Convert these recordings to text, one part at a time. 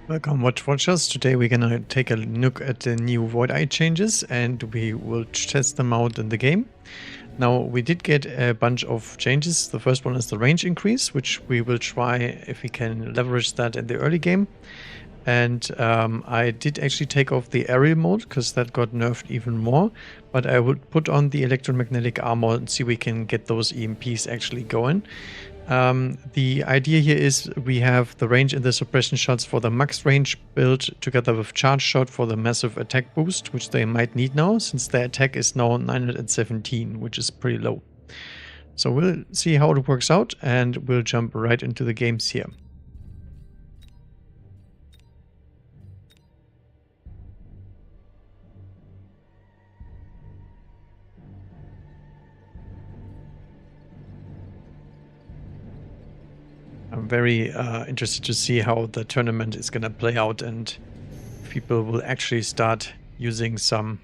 Welcome, Watchers. Today we're gonna take a look at the new Void Eye changes and we will test them out in the game. Now, we did get a bunch of changes. The first one is the range increase, which we will try if we can leverage that in the early game. And I did actually take off the aerial mode because that got nerfed even more. But I would put on the electromagnetic armor and see if we can get those EMPs actually going. The idea here is we have the range and the suppression shots for the max range build together with charge shot for the massive attack boost, which they might need now since their attack is now 917, which is pretty low. So we'll see how it works out and we'll jump right into the games here. I'm very interested to see how the tournament is going to play out and if people will actually start using some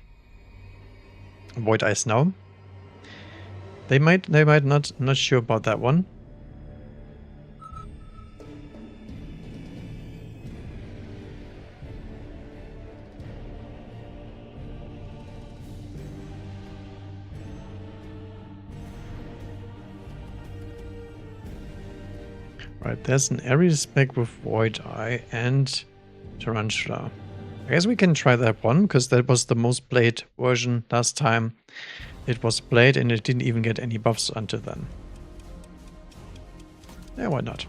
Void Eyes now. They might not sure about that one. Right, there's an area spec with Void Eye and Tarantula. I guess we can try that one, because that was the most played version last time it was played, and it didn't even get any buffs until then. Yeah, why not?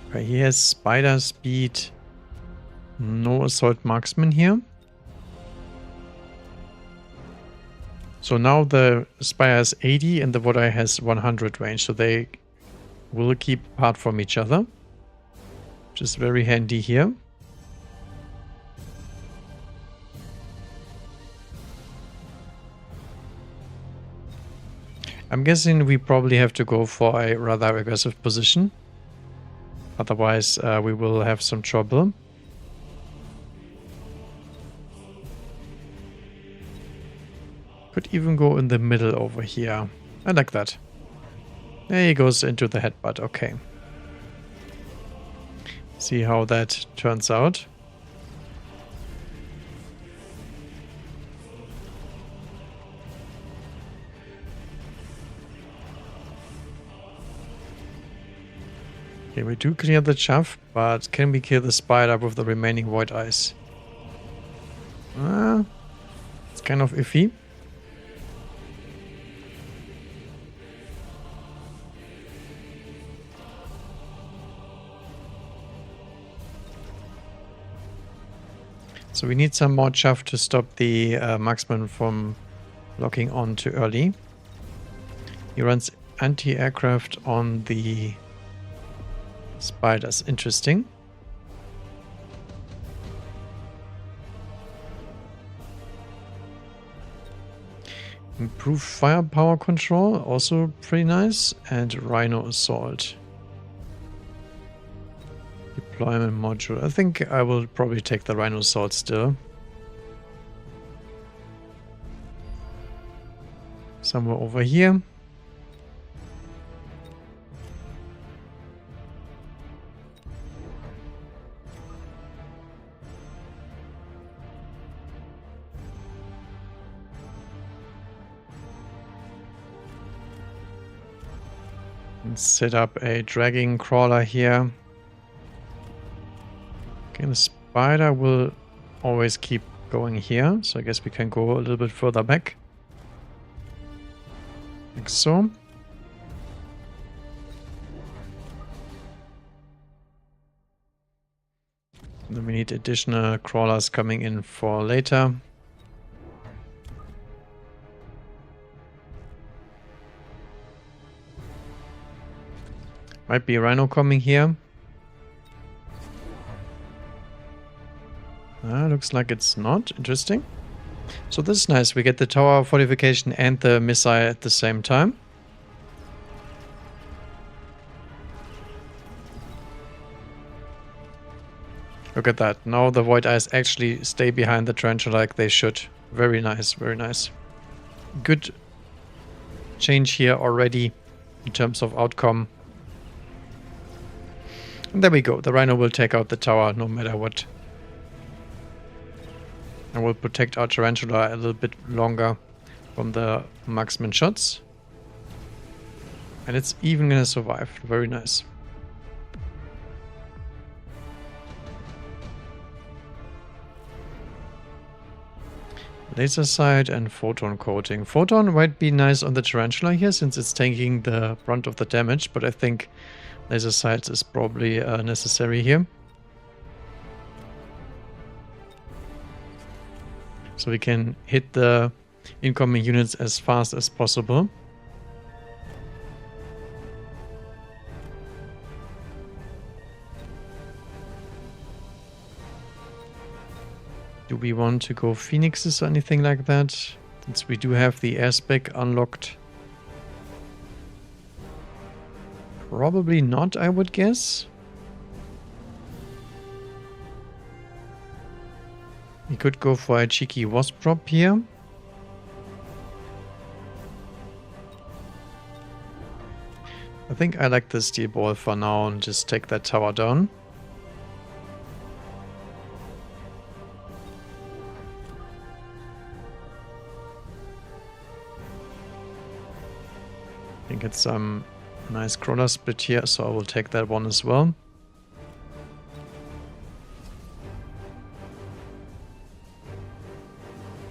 Okay, he has spider speed, no assault marksman here. So now the Spire has 80 and the Void Eye has 100 range, so they will keep apart from each other, which is very handy here. I'm guessing we probably have to go for a rather aggressive position. Otherwise, we will have some trouble. Could even go in the middle over here. I like that. There he goes into the headbutt. Okay. See how that turns out. Okay, we do clear the chaff, but can we kill the spider with the remaining Void Eyes? It's kind of iffy. So we need some more chaff to stop the marksman from locking on too early. He runs anti-aircraft on the spiders. Interesting. Improved firepower control, also pretty nice. And Rhino Assault. Deployment module. I think I will probably take the Rhino Assault still. Somewhere over here. And set up a dragging crawler here. Okay, the spider will always keep going here, so I guess we can go a little bit further back. Like so. And then we need additional crawlers coming in for later. Might be a Rhino coming here. Looks like it's not. Interesting. So this is nice. We get the tower fortification and the missile at the same time. Look at that. Now the Void Eyes actually stay behind the Tarantula like they should. Very nice, very nice. Good change here already in terms of outcome. And there we go. The Rhino will take out the tower no matter what. And will protect our Tarantula a little bit longer from the marksman shots. And it's even gonna survive. Very nice. Laser sight and photon coating. Photon might be nice on the Tarantula here since it's taking the brunt of the damage, but I think laser sight is probably necessary here. So we can hit the incoming units as fast as possible. Do we want to go Phoenixes or anything like that? Since we do have the airspec unlocked. Probably not, I would guess. We could go for a cheeky wasp drop here. I think I like the steel ball for now and just take that tower down. I think it's some nice crawler split here, so I will take that one as well.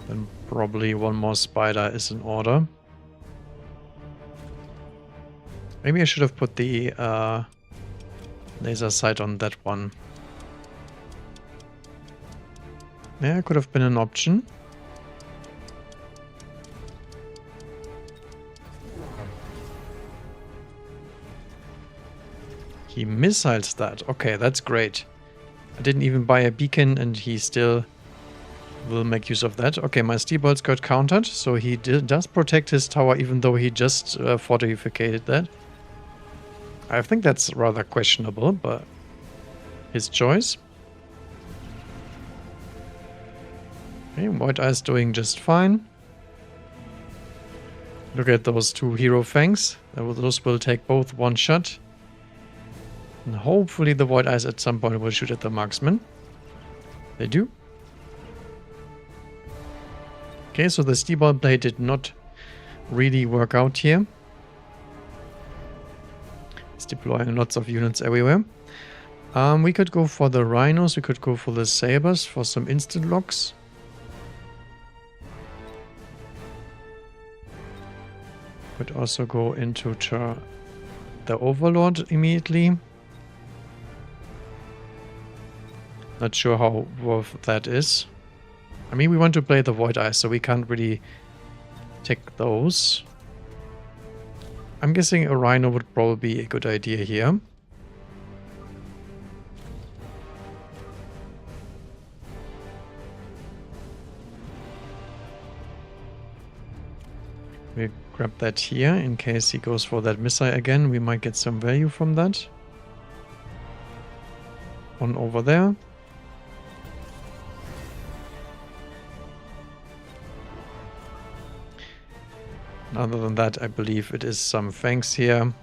Then probably one more spider is in order. Maybe I should have put the laser sight on that one. Yeah, could have been an option. He missiles that. Okay, that's great. I didn't even buy a beacon and he still will make use of that. Okay, my steel bolts got countered, so he does protect his tower even though he just fortificated that. I think that's rather questionable, but his choice. Okay, Void Eye's doing just fine. Look at those two hero fangs. Those will take both one shot. And hopefully the Void Eyes at some point will shoot at the marksman. They do. Okay, so the steel ball blade did not really work out here. It's deploying lots of units everywhere. We could go for the rhinos, we could go for the sabers for some instant locks. Could also go into the overlord immediately. Not sure how worth that is. I mean, we want to play the Void Eyes, so we can't really take those. I'm guessing a Rhino would probably be a good idea here. We grab that here in case he goes for that missile again. We might get some value from that. One over there. Other than that, I believe it is some fangs here.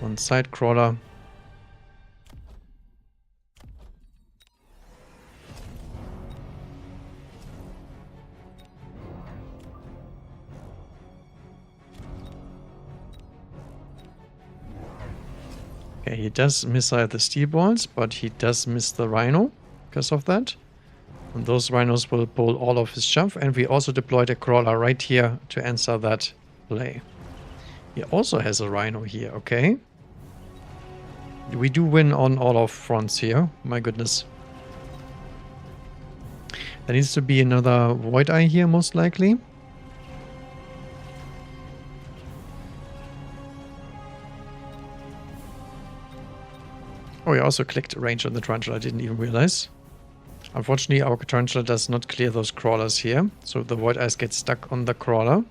One side crawler. Okay, he does missile the steel balls, but he does miss the rhino because of that. And those rhinos will pull all of his stuff, and we also deployed a crawler right here to answer that play. He also has a rhino here, okay. We do win on all of fronts here, my goodness. There needs to be another Void Eye here, most likely. Oh, we also clicked range on the Tarantula, I didn't even realize. Unfortunately, our Tarantula does not clear those crawlers here, so the Void Eyes get stuck on the crawler.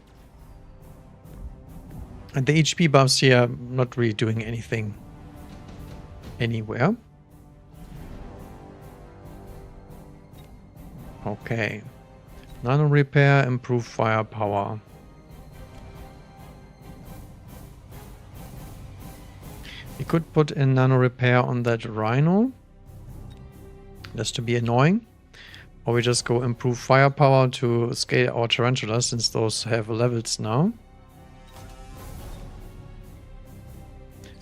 And the HP buffs here, not really doing anything. anywhere. Okay. Nano repair, improve firepower. We could put in nano repair on that rhino, just to be annoying. Or we just go improve firepower to scale our tarantulas, since those have levels now.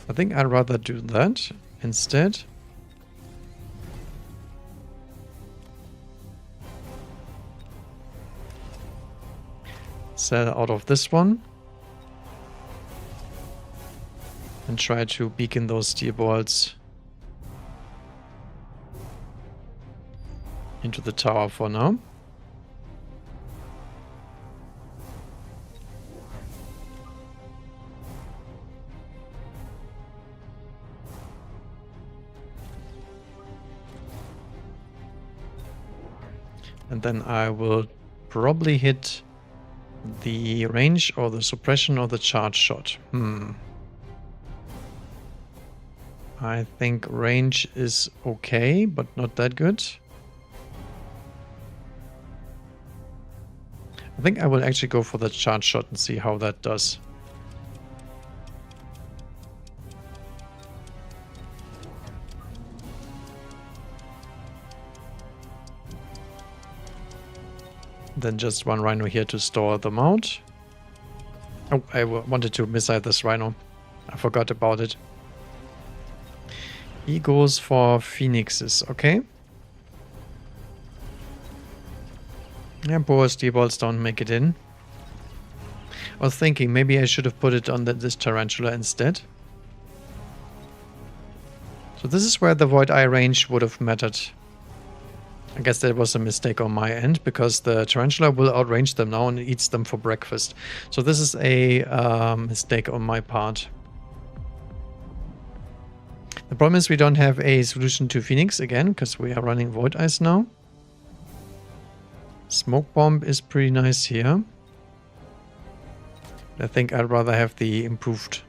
I think I'd rather do that instead. Sell out of this one. And try to beacon those steel bolts into the tower for now. And then I will probably hit the range or the suppression or the charge shot. I think range is okay, but not that good. I think I will actually go for the charge shot and see how that does. Then just one rhino here to store them out. Oh, I wanted to missile this rhino. I forgot about it. He goes for phoenixes, okay. Yeah, poor steel bolts don't make it in. I was thinking maybe I should have put it on this tarantula instead. So this is where the Void Eye range would have mattered. I guess that was a mistake on my end, because the tarantula will outrange them now and eats them for breakfast. So this is a mistake on my part. The problem is we don't have a solution to Phoenix again, because we are running Void Eyes now. Smoke Bomb is pretty nice here. I think I'd rather have the improved.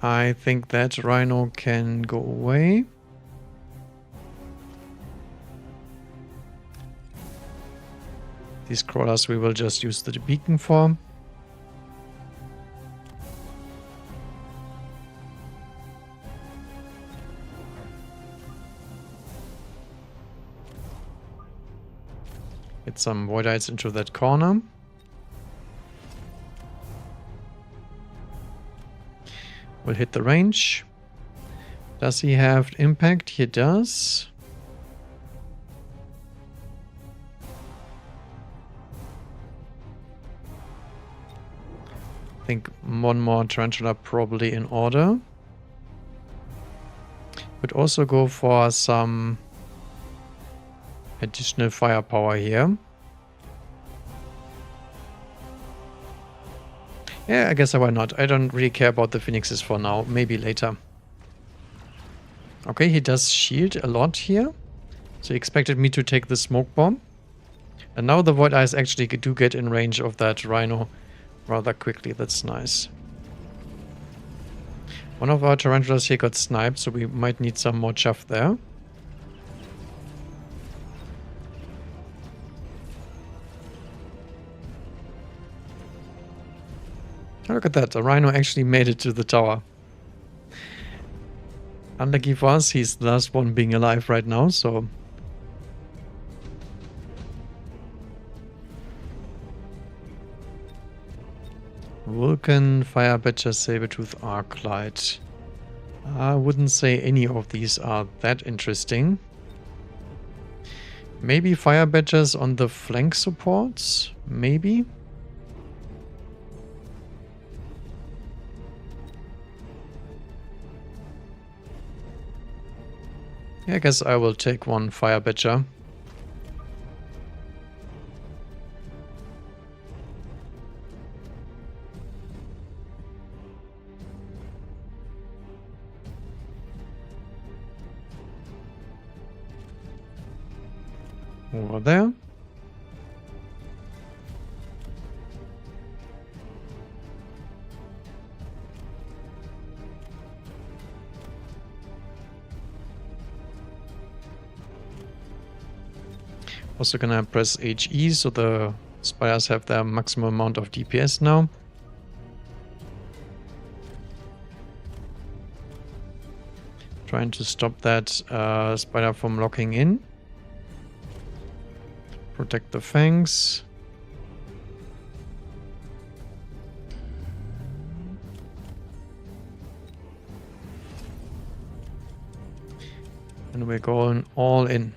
I think that rhino can go away. These crawlers we will just use the beacon for. Get some Void Eyes into that corner. We'll hit the range. Does he have impact? He does. I think one more tarantula probably in order. Would also go for some additional firepower here. Yeah, I guess why not. I don't really care about the phoenixes for now. Maybe later. Okay, he does shield a lot here. So he expected me to take the smoke bomb. And now the Void Eyes actually do get in range of that rhino rather quickly. That's nice. One of our tarantulas here got sniped, so we might need some more chaff there. Oh, look at that. The rhino actually made it to the tower. Unlucky for us, he's the last one being alive right now, so... Vulcan, Fire Badger, Sabertooth, Arclight. I wouldn't say any of these are that interesting. Maybe Fire Badgers on the flank supports? Maybe? Yeah, I guess I will take one Fire Badger. Over there. Also gonna press HE so the spiders have their maximum amount of DPS now. Trying to stop that spider from locking in. Protect the fangs. And we're going all in.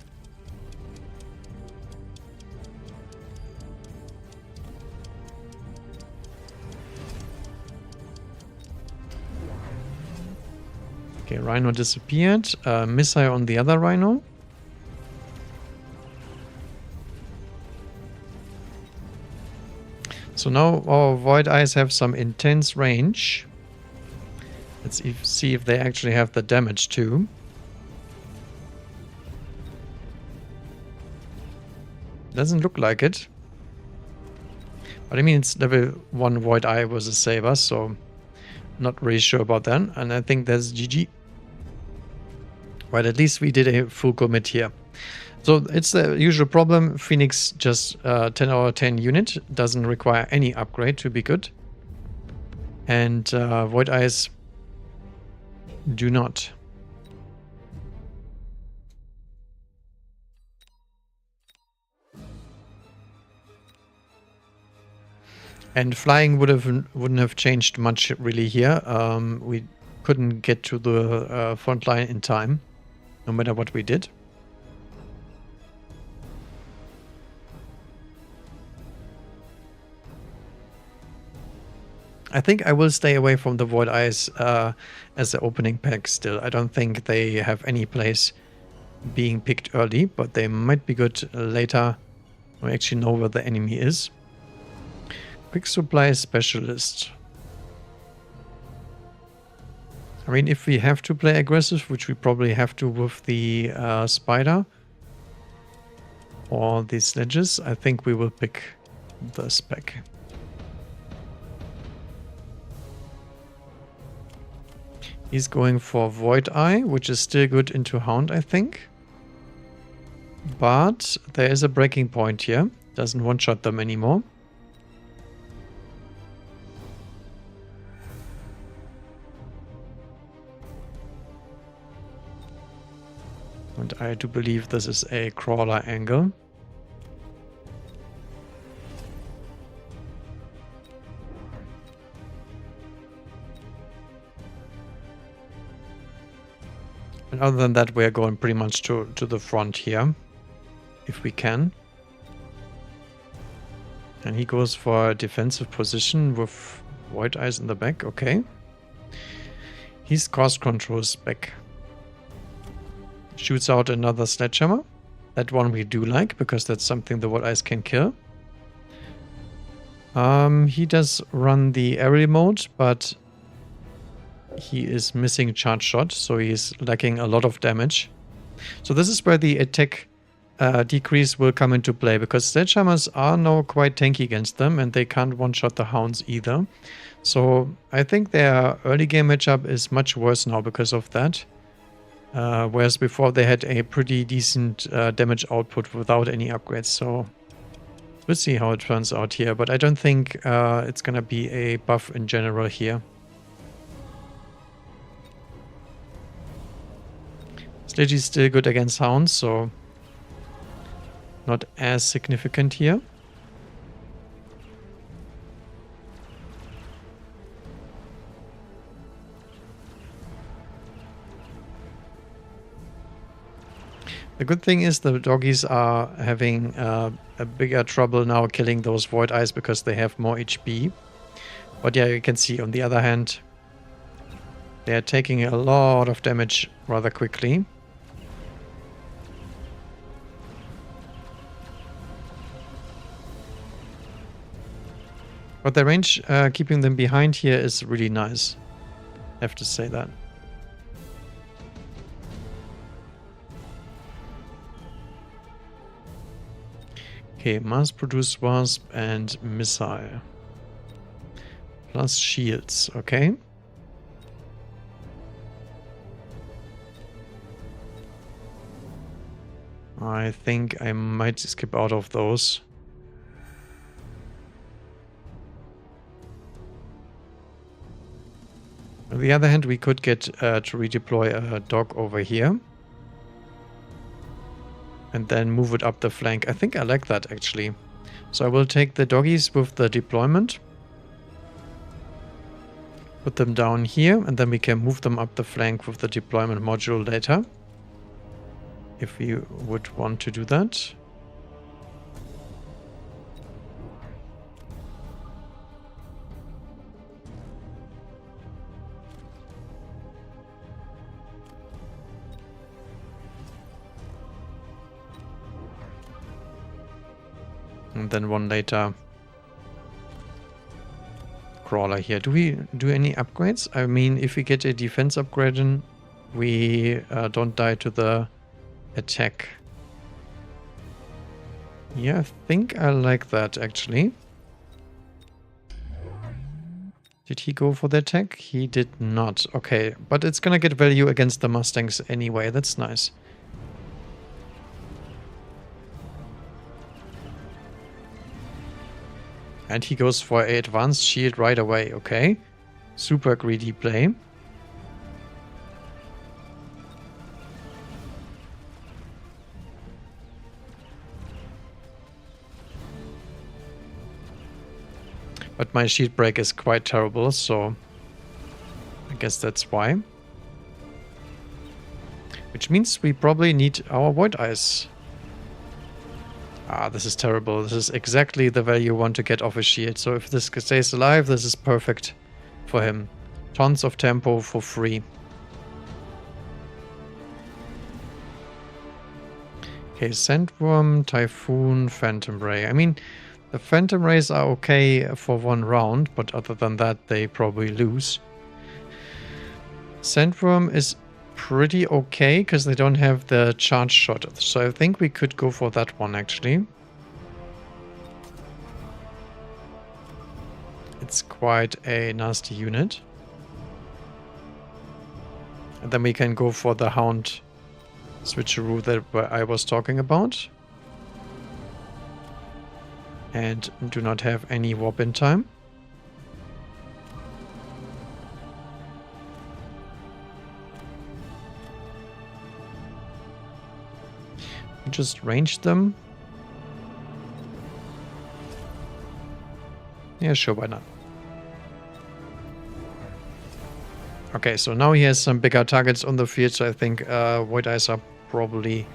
Okay, Rhino disappeared. Missile on the other Rhino. So now our Void Eyes have some intense range. Let's see if they actually have the damage too. Doesn't look like it. But I mean, it's level 1 Void Eye versus Saber, so not really sure about that. And I think that's GG. But at least we did a full commit here. So it's the usual problem. Phoenix just 10 out of 10 unit. Doesn't require any upgrade to be good. And Void Eyes do not. And flying wouldn't have changed much really here. We couldn't get to the front line in time, no matter what we did. I think I will stay away from the Void Eyes as the opening pack still. I don't think they have any place being picked early, but they might be good later when we actually know where the enemy is. Quick Supply Specialist. I mean, if we have to play aggressive, which we probably have to with the Spider or the Sledges, I think we will pick the spec. He's going for Void Eye, which is still good into Hound, I think. But there is a breaking point here. Doesn't one-shot them anymore. And I do believe this is a crawler angle. And other than that, we're going pretty much to the front here, if we can. And he goes for a defensive position with Void Eyes in the back. Okay. He's cost controls back. Shoots out another sledgehammer. That one we do like, because that's something the Void Eyes can kill. He does run the aerial mode, but he is missing charge shot, so he's lacking a lot of damage. So this is where the attack decrease will come into play, because sledgehammers are now quite tanky against them, and they can't one-shot the hounds either. So I think their early game matchup is much worse now because of that. Whereas before they had a pretty decent damage output without any upgrades. So we'll see how it turns out here, but I don't think it's gonna be a buff in general here. Sledge is still good against hounds, so not as significant here. The good thing is the doggies are having a bigger trouble now killing those Void Eyes because they have more HP. But yeah, you can see on the other hand, they are taking a lot of damage rather quickly. But the range keeping them behind here is really nice. I have to say that. Okay, mass-produced wasp and missile. Plus shields, okay. I think I might skip out of those. On the other hand, we could get to redeploy a dog over here. And then move it up the flank. I think I like that, actually. So I will take the doggies with the deployment. Put them down here, and then we can move them up the flank with the deployment module later. If we would want to do that. And then one later. Crawler here. Do we do any upgrades? I mean, if we get a defense upgrade in, we don't die to the attack. Yeah, I think I like that, actually. Did he go for the attack? He did not. Okay, but it's gonna get value against the Mustangs anyway. That's nice. And he goes for an advanced shield right away. Okay. Super greedy play. But my shield break is quite terrible, so I guess that's why. Which means we probably need our Void Eyes. Ah, this is terrible. This is exactly the value you want to get off a shield. So if this stays alive, this is perfect for him. Tons of tempo for free. Okay, Sandworm, Typhoon, Phantom Ray. I mean, the Phantom Rays are okay for one round, but other than that, they probably lose. Sandworm is pretty okay, because they don't have the charge shot. So I think we could go for that one, actually. It's quite a nasty unit. And then we can go for the Hound switcheroo that I was talking about. And do not have any warp in time. Just range them. Yeah, sure, why not? Okay, so now he has some bigger targets on the field, so I think Void Eyes are probably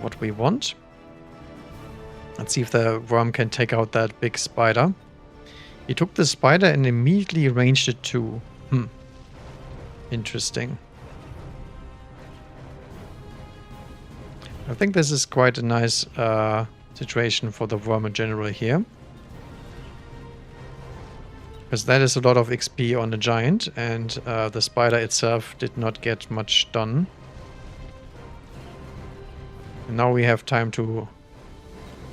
what we want. Let's see if the worm can take out that big spider. He took the spider and immediately ranged it too. Interesting. I think this is quite a nice situation for the worm in general here. Because that is a lot of XP on the giant, and the spider itself did not get much done. And now we have time to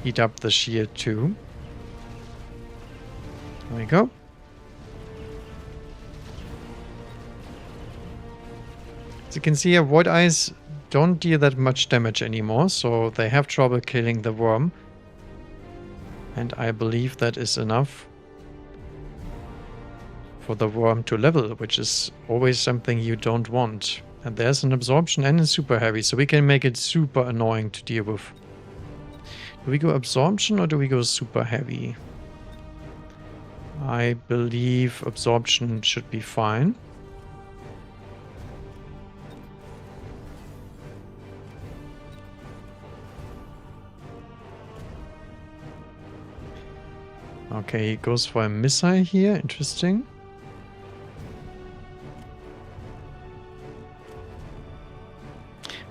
eat up the shield too. There we go. As you can see here, Void Eyes don't deal that much damage anymore, so they have trouble killing the worm. And I believe that is enough for the worm to level, which is always something you don't want. And there's an absorption and a super heavy, so we can make it super annoying to deal with. Do we go absorption or do we go super heavy? I believe absorption should be fine. Okay, he goes for a missile here. Interesting.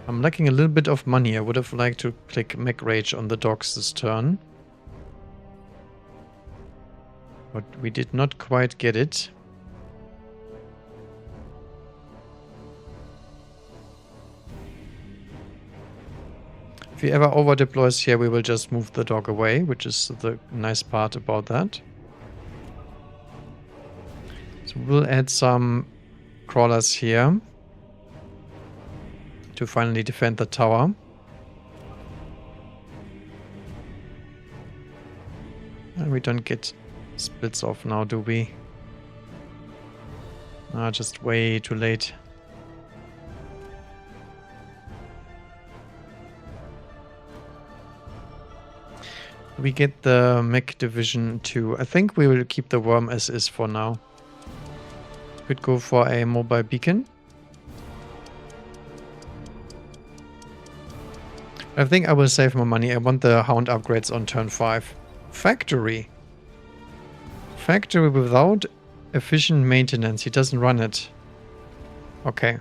I'm lacking a little bit of money. I would have liked to click Mech Rage on the dogs this turn. But we did not quite get it. If he ever over deploys here, we will just move the dog away, which is the nice part about that. So we'll add some crawlers here to finally defend the tower. We don't get splits off now, do we? Ah, just way too late. We get the mech division too. I think we will keep the worm as is for now. Could go for a mobile beacon. I think I will save more money. I want the hound upgrades on turn 5. Factory. Factory without efficient maintenance. He doesn't run it. Okay.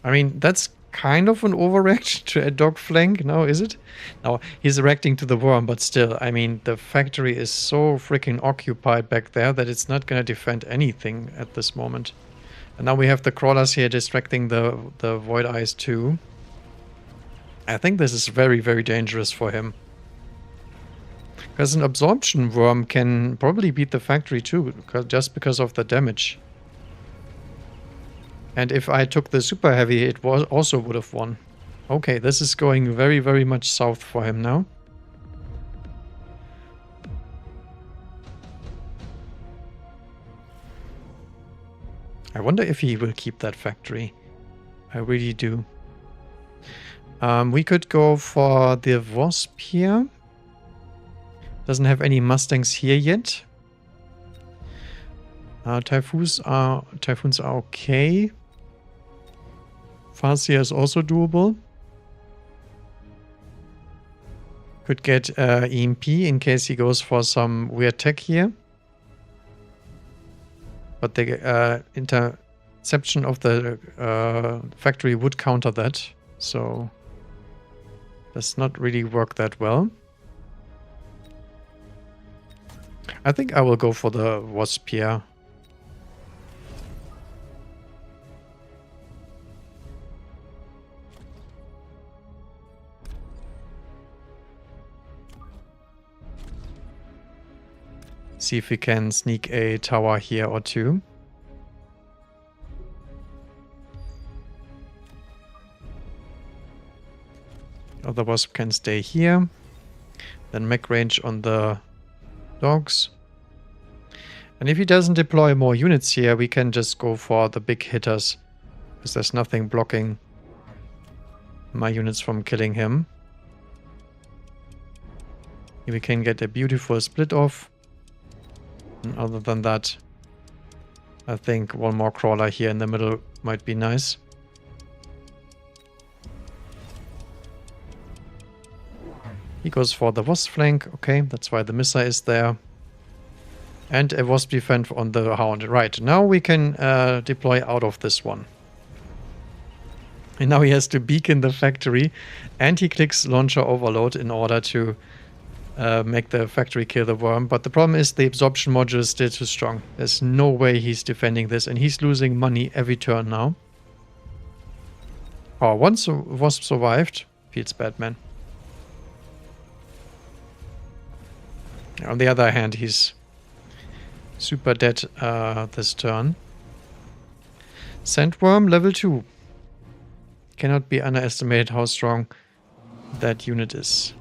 I mean, that's kind of an overreaction to a dog flank, no, is it? No, he's reacting to the worm, but still, I mean, the factory is so freaking occupied back there that it's not going to defend anything at this moment. And now we have the crawlers here distracting the void eyes too. I think this is very, very dangerous for him. Because an absorption worm can probably beat the factory too, just because of the damage. And if I took the super heavy, it also would have won. Okay, this is going very, very much south for him now. I wonder if he will keep that factory. I really do. We could go for the Wasp here. Doesn't have any Mustangs here yet. Typhoons are okay. Farsia is also doable. Could get EMP in case he goes for some weird tech here. But the interception of the factory would counter that. So does not really work that well. I think I will go for the Wasp here. See if we can sneak a tower here or two. Other Wasp can stay here. Then mech range on the dogs. And if he doesn't deploy more units here, we can just go for the big hitters. Because there's nothing blocking my units from killing him. Here we can get a beautiful split off. And other than that, I think one more crawler here in the middle might be nice. He goes for the Wasp flank. Okay, that's why the missile is there. And a Wasp defense on the Hound. Right, now we can deploy out of this one. And now he has to beacon the factory. And he clicks Launcher Overload in order to make the factory kill the worm. But the problem is the absorption module is still too strong. There's no way he's defending this. And he's losing money every turn now. Oh, once Wasp survived. Feels bad, man. On the other hand, he's super dead this turn. Sandworm level 2. Cannot be underestimated how strong that unit is.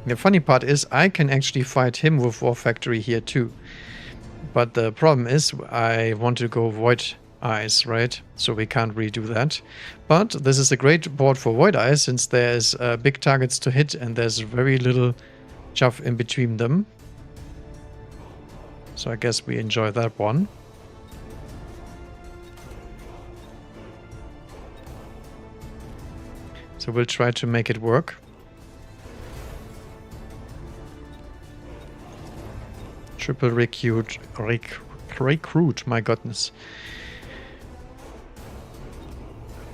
The funny part is I can actually fight him with Warfactory here too. But the problem is I want to go Void Eyes, right? So we can't really do that. But this is a great board for Void Eyes since there's big targets to hit and there's very little chuff in between them. So I guess we enjoy that one. So we'll try to make it work. Triple recruit, my goodness.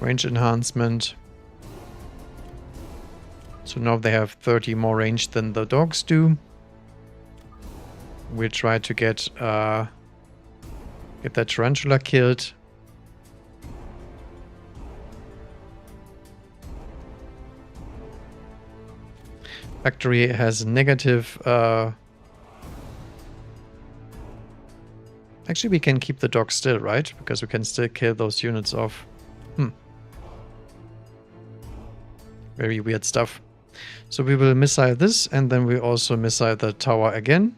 Range enhancement. So now they have 30 more range than the dogs do. We'll try to get that tarantula killed. Factory has negative Actually, we can keep the dog still, right? Because we can still kill those units off. Very weird stuff. So we will missile this, and then we also missile the tower again.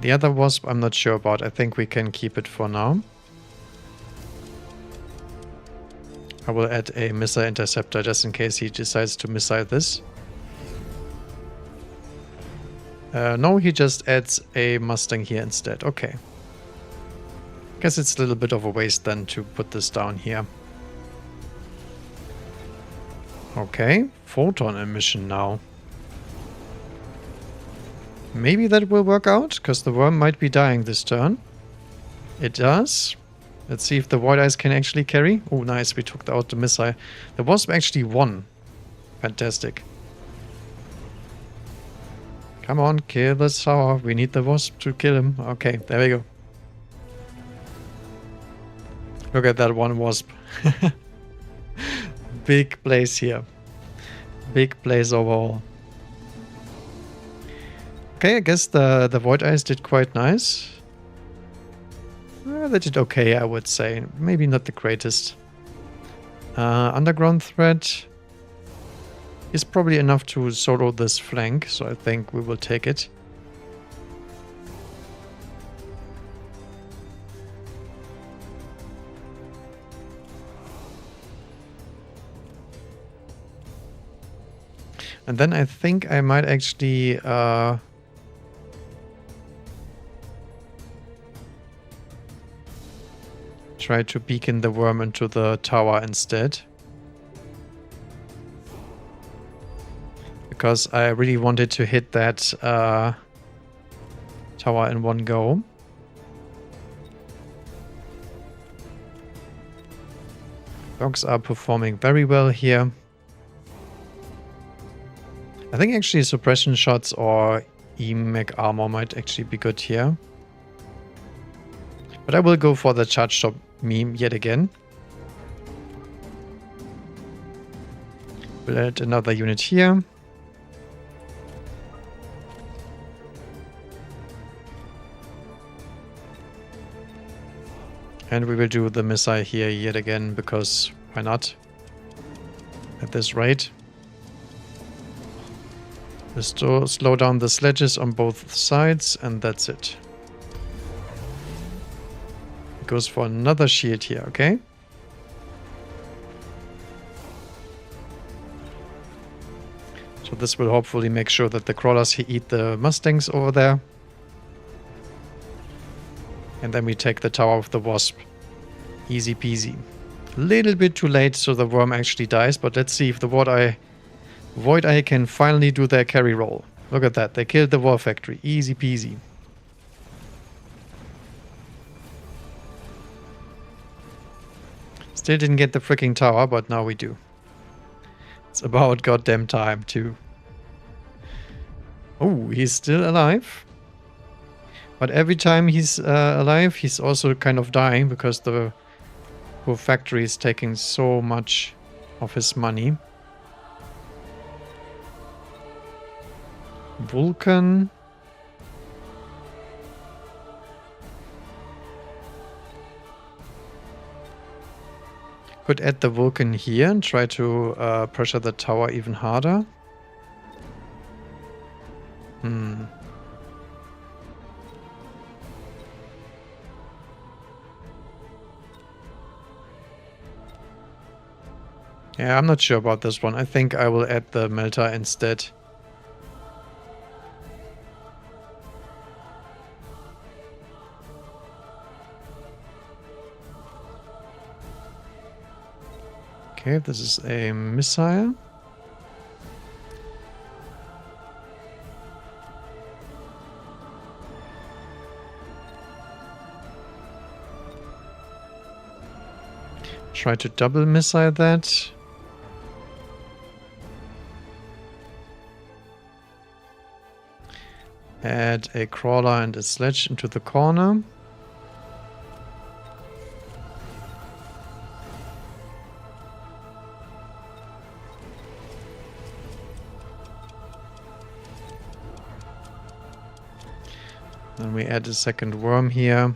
The other wasp I'm not sure about. I think we can keep it for now. I will add a missile interceptor just in case he decides to missile this. No, he just adds a Mustang here instead. Okay. Guess it's a little bit of a waste then to put this down here. Okay, photon emission now. Maybe that will work out, because the worm might be dying this turn. It does. Let's see if the Void Eyes can actually carry. Oh, nice, we took out the missile. The Wasp actually won. Fantastic. Come on, kill the tower. We need the Wasp to kill him. Okay, there we go. Look at that one Wasp. Big place here. Big place overall. Okay, I guess the Void Eyes did quite nice. They did okay, I would say. Maybe not the greatest. Underground threat is probably enough to solo this flank, so I think we will take it. And then I think I might actually try to beacon the worm into the tower instead. Because I really wanted to hit that tower in one go. Dogs are performing very well here. I think actually suppression shots or E-mech armor might actually be good here. But I will go for the charge shot meme yet again. We'll add another unit here. And we will do the missile here yet again, because why not? At this rate. Just to slow down the sledges on both sides, and that's it. It goes for another shield here, okay? So this will hopefully make sure that the crawlers eat the Mustangs over there. And then we take the tower of the Wasp. Easy peasy. A little bit too late, so the worm actually dies, but let's see if the Void Eye can finally do their carry roll. Look at that, they killed the Warfactory. Easy peasy. Still didn't get the freaking tower, but now we do. It's about goddamn time too. Oh, he's still alive. But every time he's alive, he's also kind of dying because the factory is taking so much of his money. Vulcan. Could add the Vulcan here and try to pressure the tower even harder. Yeah, I'm not sure about this one. I think I will add the melter instead. Okay, this is a missile. Try to double missile that. Add a crawler and a sledge into the corner. Then we add a second worm here.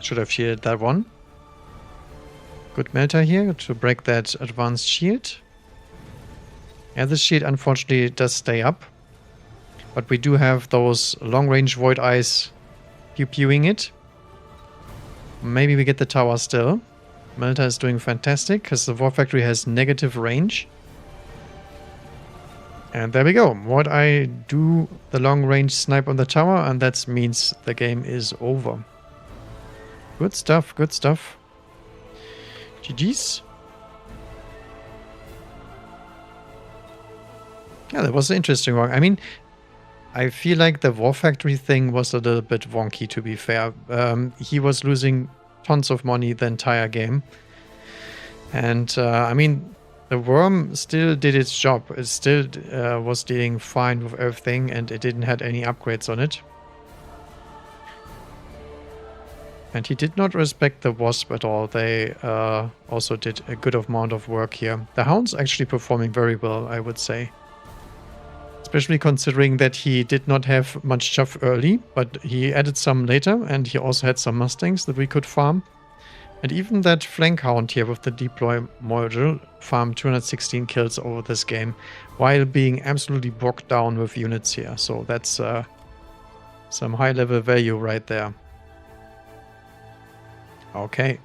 Should have shielded that one. Good melter here to break that advanced shield. Yeah, this shield unfortunately does stay up. But we do have those long-range Void Eyes pew-pewing it. Maybe we get the tower still. Melter is doing fantastic because the Warfactory has negative range. And there we go. Void Eye do the long-range snipe on the tower, and that means the game is over. Good stuff, good stuff. GG's. Yeah, that was an interesting one. I mean, I feel like the Warfactory thing was a little bit wonky, to be fair. He was losing tons of money the entire game. And, I mean, the worm still did its job. It still was dealing fine with everything, and it didn't have any upgrades on it. And he did not respect the Wasp at all. They also did a good amount of work here. The Hound's actually performing very well, I would say. Especially considering that he did not have much chuff early, but he added some later, and he also had some Mustangs that we could farm. And even that Flank Hound here with the Deploy module farmed 216 kills over this game, while being absolutely bogged down with units here. So that's some high-level value right there. Okay.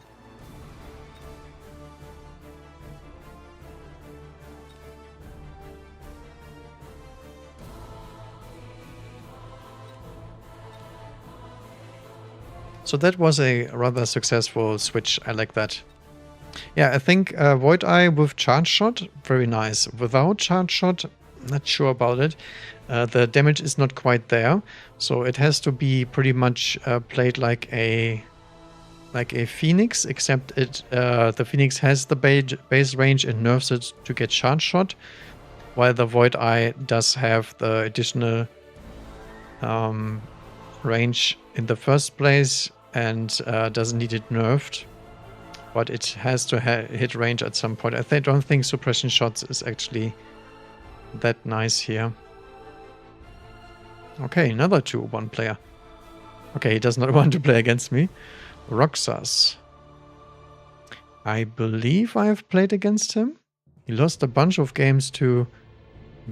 So that was a rather successful switch. I like that. Yeah, I think Void Eye with Charge Shot, very nice. Without Charge Shot, not sure about it. The damage is not quite there. So it has to be pretty much played like a Phoenix, except the Phoenix has the base range and nerfs it to get Charge Shot, while the Void Eye does have the additional range in the first place and doesn't need it nerfed, but it has to hit range at some point. I don't think suppression shots is actually that nice here. Okay, another 2-1 player. Okay, he does not want to play against me. Roxas. I believe I have played against him. He lost a bunch of games to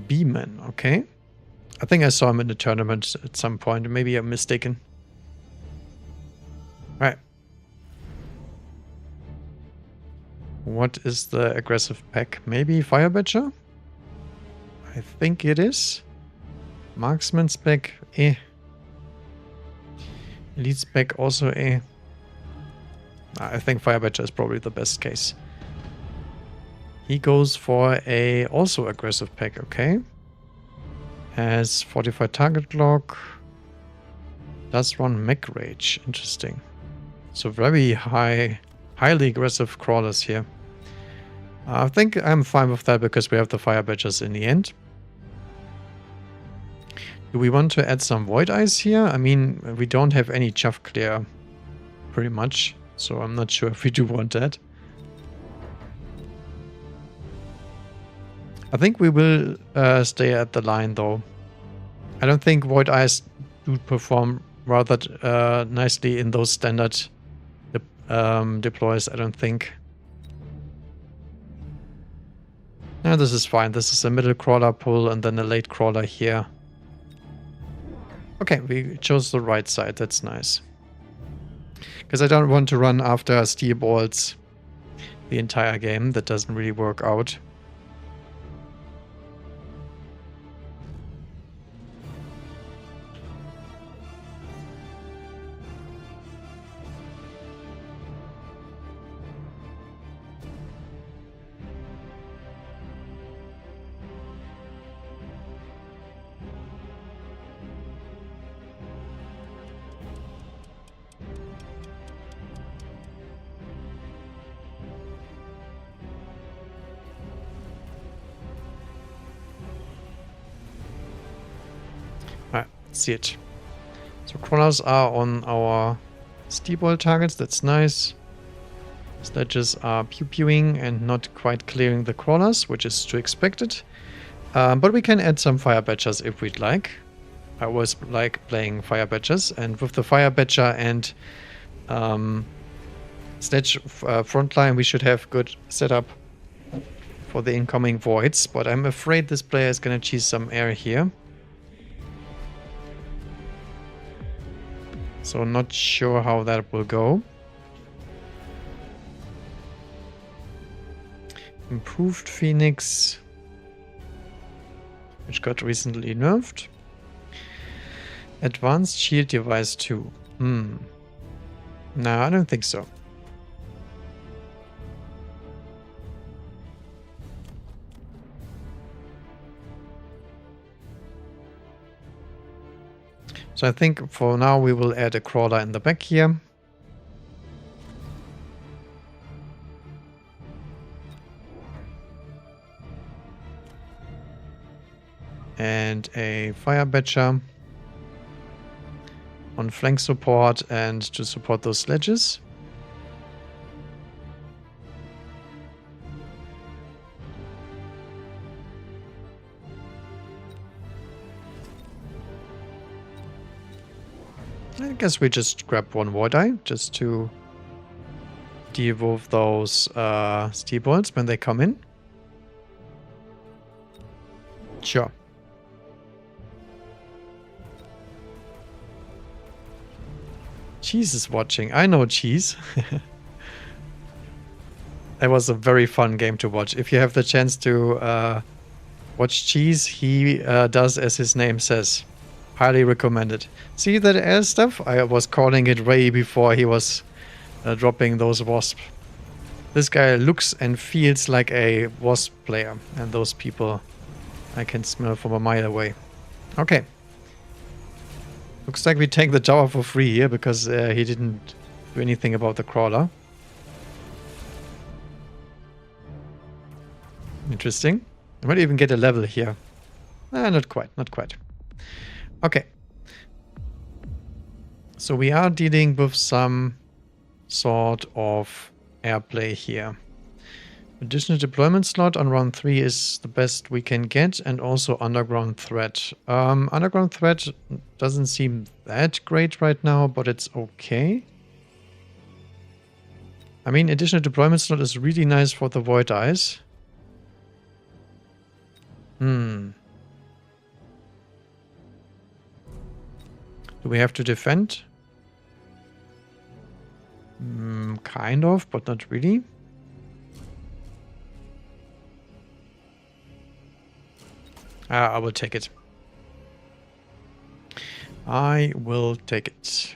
B-Man, okay. I think I saw him in the tournament at some point. Maybe I'm mistaken. Right. What is the aggressive pack? Maybe Fire Badger? I think it is. Marksman spec, eh. Elite spec also eh. I think Fire Badger is probably the best case. He goes for a also aggressive pack, okay. Has 45 target lock. Does run Mech Rage. Interesting. So very highly aggressive crawlers here. I think I'm fine with that because we have the Fire Badgers in the end. Do we want to add some Void Eyes here? I mean, we don't have any chuff clear, pretty much. So I'm not sure if we do want that. I think we will stay at the line though. I don't think Void Eyes do perform rather nicely in those standard deploys, I don't think. No, this is fine. This is a middle crawler pull and then a late crawler here. Okay, we chose the right side. That's nice. Because I don't want to run after steel balls the entire game. That doesn't really work out. See it. So crawlers are on our steel ball targets. That's nice. Sledges are pew-pewing and not quite clearing the crawlers, which is to expect it. But we can add some fire badgers if we'd like. I always like playing fire badgers, and with the fire badger and sledge frontline, we should have good setup for the incoming voids. But I'm afraid this player is going to cheese some air here. So not sure how that will go. Improved Phoenix, which got recently nerfed. Advanced shield device 2. No, I don't think so. So I think for now we will add a crawler in the back here. And a fire badger on flank support and to support those sledges. I guess we just grab one Void Eye just to deal with those steel bolts when they come in. Sure. Cheese is watching. I know Cheese. That was a very fun game to watch. If you have the chance to watch Cheese, he does as his name says. Highly recommended. See that air stuff? I was calling it way before he was dropping those wasps. This guy looks and feels like a wasp player, and those people I can smell from a mile away. Okay. Looks like we take the tower for free here because he didn't do anything about the crawler. Interesting. I might even get a level here. Not quite, not quite. Okay. So we are dealing with some sort of airplay here. Additional deployment slot on round 3 is the best we can get, and also underground threat. Underground threat doesn't seem that great right now, but it's okay. I mean, additional deployment slot is really nice for the Void Eyes. Do we have to defend? Kind of, but not really. I will take it. I will take it.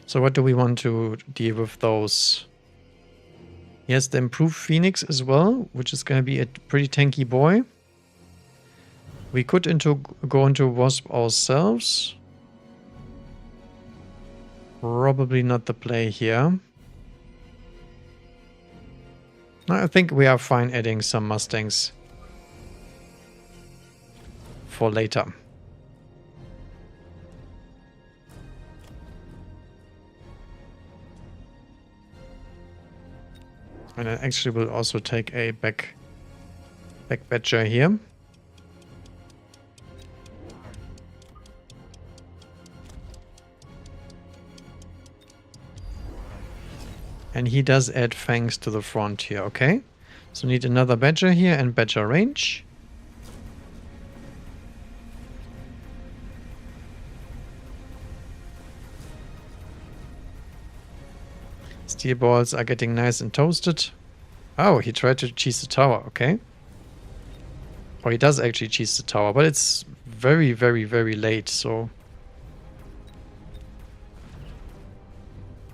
So what do we want to deal with those? Yes, the improved Phoenix as well, which is going to be a pretty tanky boy. We could go into Wasp ourselves. Probably not the play here. I think we are fine adding some Mustangs for later. And I actually will also take a back badger here. And he does add fangs to the front here, okay? So need another badger here and badger range. Steel balls are getting nice and toasted. Oh, he tried to cheese the tower, okay. Or he does actually cheese the tower, but it's very, very, very late, so...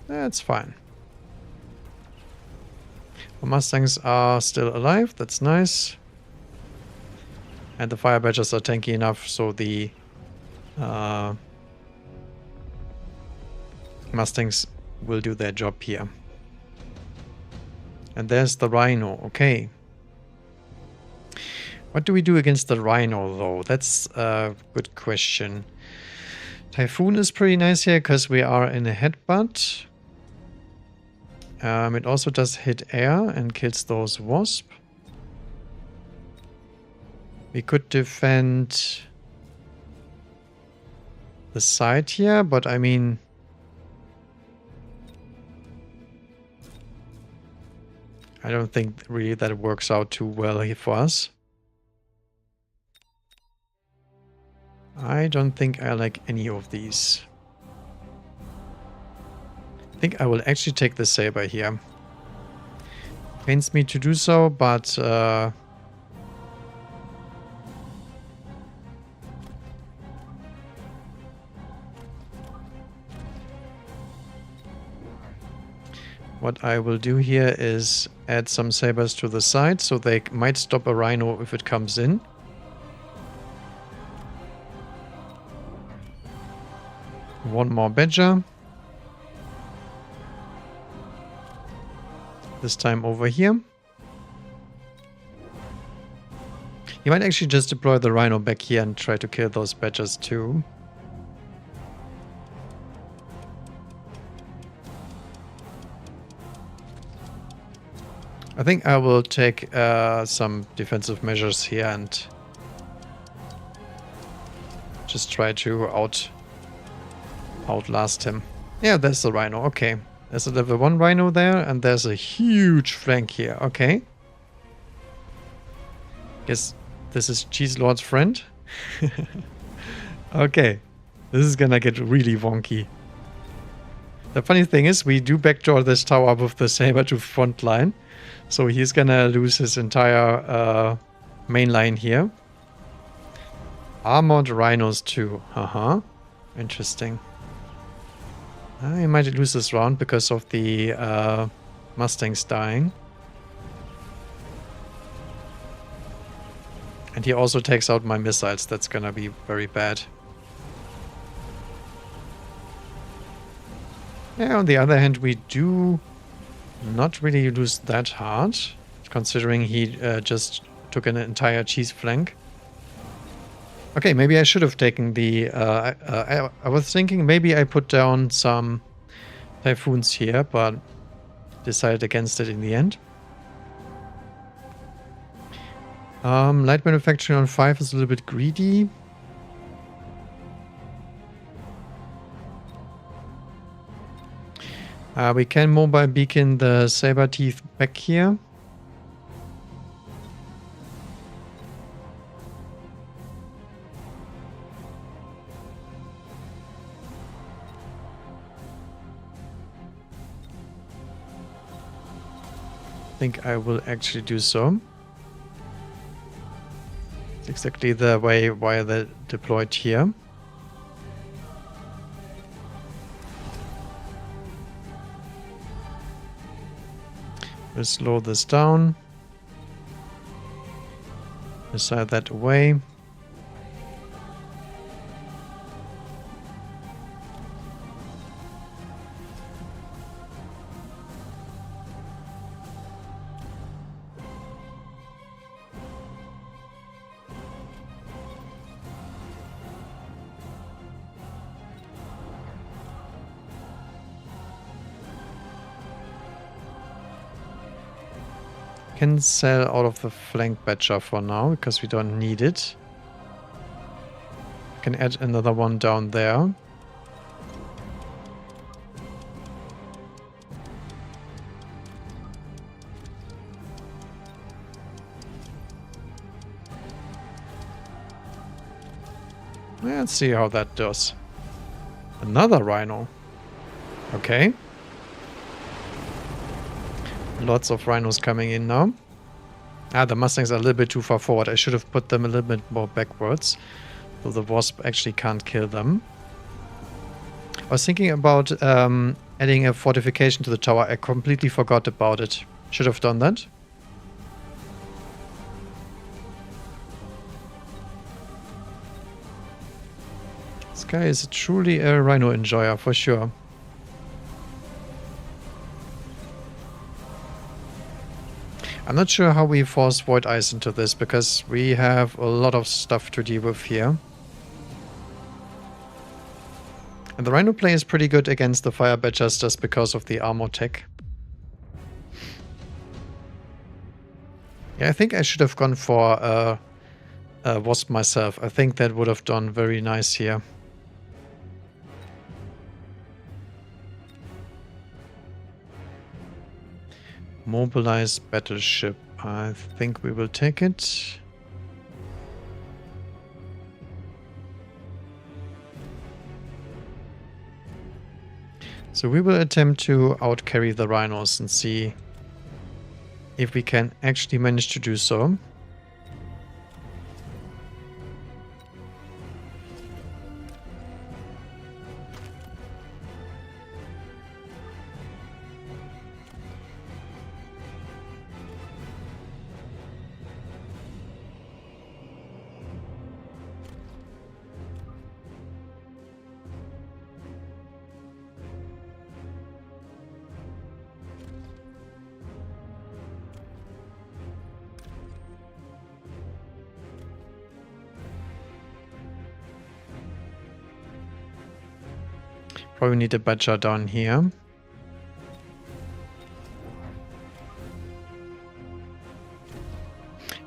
that's fine. The Mustangs are still alive, that's nice. And the Fire Badgers are tanky enough, so the Mustangs will do their job here. And there's the Rhino, okay. What do we do against the Rhino, though? That's a good question. Typhoon is pretty nice here because we are in a headbutt. It also does hit air and kills those wasp. We could defend the side here, but I mean... I don't think really that it works out too well here for us. I don't think I like any of these. I think I will actually take the saber here. Pains me to do so, but... what I will do here is add some sabers to the side, so they might stop a rhino if it comes in. One more badger. This time over here. You might actually just deploy the rhino back here and try to kill those badgers too. I think I will take some defensive measures here and just try to outlast him. Yeah, there's the rhino. Okay. There's a level 1 rhino there, and there's a huge flank here. Okay. Guess this is Cheese Lord's friend. Okay. This is gonna get really wonky. The funny thing is, we do backdoor this tower with the saber to front line. So he's gonna lose his entire main line here. Armored rhinos too. Interesting. I might lose this round because of the Mustangs dying. And he also takes out my missiles. That's gonna be very bad. Yeah, on the other hand, we do not really lose that hard, considering he just took an entire cheese flank. Okay, maybe I should have taken the... I was thinking maybe I put down some typhoons here, but decided against it in the end. Light manufacturing on 5 is a little bit greedy. We can mobile beacon the saber teeth back here. I think I will actually do so. It's exactly the way why they're deployed here. We'll slow this down. Missile that away. Can sell out of the flank badger for now because we don't need it. Can add another one down there. Let's see how that does. Another rhino. Okay. Lots of rhinos coming in now. The Mustangs are a little bit too far forward. I should have put them a little bit more backwards, so the wasp actually can't kill them. I was thinking about adding a fortification to the tower. I completely forgot about it. Should have done that. This guy is truly a rhino enjoyer for sure. I'm not sure how we force Void Ice into this, because we have a lot of stuff to deal with here. And the Rhino play is pretty good against the Fire Badgers just because of the armor tech. Yeah, I think I should have gone for a Wasp myself. I think that would have done very nice here. Mobilize battleship. I think we will take it. So we will attempt to outcarry the rhinos and see if we can actually manage to do so. Probably need a badger down here.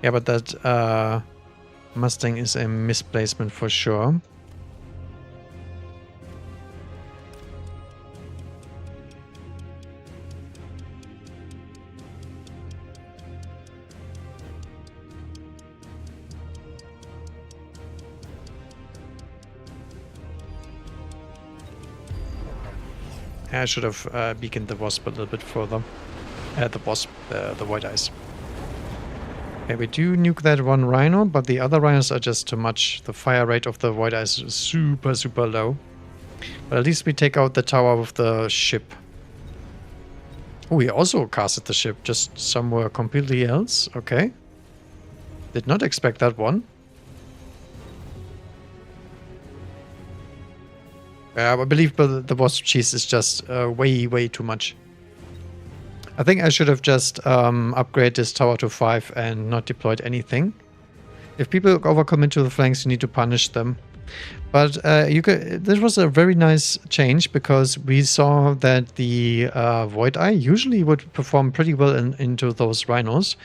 Yeah, but that Mustang is a misplacement for sure. I should have beaconed the Wasp a little bit further. The Wasp, the White Eyes. Okay, we do nuke that one Rhino, but the other Rhinos are just too much. The fire rate of the White Eyes is super, super low. But at least we take out the tower with the ship. Oh, we also casted the ship, just somewhere completely else. Okay. Did not expect that one. I believe the Wasp cheese is just way, way too much. I think I should have just upgraded this tower to 5 and not deployed anything. If people overcommit to the flanks, you need to punish them. But this was a very nice change because we saw that the Void Eye usually would perform pretty well into those rhinos.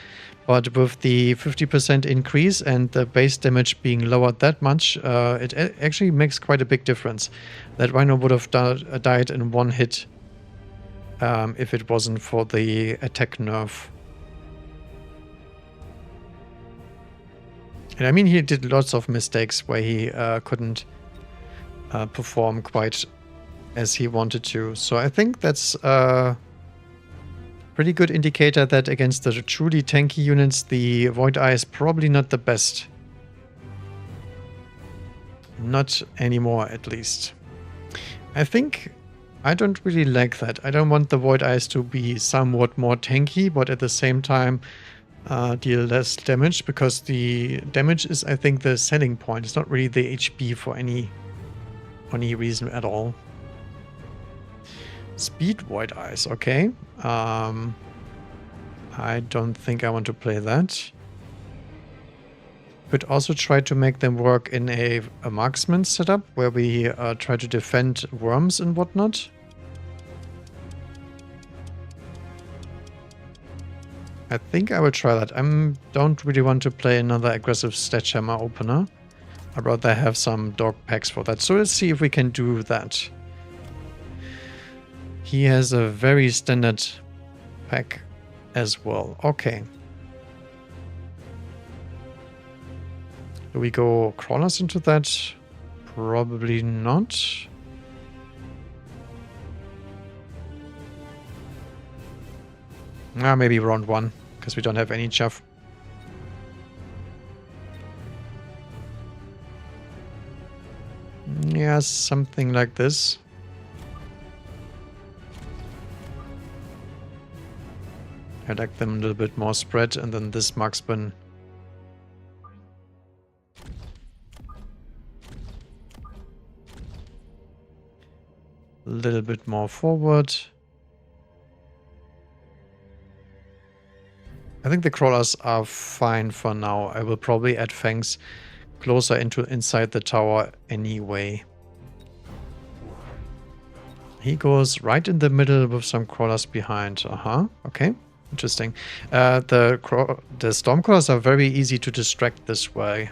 But with the 50% increase and the base damage being lowered that much, it actually makes quite a big difference. That rhino would have died in one hit if it wasn't for the attack nerf. And I mean, he did lots of mistakes where he couldn't perform quite as he wanted to. So I think that's pretty good indicator that against the truly tanky units, the Void Eye is probably not the best. Not anymore, at least. I think I don't really like that. I don't want the Void Eyes to be somewhat more tanky, but at the same time deal less damage, because the damage is, I think, the selling point. It's not really the HP for any reason at all. Speed Void Eyes, okay. I don't think I want to play that. Could also try to make them work in a marksman setup where we try to defend worms and whatnot. I think I will try that. I don't really want to play another aggressive sledgehammer opener. I'd rather have some dog packs for that. So let's see if we can do that. He has a very standard pack as well. Okay. Do we go crawlers into that? Probably not. Maybe round 1, because we don't have any chaff. Yeah, something like this. I like them a little bit more spread, and then this marksman. A little bit more forward. I think the crawlers are fine for now. I will probably add fangs closer inside the tower anyway. He goes right in the middle with some crawlers behind. Okay. Interesting. The stormcrawlers are very easy to distract this way.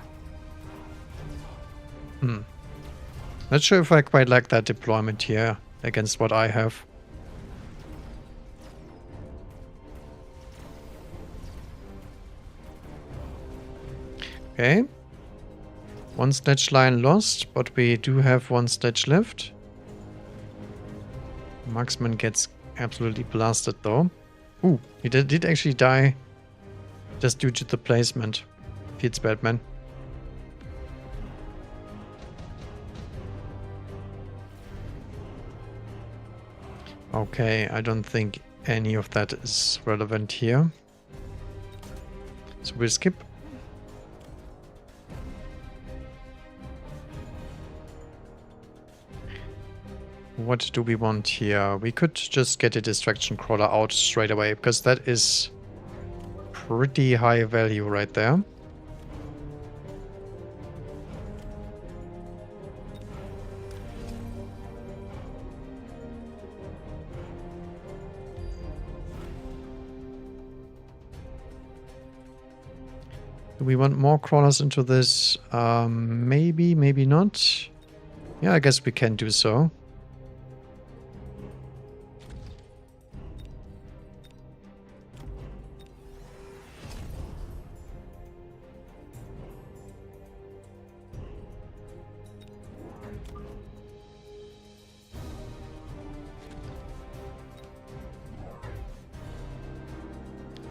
Not sure if I quite like that deployment here against what I have. Okay. One sledge line lost, but we do have one sledge left. Marksman gets absolutely blasted though. Ooh, he did actually die just due to the placement. Feels bad, man. Okay, I don't think any of that is relevant here. So we'll skip. What do we want here? We could just get a distraction crawler out straight away, because that is pretty high value right there. Do we want more crawlers into this? Maybe, maybe not. Yeah, I guess we can do so.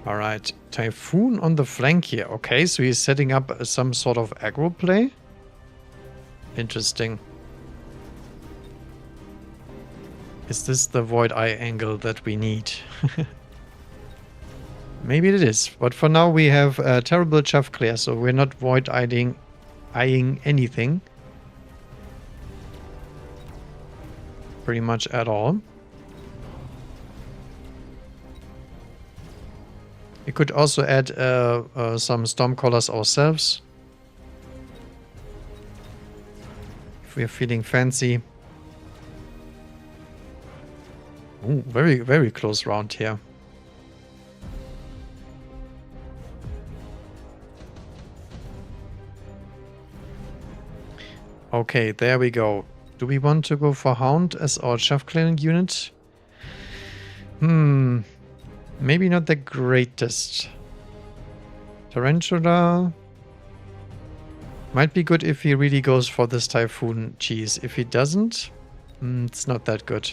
Alright, Typhoon on the flank here. Okay, so he's setting up some sort of aggro play. Interesting. Is this the Void Eye angle that we need? Maybe it is, but for now we have a terrible chaff clear, so we're not Void eyeing anything. Pretty much at all. We could also add some Stormcallers ourselves. If we're feeling fancy. Ooh, very, very close round here. Okay, there we go. Do we want to go for Hound as our chaff clearing unit? Maybe not the greatest. Tarantula might be good if he really goes for this Typhoon cheese. If he doesn't, it's not that good.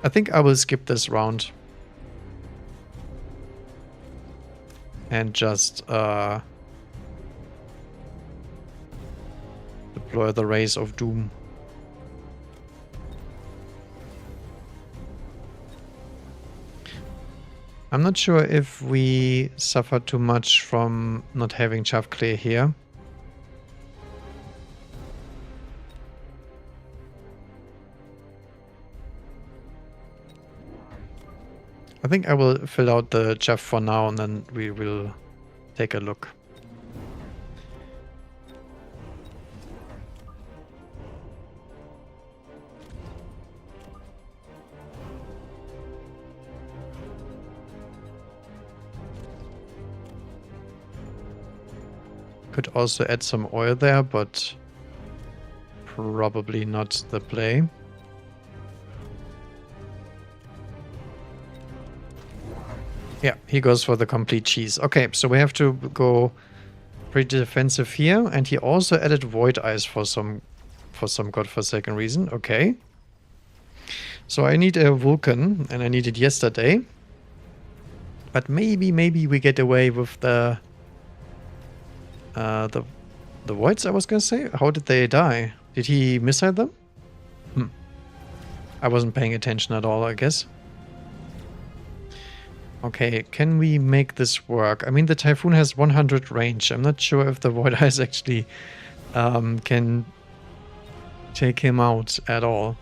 I think I will skip this round. And just deploy the Rays of Doom. I'm not sure if we suffer too much from not having chaff clear here. I think I will fill out the chaff for now and then we will take a look. Could also add some oil there, but probably not the play. Yeah, he goes for the complete cheese. Okay, so we have to go pretty defensive here, and he also added Void Eyes for some godforsaken reason. Okay. So I need a Vulcan, and I need it yesterday. But maybe we get away with the Voids, I was gonna say. How did they die? Did he missile them? I wasn't paying attention at all, I guess. Okay, can we make this work? I mean, the Typhoon has 100 range. I'm not sure if the Void Eyes actually can take him out at all.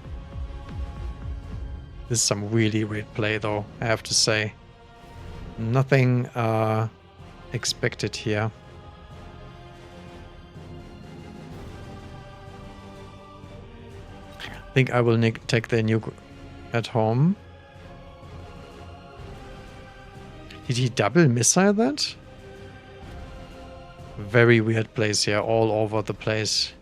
This is some really weird play, though, I have to say. Nothing expected here. think I will take the nuke at home. Did he double missile that? Very weird place here, all over the place.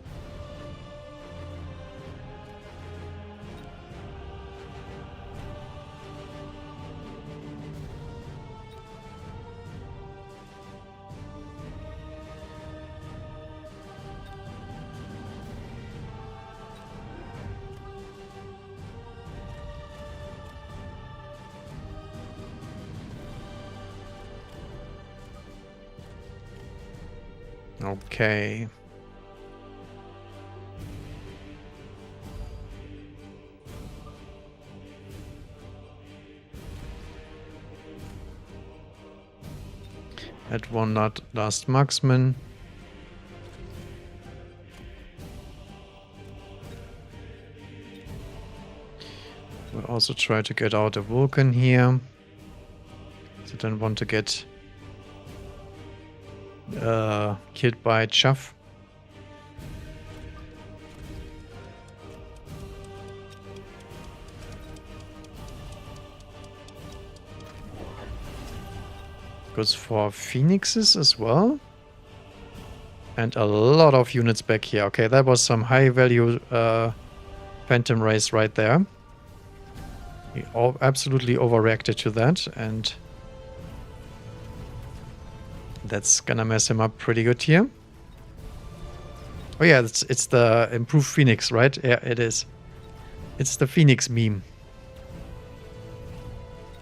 Okay. At one not last marksman. We'll also try to get out a Vulcan here. So don't want to get killed by Chaff. Goes for Phoenixes as well. And a lot of units back here. Okay, that was some high value Phantom Rays right there. He absolutely overreacted to that, and that's gonna mess him up pretty good here. Oh yeah, it's the improved Phoenix, right? Yeah, it is. It's the Phoenix meme.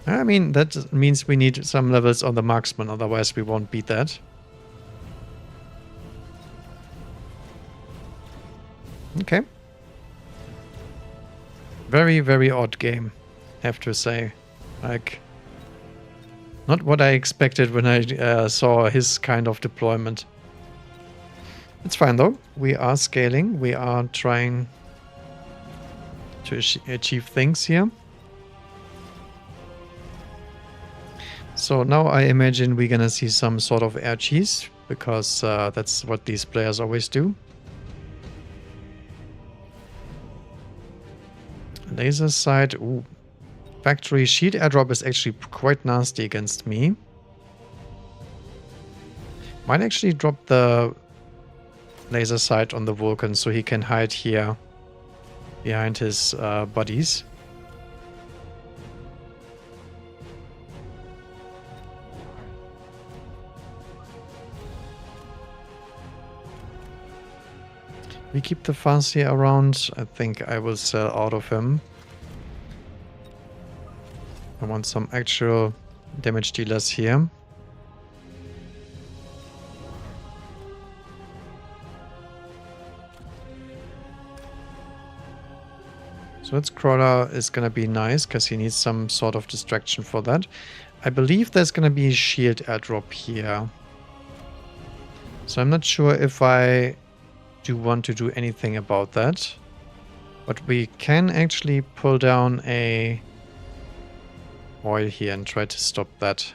I mean, that means we need some levels on the marksman, otherwise we won't beat that. Okay. Very, very odd game, have to say. Like, not what I expected when I saw his kind of deployment. It's fine though. We are scaling. We are trying to achieve things here. So now I imagine we're gonna see some sort of air cheese, because that's what these players always do. Laser sight. Ooh. Factory shield airdrop is actually quite nasty against me. Might actually drop the laser sight on the Vulcan so he can hide here behind his buddies. We keep the Farsi around. I think I will sell out of him. I want some actual damage dealers here. So its crawler is gonna be nice because he needs some sort of distraction for that. I believe there's gonna be a shield airdrop here. So I'm not sure if I do want to do anything about that. But we can actually pull down a oil here and try to stop that.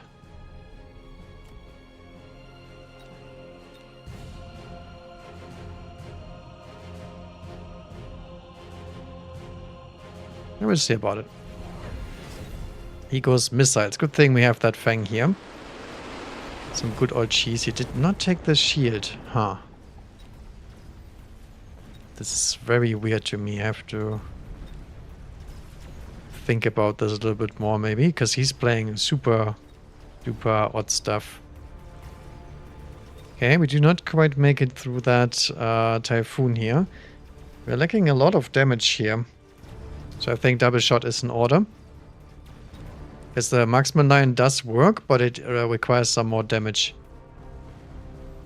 I will see about it. He goes missiles. Good thing we have that Fang here. Some good old cheese. He did not take the shield. Huh. This is very weird to me. I have to think about this a little bit more maybe, because he's playing super duper odd stuff. Okay, we do not quite make it through that typhoon here. We're lacking a lot of damage here. So I think double shot is in order. Because the marksman line does work, but it requires some more damage.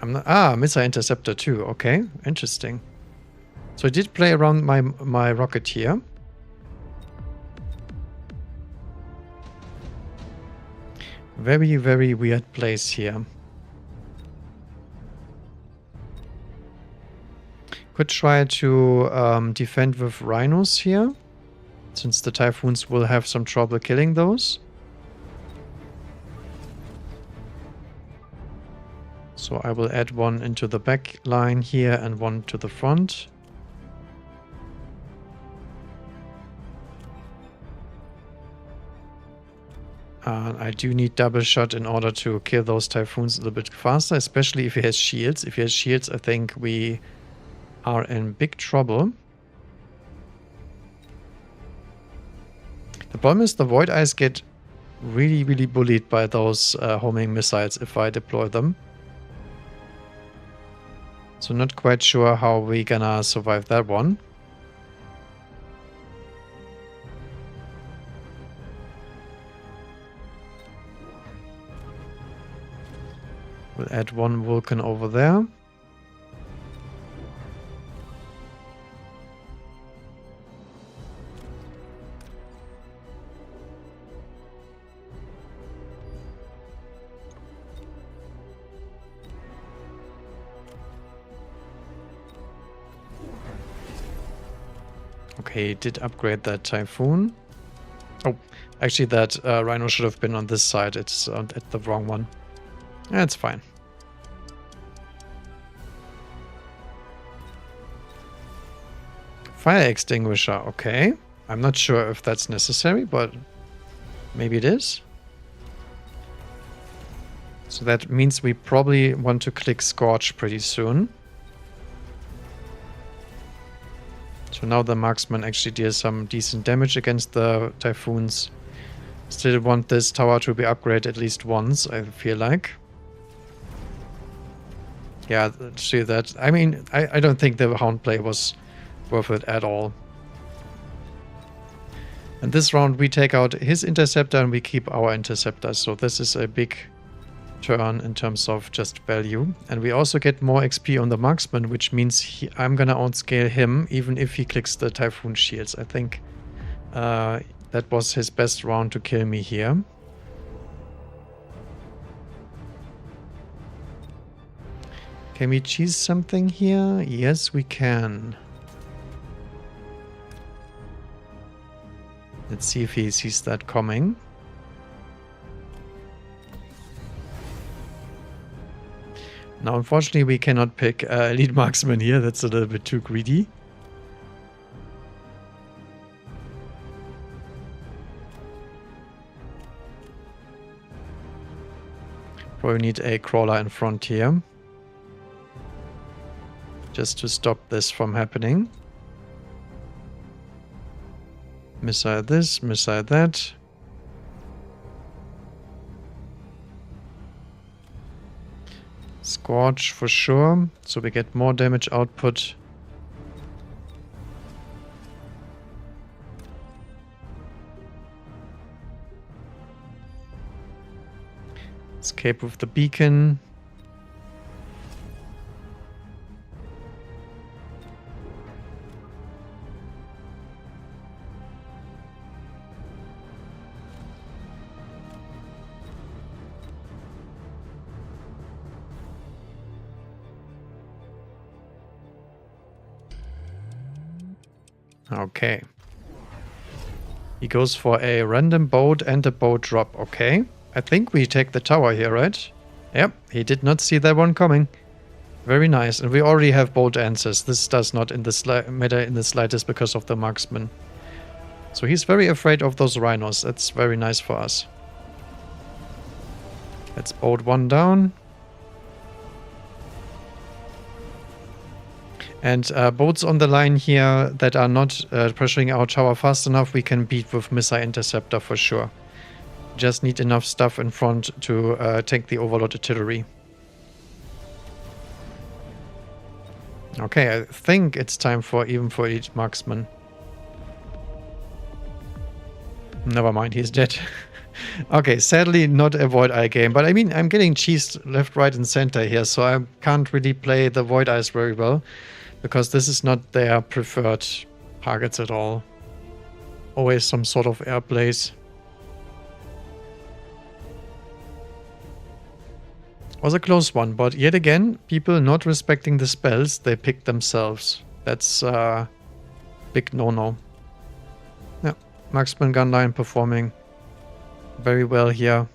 Missile interceptor too. Okay, interesting. So I did play around my rocket here. Very, very weird place here. Could try to defend with rhinos here, since the typhoons will have some trouble killing those. So I will add one into the back line here and one to the front. I do need double shot in order to kill those typhoons a little bit faster, especially if he has shields. If he has shields, I think we are in big trouble. The problem is the Void Eyes get really, really bullied by those homing missiles if I deploy them. So not quite sure how we gonna survive that one. We'll add one Vulcan over there. Okay, did upgrade that Typhoon. Oh, actually that Rhino should have been on this side. It's at the wrong one. That's fine. Fire extinguisher, okay. I'm not sure if that's necessary, but maybe it is. So that means we probably want to click Scorch pretty soon. So now the marksman actually deals some decent damage against the typhoons. Still want this tower to be upgraded at least once, I feel like. Yeah, see that. I mean, I don't think the Hound play was worth it at all. And this round we take out his interceptor and we keep our interceptor. So this is a big turn in terms of just value. And we also get more XP on the marksman, which means I'm gonna outscale him even if he clicks the Typhoon shields. I think that was his best round to kill me here. Can we cheese something here? Yes, we can. Let's see if he sees that coming. Now, unfortunately, we cannot pick Elite Marksman here. That's a little bit too greedy. Probably need a crawler in front here. Just to stop this from happening. Missile this, missile that. Scorch for sure, so we get more damage output. Escape with the beacon. Okay. He goes for a random boat and a boat drop. Okay. I think we take the tower here, right? Yep. He did not see that one coming. Very nice. And we already have bolt answers. This does not matter in the slightest because of the marksman. So he's very afraid of those rhinos. That's very nice for us. Let's bolt one down. And boats on the line here that are not pressuring our tower fast enough, we can beat with missile interceptor for sure. Just need enough stuff in front to take the overload artillery. Okay, I think it's time for Elite Marksman. Never mind, he's dead. Okay, sadly not a Void Eye game, but I mean, I'm getting cheesed left, right, and center here, so I can't really play the Void Eyes very well. Because this is not their preferred targets at all. Always some sort of air plays. Was a close one, but yet again, people not respecting the spells they pick themselves. That's a big no-no. Yeah, Marksman Gunline performing very well here.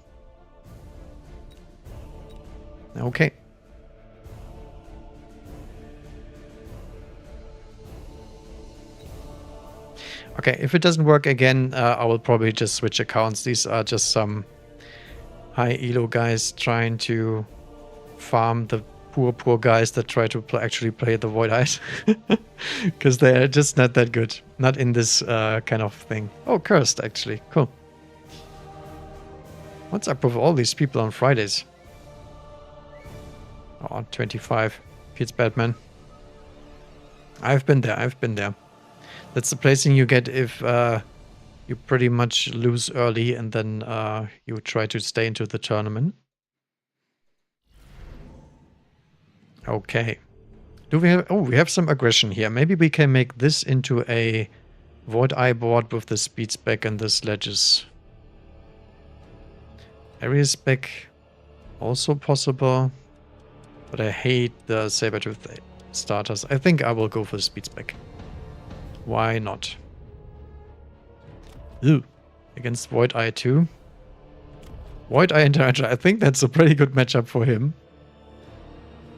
Okay. Okay, if it doesn't work again, I will probably just switch accounts. These are just some high elo guys trying to farm the poor guys that try to actually play the Void Eyes. Because they're just not that good. Not in this kind of thing. Oh, cursed actually. Cool. What's up with all these people on Fridays? Oh, 25. Feels bad, man. I've been there. That's the placing you get if you pretty much lose early and then you try to stay into the tournament. Okay. Do we have... Oh, we have some aggression here. Maybe we can make this into a Void Eye board with the speed spec and the sledges. Area spec also possible. But I hate the Sabertooth starters. I think I will go for the speed spec. Why not? Ooh. Against Void Eye 2. Void Eye and Tarantula. I think that's a pretty good matchup for him.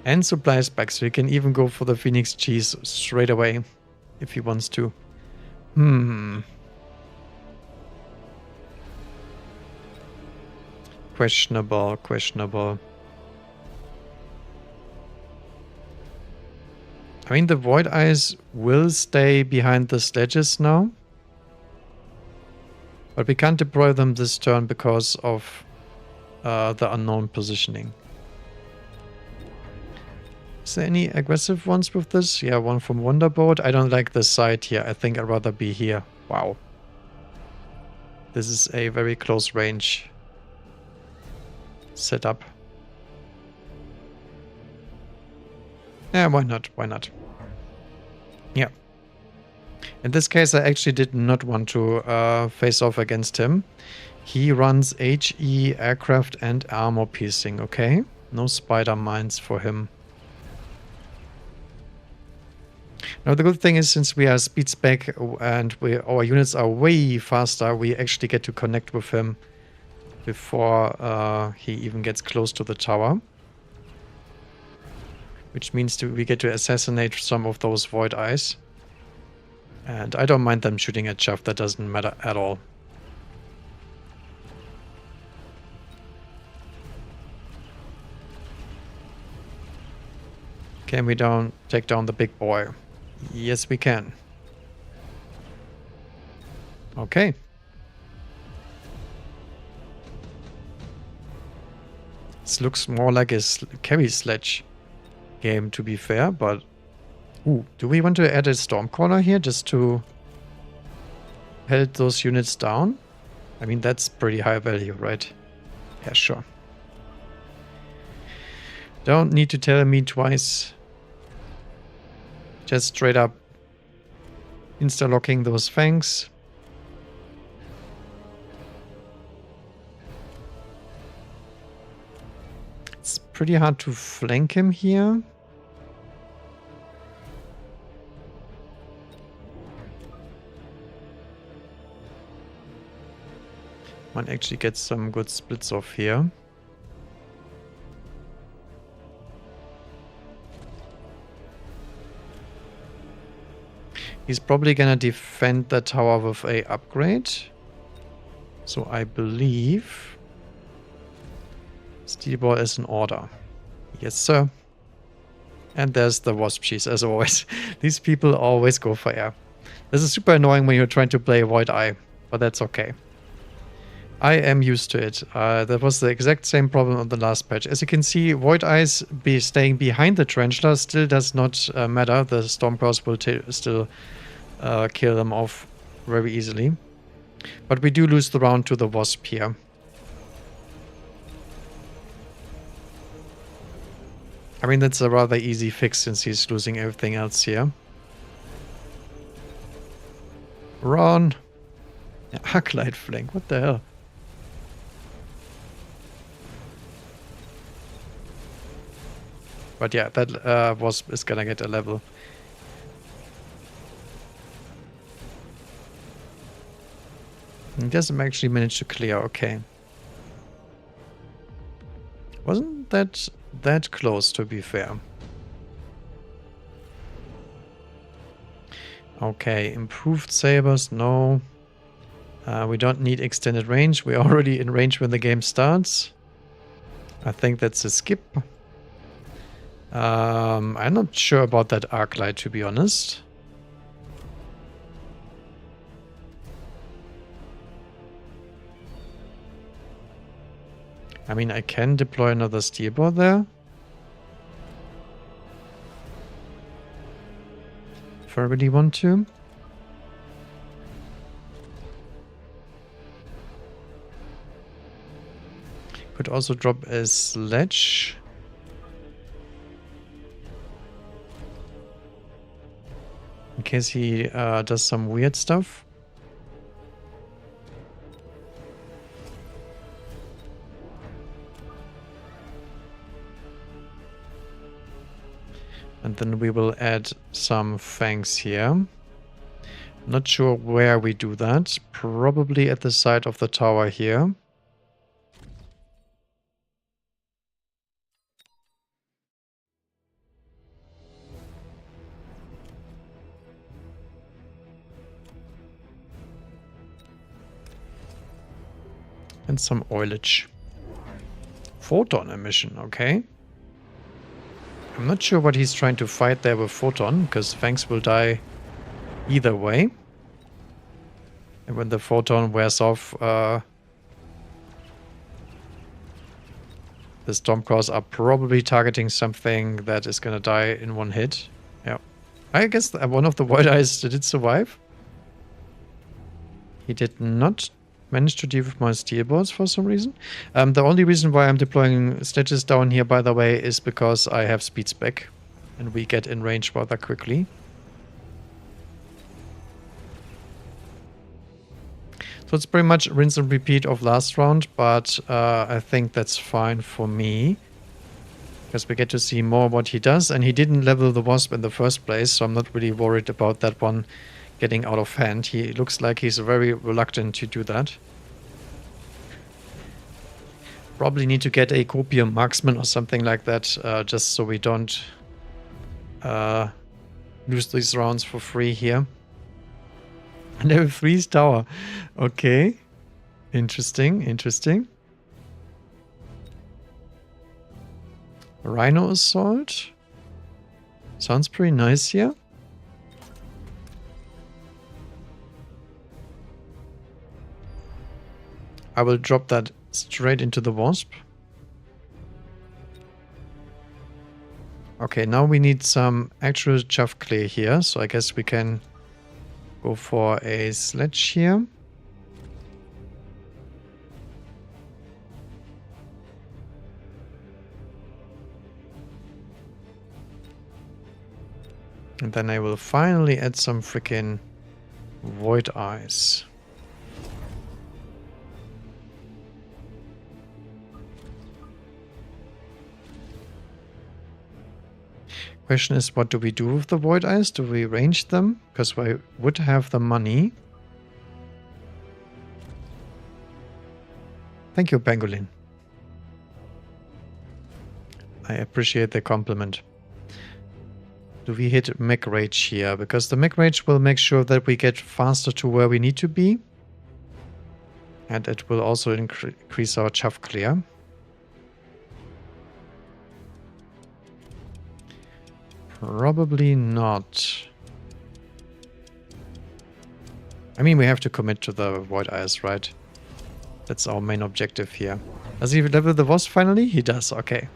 And supply spec, so he can even go for the Phoenix Cheese straight away if he wants to. Questionable. I mean, the Void Eyes will stay behind the sledges now. But we can't deploy them this turn because of the unknown positioning. Is there any aggressive ones with this? Yeah, one from Wonderbolt. I don't like the side here. I think I'd rather be here. Wow. This is a very close range setup. Yeah, why not? Why not? Yeah. In this case, I actually did not want to face off against him. He runs HE, aircraft, and armor piercing, okay? No spider mines for him. Now, the good thing is, since we are speed spec and our units are way faster, we actually get to connect with him before he even gets close to the tower. Which means we get to assassinate some of those Void Eyes. And I don't mind them shooting at Chaff, that doesn't matter at all. Can we take down the big boy? Yes, we can. Okay. This looks more like a carry sledge game, to be fair, but... Ooh, do we want to add a Stormcaller here just to held those units down? I mean, that's pretty high value, right? Yeah, sure. Don't need to tell me twice. Just straight up insta-locking those fangs. It's pretty hard to flank him here. Might actually get some good splits off here. He's probably gonna defend the tower with a upgrade. So I believe Steel Ball is in order. Yes, sir. And there's the Wasp Cheese, as always. These people always go for air. This is super annoying when you're trying to play Void Eye, but that's okay. I am used to it. That was the exact same problem on the last patch. As you can see, Void Eyes staying behind the Tarantula still does not matter. The Stormclaws will still kill them off very easily. But we do lose the round to the Wasp here. I mean, that's a rather easy fix since he's losing everything else here. Run! Arclight flank, what the hell? But yeah, that Wasp is gonna get a level. He doesn't actually manage to clear, okay. Wasn't that close, to be fair. Okay, improved sabers, no. We don't need extended range. We're already in range when the game starts. I think that's a skip. I'm not sure about that arc light, to be honest. I mean, I can deploy another steerboard there. If I really want to. Could also drop a sledge. In case he does some weird stuff. And then we will add some fangs here. Not sure where we do that. Probably at the side of the tower here. And some oilage. Photon emission, okay. I'm not sure what he's trying to fight there with photon, because fangs will die either way. And when the photon wears off, the Stormclaws are probably targeting something that is going to die in one hit. Yeah. I guess one of the Void Eyes did survive. He did not manage to deal with my steelboards for some reason. The only reason why I'm deploying sledges down here, by the way, is because I have speed spec. And we get in range rather quickly. So it's pretty much rinse and repeat of last round, but I think that's fine for me. Because we get to see more what he does, and he didn't level the Wasp in the first place, so I'm not really worried about that one getting out of hand. He looks like he's very reluctant to do that. Probably need to get a Copium Marksman or something like that, just so we don't lose these rounds for free here. Level 3's tower. Okay. Interesting, interesting. Rhino Assault. Sounds pretty nice here. I will drop that straight into the Wasp. Okay, now we need some actual chaff clay here, so I guess we can go for a sledge here. And then I will finally add some freaking Void Eyes. Question is, what do we do with the Void Eyes? Do we range them? Because we would have the money. Thank you, Pangolin. I appreciate the compliment. Do we hit Mech Rage here? Because the Mech Rage will make sure that we get faster to where we need to be. And it will also increase our chaff clear. Probably not. I mean, we have to commit to the Void Eyes, right? That's our main objective here. Does he level the Wasp finally? He does, okay.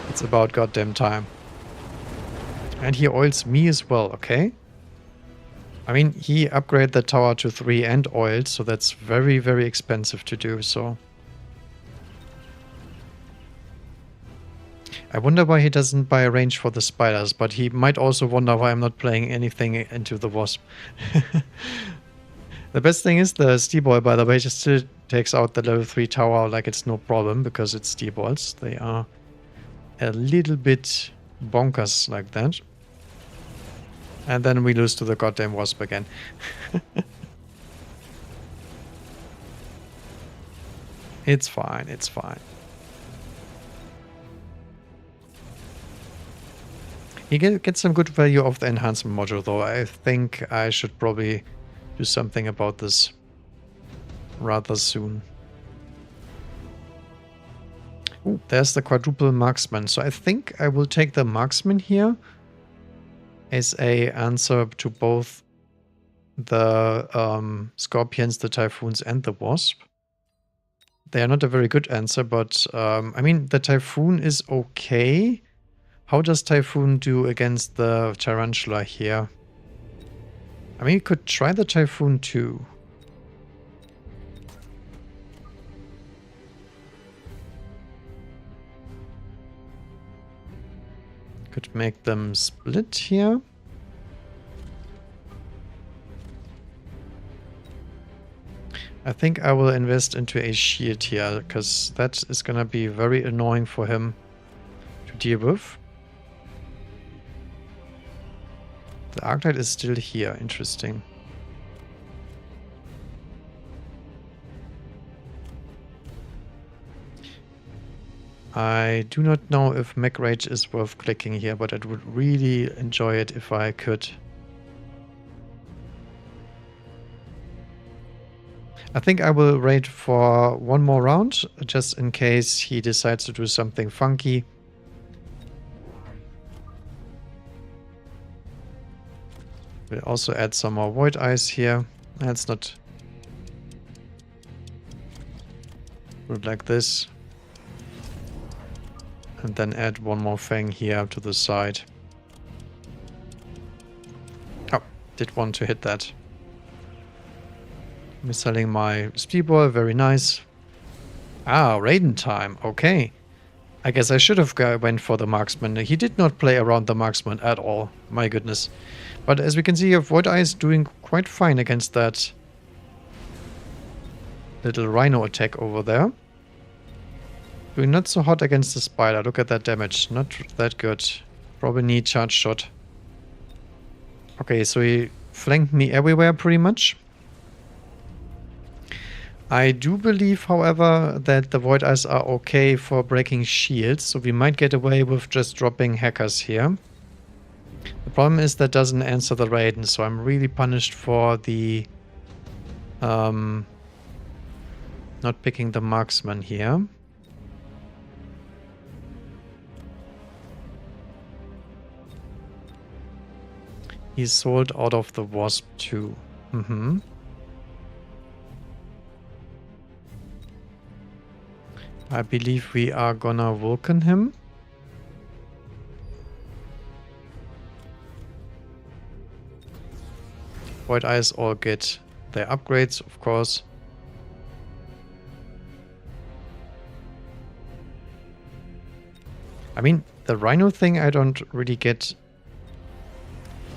It's about goddamn time. And he oils me as well, okay? I mean, he upgraded the tower to 3 and oiled, so that's very, very expensive to do, so... I wonder why he doesn't buy a range for the spiders, but he might also wonder why I'm not playing anything into the Wasp. The best thing is the Steelball, by the way, just still takes out the level 3 tower like it's no problem, because it's Steelballs. They are a little bit bonkers like that. And then we lose to the goddamn Wasp again. It's fine, it's fine. You get some good value of the enhancement module, though. I think I should probably do something about this rather soon. Ooh, there's the quadruple marksman. So I think I will take the marksman here as a answer to both the scorpions, the typhoons, and the wasp. They are not a very good answer, but I mean, the typhoon is okay. How does typhoon do against the tarantula here? I mean, you could try the typhoon too. Could make them split here. I think I will invest into a shield here, because that is going to be very annoying for him to deal with. The Arctide is still here. Interesting. I do not know if Mech Rage is worth clicking here, but I would really enjoy it if I could. I think I will wait for one more round, just in case he decides to do something funky. We'll also add some more Void Eyes here. That's not... do it like this. And then add one more Fang here to the side. Oh, did want to hit that. Missiling my Speedball, very nice. Ah, Raiden time, okay. I guess I should have went for the marksman. He did not play around the marksman at all, my goodness. But as we can see, Void Eye is doing quite fine against that little rhino attack over there. Doing not so hot against the spider. Look at that damage. Not that good. Probably need charge shot. Okay, so he flanked me everywhere pretty much. I do believe, however, that the Void Eyes are okay for breaking shields, so we might get away with just dropping hackers here. The problem is that doesn't answer the Raiden, so I'm really punished for the not picking the marksman here. He's sold out of the wasp too. I believe we are gonna Vulcan him. Void Eyes all get their upgrades, of course. I mean, the Rhino thing I don't really get,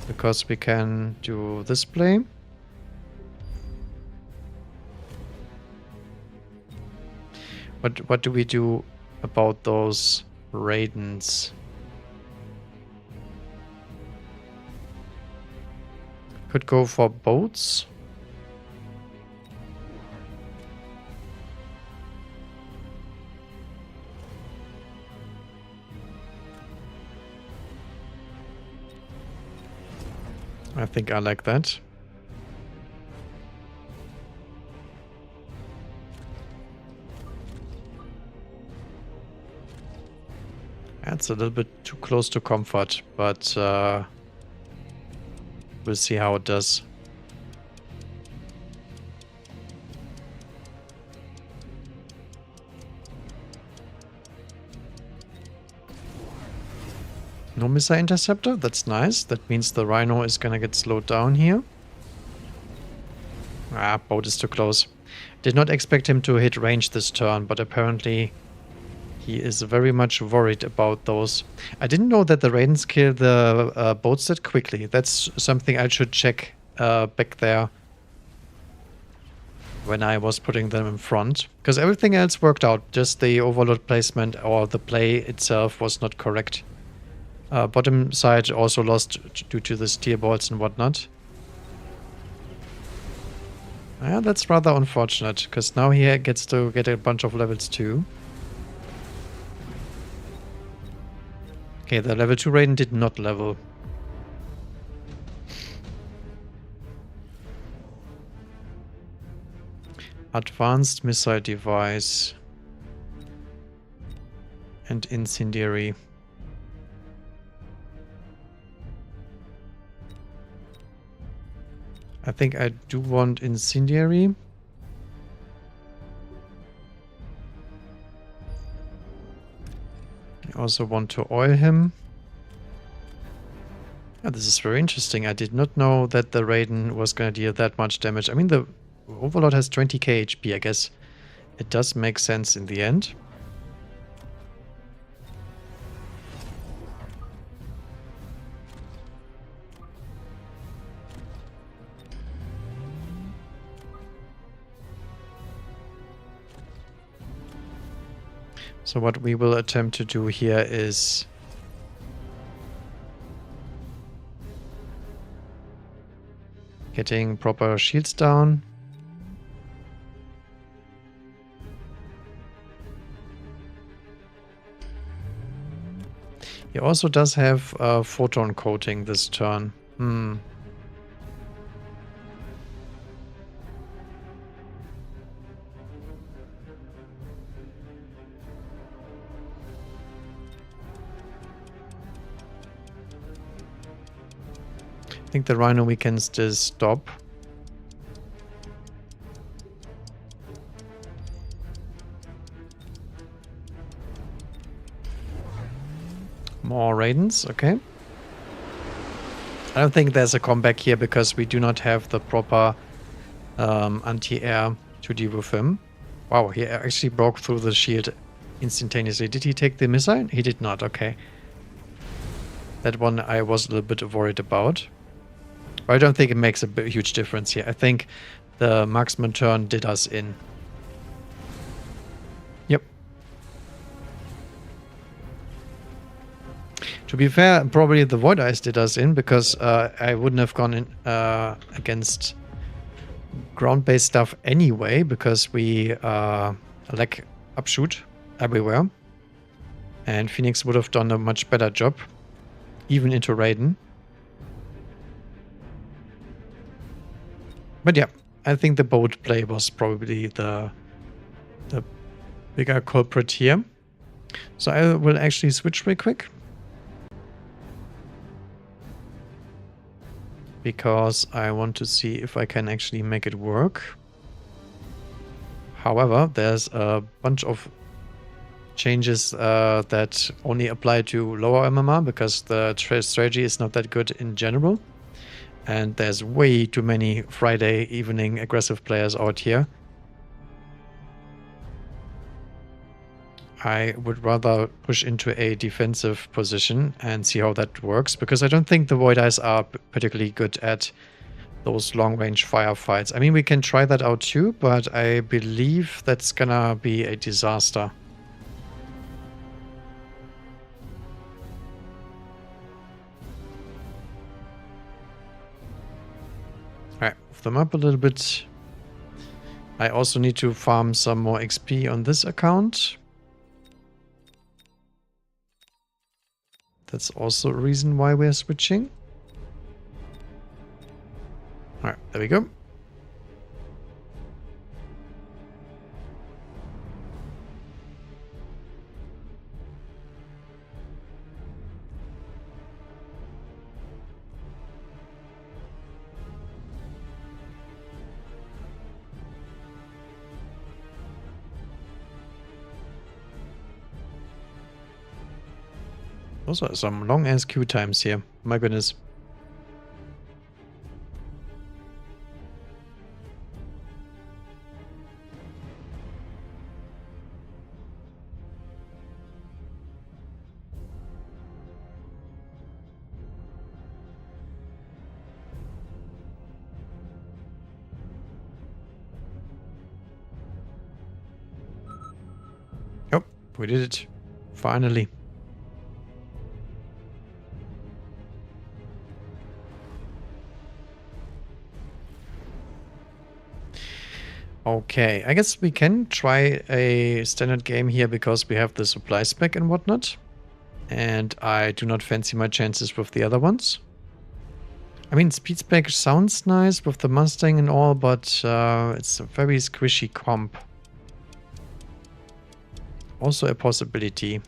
because we can do this play. What do we do about those Raidens? Could go for boats. I think I like that. That's a little bit too close to comfort, but we'll see how it does. No missile interceptor, that's nice. That means the Rhino is gonna get slowed down here. Ah, boat is too close. Did not expect him to hit range this turn, but apparently he is very much worried about those. I didn't know that the Raidens kill the boats that quickly. That's something I should check back there when I was putting them in front. Because everything else worked out. Just the overload placement or the play itself was not correct. Bottom side also lost due to the steer balls and whatnot. Yeah, that's rather unfortunate, because now he gets to get a bunch of levels too. Okay, the level 2 Raiden did not level. Advanced missile device. And incendiary. I think I do want incendiary. I also want to oil him. Oh, this is very interesting. I did not know that the Raiden was going to deal that much damage. I mean, the Overlord has 20k HP. I guess it does make sense in the end. So what we will attempt to do here is getting proper shields down. He also does have photon coating this turn. I think the Rhino we can still stop. More Raidens, okay. I don't think there's a comeback here because we do not have the proper anti-air to deal with him. Wow, he actually broke through the shield instantaneously. Did he take the missile? He did not, okay. That one I was a little bit worried about. But I don't think it makes a huge difference here. I think the marksman turn did us in. Yep. To be fair, probably the Void Eyes did us in because I wouldn't have gone in against ground-based stuff anyway because we lack upshoot everywhere. And Phoenix would have done a much better job, even into Raiden. But yeah, I think the boat play was probably the bigger culprit here. So I will actually switch real quick. Because I want to see if I can actually make it work. However, there's a bunch of changes that only apply to lower MMR because the strategy is not that good in general. And there's way too many Friday evening aggressive players out here. I would rather push into a defensive position and see how that works, because I don't think the Void Eyes are particularly good at those long-range firefights. I mean, we can try that out too, but I believe that's gonna be a disaster. Alright, move them up a little bit. I also need to farm some more XP on this account. That's also a reason why we're switching. Alright, there we go. Also, some long-ass queue times here. My goodness. Oh, we did it. Finally. Okay, I guess we can try a standard game here because we have the supply spec and whatnot. And I do not fancy my chances with the other ones. I mean, speed spec sounds nice with the Mustang and all, but it's a very squishy comp. Also a possibility.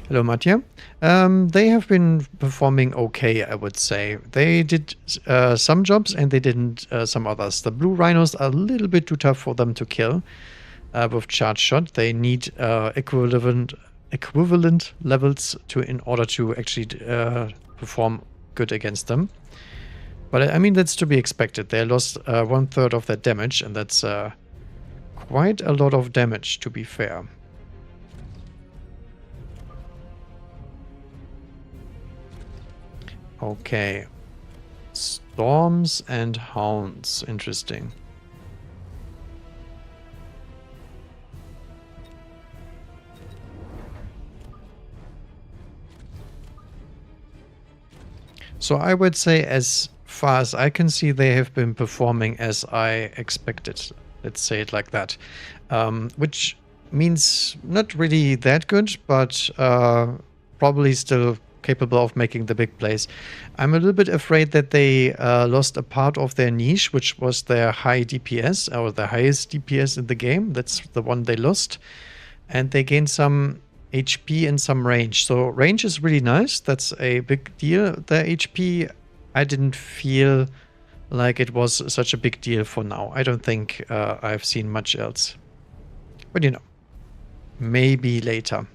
Hello, Mattia. They have been performing okay, I would say. They did some jobs and they didn't some others. The blue rhinos are a little bit too tough for them to kill with charge shot. They need equivalent levels to in order to actually perform good against them. But I mean, that's to be expected. They lost 1/3 of their damage, and that's quite a lot of damage, to be fair. Okay. Storms and hounds. Interesting. So I would say, as far as I can see, they have been performing as I expected. Let's say it like that. Which means not really that good, but probably still capable of making the big plays. I'm a little bit afraid that they lost a part of their niche, which was their high DPS, or the highest DPS in the game. That's the one they lost. And they gained some HP and some range. So range is really nice. That's a big deal. The HP, I didn't feel like it was such a big deal for now. I don't think I've seen much else. But you know, maybe later.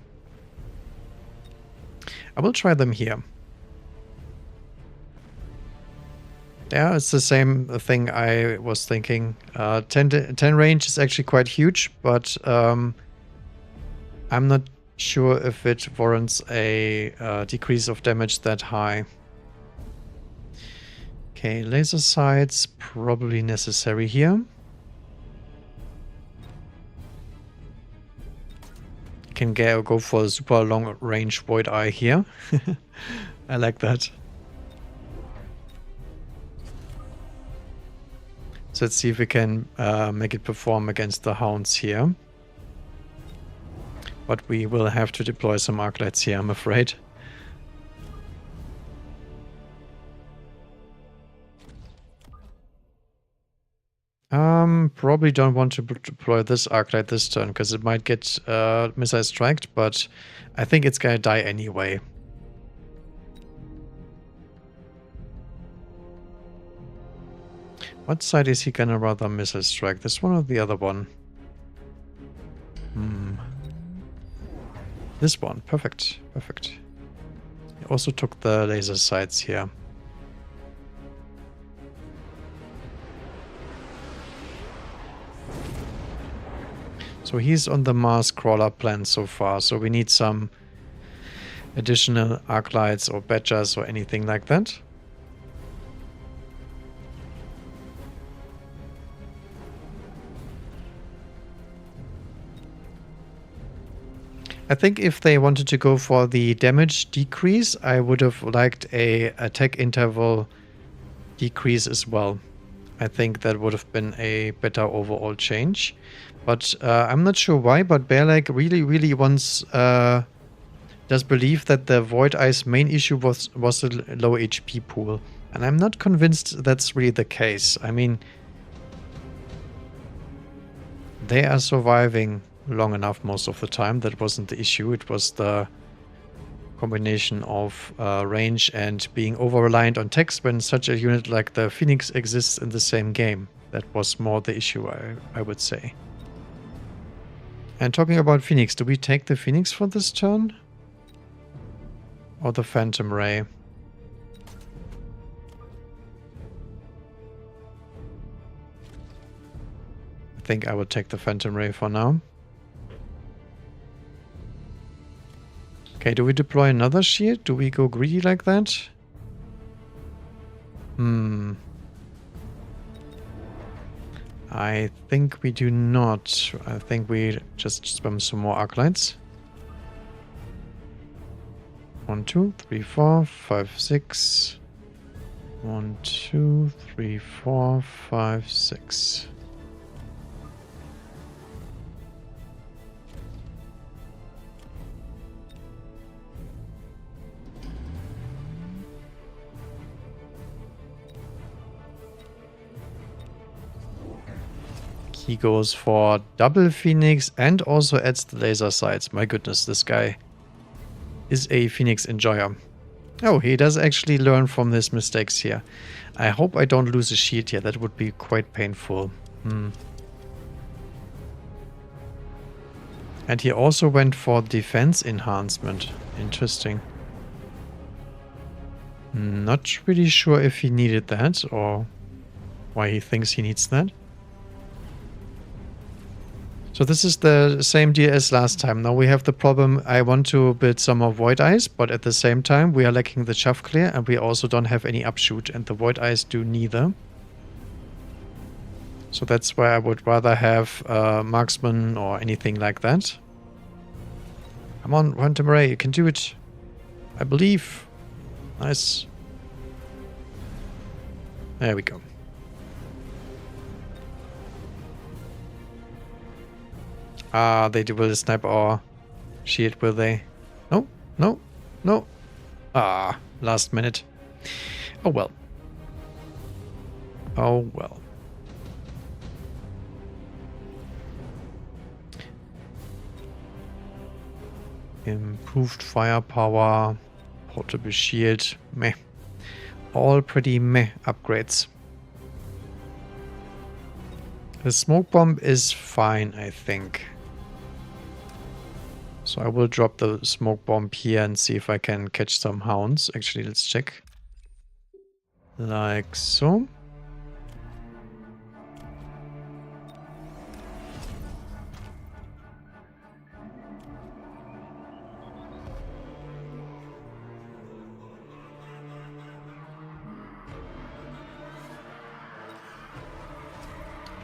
I will try them here. Yeah, it's the same thing I was thinking. 10 range is actually quite huge, but I'm not sure if it warrants a decrease of damage that high. Okay, laser sights probably necessary here. Can go for a super long range void eye here. I like that. So let's see if we can make it perform against the hounds here. But we will have to deploy some arclights here, I'm afraid. Probably don't want to deploy this arclight this turn, because it might get missile striked, but I think it's gonna die anyway. What side is he gonna rather missile strike? This one or the other one? This one. Perfect. Perfect. He also took the laser sights here. So he's on the Mars crawler plan so far, so we need some additional arclights or badgers or anything like that. I think if they wanted to go for the damage decrease, I would have liked a attack interval decrease as well. I think that would have been a better overall change. But I'm not sure why, but Bearlag really wants, does believe that the Void Eye's main issue was a low HP pool. And I'm not convinced that's really the case. I mean, they are surviving long enough most of the time. That wasn't the issue. It was the combination of range and being over-reliant on text when such a unit like the Phoenix exists in the same game. That was more the issue, I would say. And talking about Phoenix, do we take the Phoenix for this turn? Or the Phantom Ray? I think I would take the Phantom Ray for now. Okay, do we deploy another shield? Do we go greedy like that? I think we do not. I think we just spam some more arclights. 1, 2, 3, 4, 5, 6. 1, 2, 3, 4, 5, 6. He goes for double Phoenix and also adds the laser sights. My goodness, this guy is a Phoenix enjoyer. Oh, he does actually learn from his mistakes here. I hope I don't lose a shield here. That would be quite painful. And he also went for defense enhancement. Interesting. Not really sure if he needed that or why he thinks he needs that. So this is the same deal as last time. Now we have the problem, I want to build some more Void Eyes, but at the same time we are lacking the Chaff Clear and we also don't have any upshoot and the Void Eyes do neither. So that's why I would rather have Marksman or anything like that. Come on, Rantamuray, you can do it. I believe. Nice. There we go. Ah, they will snipe our shield, will they? No, no, no. Ah, last minute. Oh well. Oh well. Improved firepower, portable shield, meh. All pretty meh upgrades. The smoke bomb is fine, I think. So I will drop the smoke bomb here and see if I can catch some hounds. Actually, let's check. Like so.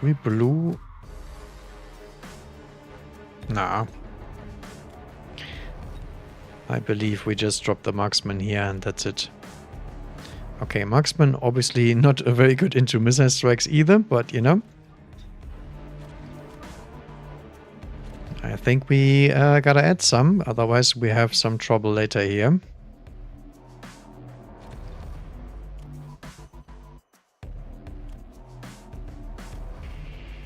We blue. Nah. I believe we just drop the marksman here and that's it. Okay, marksman obviously not very good into missile strikes either, but you know. I think we gotta add some, otherwise we have some trouble later here.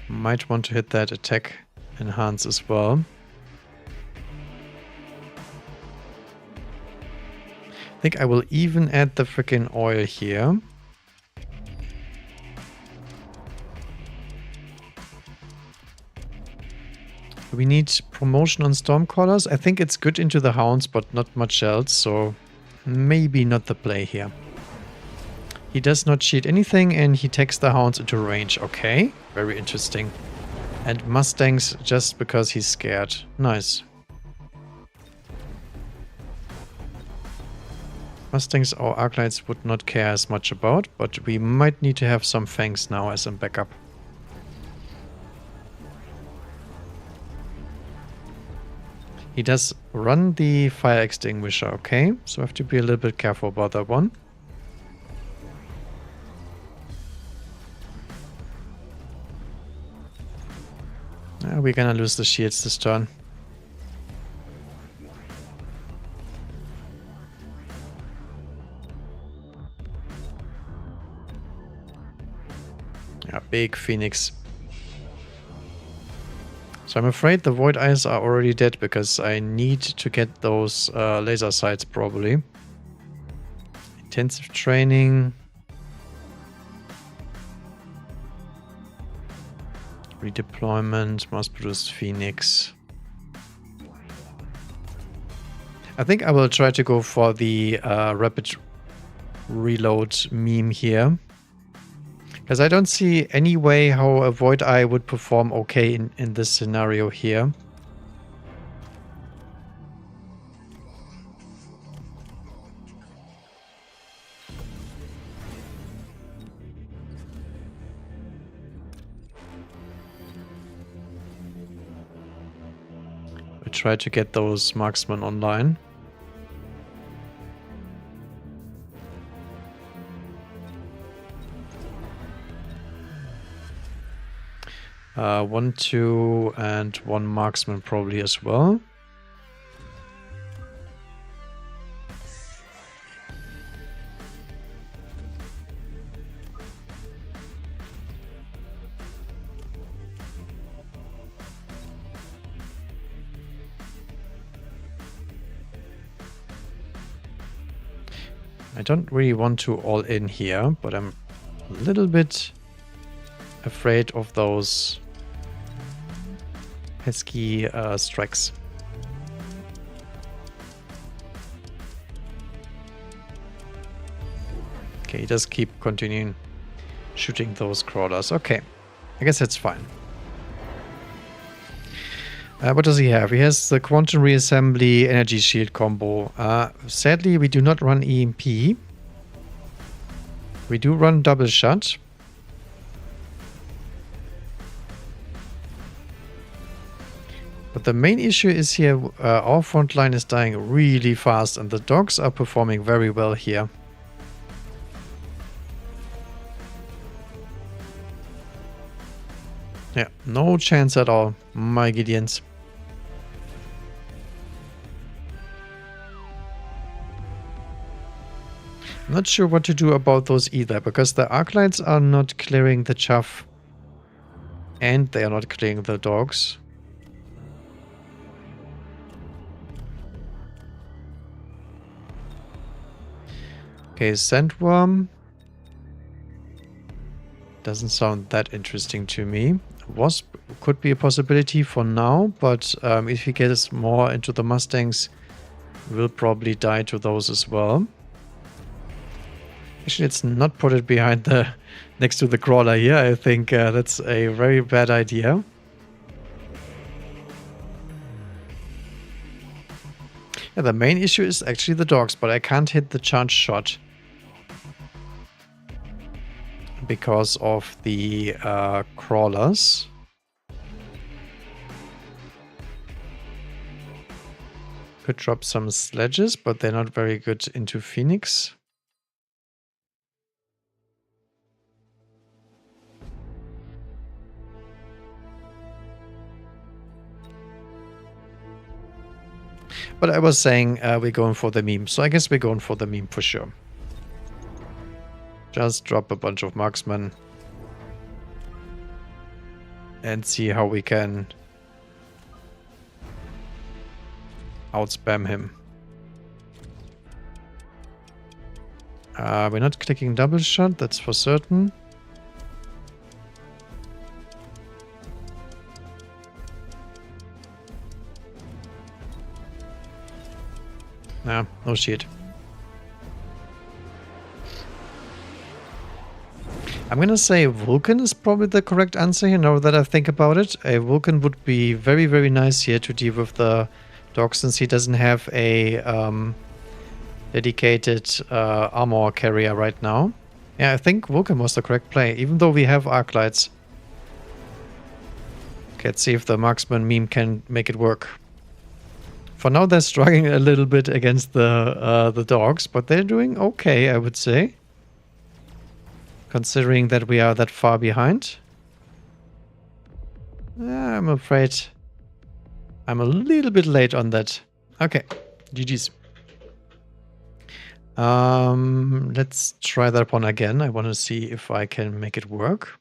Might want to hit that attack enhance as well. I think I will even add the freaking oil here. We need promotion on Stormcallers. I think it's good into the Hounds, but not much else, so maybe not the play here. He does not cheat anything and he takes the Hounds into range. Okay, very interesting. And Mustangs just because he's scared. Nice. Mustangs or Arclights would not care as much about, but we might need to have some Fangs now as a backup. He does run the fire extinguisher, okay? So I have to be a little bit careful about that one. We're gonna lose the shields this turn. Yeah, big Phoenix. So I'm afraid the Void Eyes are already dead because I need to get those laser sights probably. Intensive training. Redeployment, mass-produced Phoenix. I think I will try to go for the rapid reload meme here. Because I don't see any way how a Void Eye would perform okay in this scenario here. We try to get those marksmen online. One, two, and one marksman probably as well. I don't really want to all in here, but I'm a little bit afraid of those pesky strikes. Okay, he does keep continuing shooting those crawlers. Okay, I guess that's fine. What does he have? He has the quantum reassembly energy shield combo. Sadly, we do not run EMP. We do run double shot. But the main issue is here, our front line is dying really fast and the dogs are performing very well here. Yeah, no chance at all, my Gideons. I'm not sure what to do about those either, because the arc lights are not clearing the chaff and they are not clearing the dogs. Okay, sandworm. Doesn't sound that interesting to me. Wasp could be a possibility for now, but if he gets more into the Mustangs, we'll probably die to those as well. Actually, let's not put it behind the next to the crawler here. I think that's a very bad idea. Yeah, the main issue is actually the dogs, but I can't hit the charge shot because of the crawlers. Could drop some sledges, but they're not very good into Phoenix. But I was saying we're going for the meme, so I guess we're going for the meme for sure. Just drop a bunch of marksmen and see how we can outspam him. We're not clicking double shot, that's for certain. Nah, no shit. I'm gonna say Vulcan is probably the correct answer here, now that I think about it. A Vulcan would be very, very nice here to deal with the dog, since he doesn't have a dedicated armor carrier right now. Yeah, I think Vulcan was the correct play, even though we have arc lights. Okay, let's see if the marksman meme can make it work. For now, they're struggling a little bit against the dogs, but they're doing okay, I would say. Considering that we are that far behind. I'm afraid I'm a little bit late on that. Okay, GG's. Let's try that one again. I want to see if I can make it work.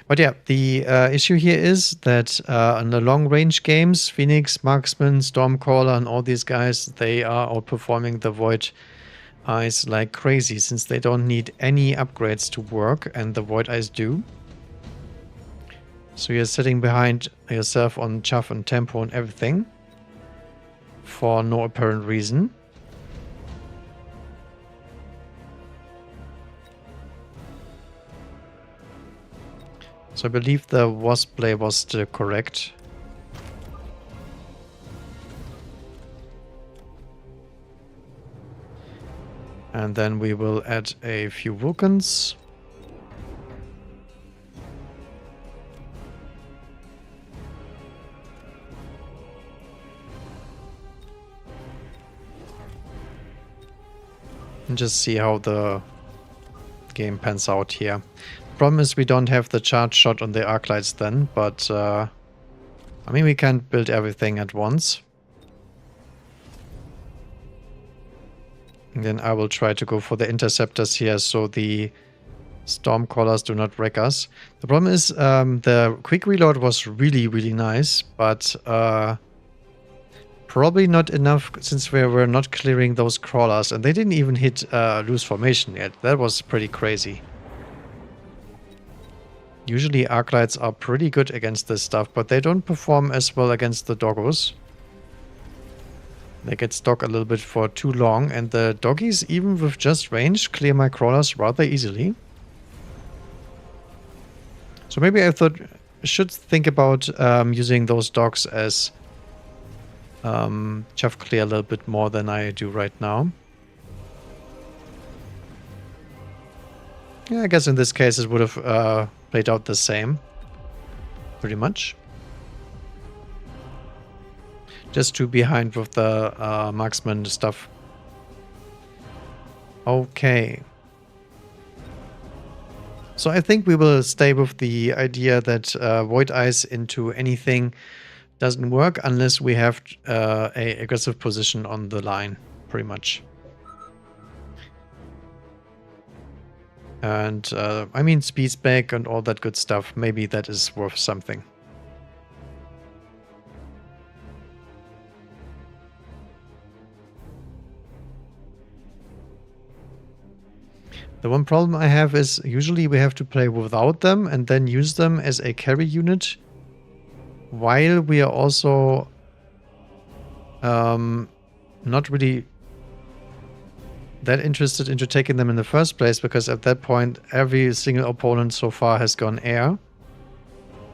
But yeah, the issue here is that in the long-range games, Phoenix, Marksman, Stormcaller, and all these guys, they are outperforming the Void Eyes like crazy, since they don't need any upgrades to work, and the Void Eyes do. So you're sitting behind yourself on chaff and tempo and everything for no apparent reason. So I believe the Wasp play was still correct. And then we will add a few Vulcans. And just see how the game pans out here. Problem is we don't have the charge shot on the arc lights then, but I mean, we can't build everything at once. And then I will try to go for the interceptors here so the Stormcallers do not wreck us. The problem is the quick reload was really, really nice, but Probably not enough since we were not clearing those crawlers. And they didn't even hit loose formation yet. That was pretty crazy. Usually Arclights are pretty good against this stuff, but they don't perform as well against the doggos. They get stuck a little bit for too long, and the doggies, even with just range, clear my crawlers rather easily. So maybe I thought I should think about using those dogs as chaff clear a little bit more than I do right now. Yeah, I guess in this case it would have played out the same. Pretty much. Just too behind with the marksman stuff. Okay. So I think we will stay with the idea that Void Eyes into anything doesn't work unless we have a aggressive position on the line, pretty much. And I mean speed spec and all that good stuff. Maybe that is worth something. The one problem I have is usually we have to play without them and then use them as a carry unit, while we are also not really that interested into taking them in the first place, because at that point every single opponent so far has gone air,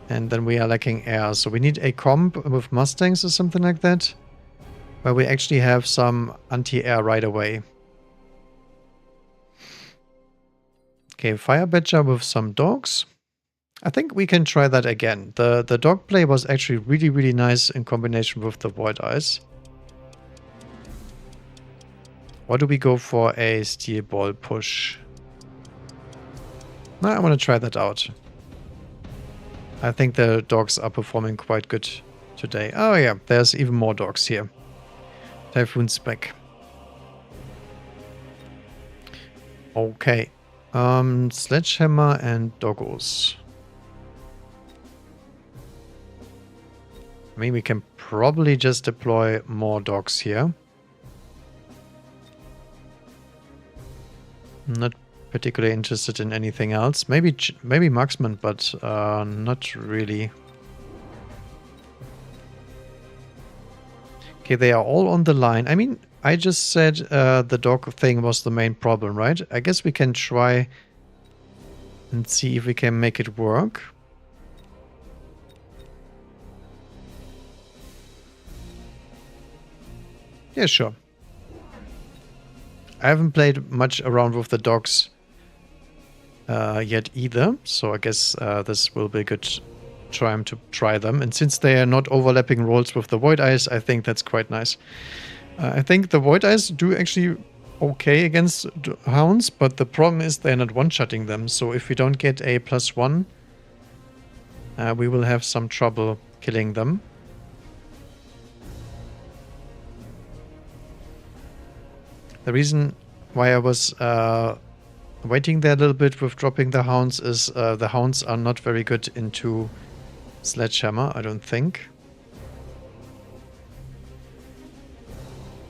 and then we are lacking air. So we need a comp with Mustangs or something like that, where we actually have some anti-air right away. Okay, Fire Badger with some dogs. I think we can try that again. The dog play was actually really, really nice in combination with the Void Eyes. Or do we go for a Steel Ball push? No, I want to try that out. I think the dogs are performing quite good today. Oh yeah, there's even more dogs here. Typhoon spec. Okay. Sledgehammer and doggos. I mean, we can probably just deploy more dogs here. Not particularly interested in anything else. Maybe marksman, but not really. Okay, they are all on the line. I mean, I just said the dog thing was the main problem, right? I guess we can try and see if we can make it work. Yeah, sure. I haven't played much around with the dogs yet either, so I guess this will be a good time to try them. And since they are not overlapping roles with the Void Eyes, I think that's quite nice. I think the Void Eyes do actually okay against hounds, but the problem is they're not one-shotting them. So if we don't get a +1, we will have some trouble killing them. The reason why I was waiting there a little bit with dropping the hounds is the hounds are not very good into Sledgehammer, I don't think.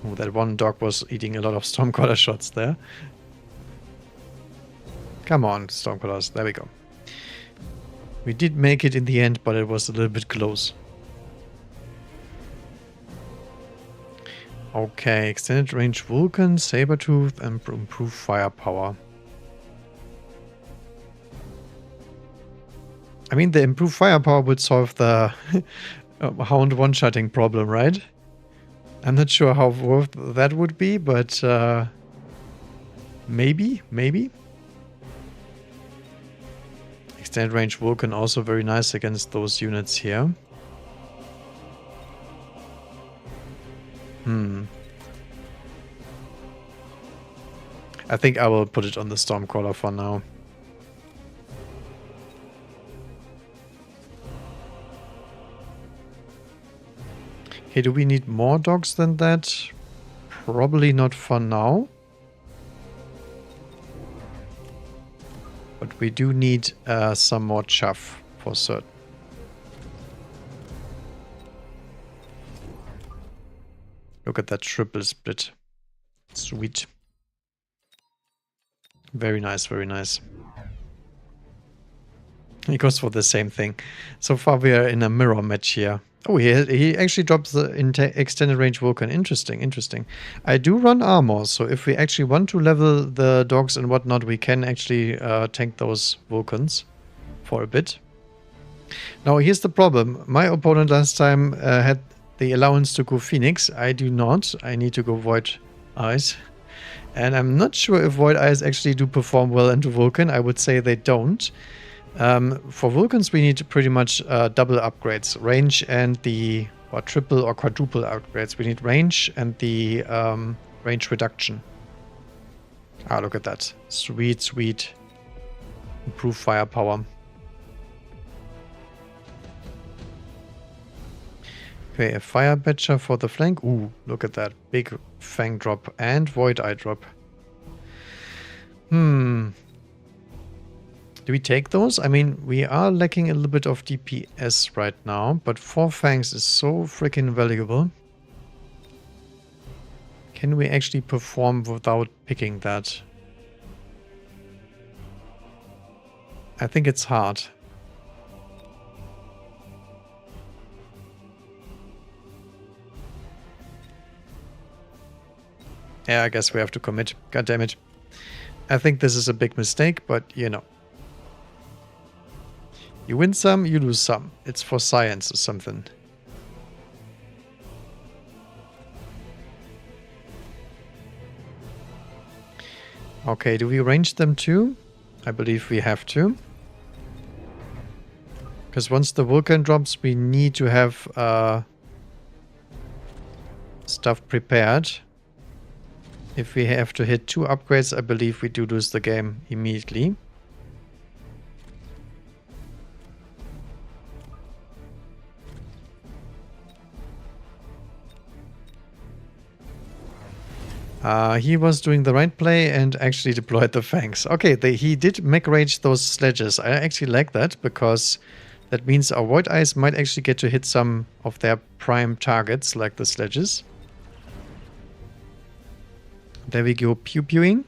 Oh, that one dog was eating a lot of Stormcaller shots there. Come on, Stormcallers, there we go. We did make it in the end, but it was a little bit close. Okay, extended range Vulcan, Sabertooth, and improve firepower. I mean, the improved firepower would solve the hound one-shotting problem, right? I'm not sure how worth that would be, but maybe. Extended range Vulcan also very nice against those units here. I think I will put it on the Stormcaller for now. Okay, do we need more dogs than that? Probably not for now. But we do need some more chaff for certain. Look at that triple split. Sweet. Very nice, very nice. He goes for the same thing. So far we are in a mirror match here. Oh, he actually drops the extended range Vulcan. Interesting, interesting. I do run armor, so if we actually want to level the dogs and whatnot, we can actually tank those Vulcans for a bit. Now, here's the problem. My opponent last time had the allowance to go Phoenix. I do not. I need to go Void Eyes. And I'm not sure if Void Eyes actually do perform well into Vulcan. I would say they don't. For Vulcans, we need pretty much double upgrades. Range and the triple or quadruple upgrades. We need range and the range reduction. Ah, look at that. Sweet, sweet. Improve firepower. Okay, a fire batcher for the flank. Ooh, look at that. Big fang drop and void eye drop. Do we take those? I mean, we are lacking a little bit of DPS right now, but 4 fangs is so freaking valuable. Can we actually perform without picking that? I think it's hard. Yeah, I guess we have to commit. God damn it. I think this is a big mistake, but you know. You win some, you lose some. It's for science or something. Okay, do we range them too? I believe we have to. Because once the Vulcan drops, we need to have stuff prepared. If we have to hit 2 upgrades, I believe we do lose the game immediately. He was doing the right play and actually deployed the fangs. Okay, he did mech rage those sledges. I actually like that because that means our Void Eyes might actually get to hit some of their prime targets, like the sledges. There we go, pew-pewing.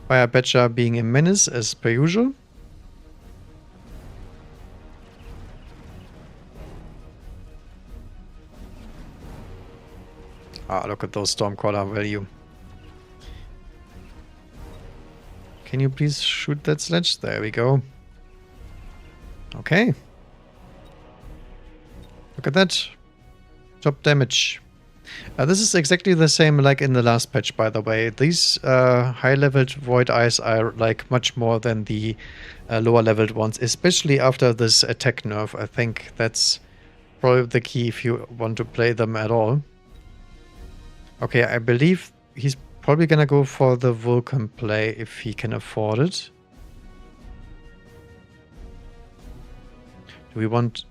Fire Batcher being a menace as per usual. Ah, look at those Stormcaller value. Can you please shoot that sledge? There we go. Okay. Look at that. Top damage. This is exactly the same like in the last patch, by the way. These high-leveled Void Eyes are like much more than the lower-leveled ones, especially after this attack nerf. I think that's probably the key if you want to play them at all. Okay, I believe he's probably gonna go for the Vulcan play if he can afford it. Do we want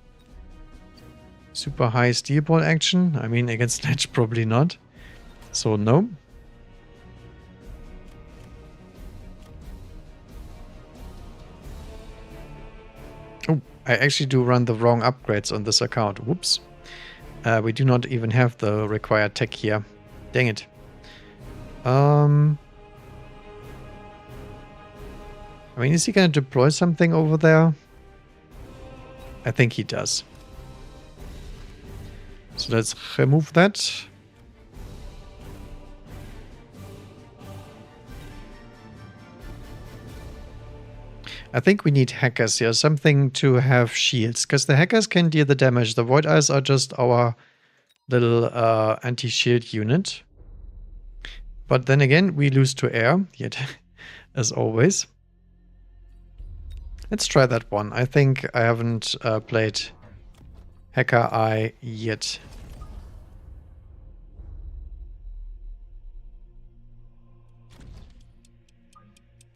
super high steel ball action? I mean, against Ledge, probably not. So, no. Oh, I actually do run the wrong upgrades on this account. Whoops. We do not even have the required tech here. Dang it. I mean, is he gonna deploy something over there? I think he does. So let's remove that. I think we need hackers here, something to have shields, because the hackers can deal the damage. The Void Eyes are just our little anti-shield unit. But then again, we lose to air, yet, as always. Let's try that one. I think I haven't played Hacker Eye yet.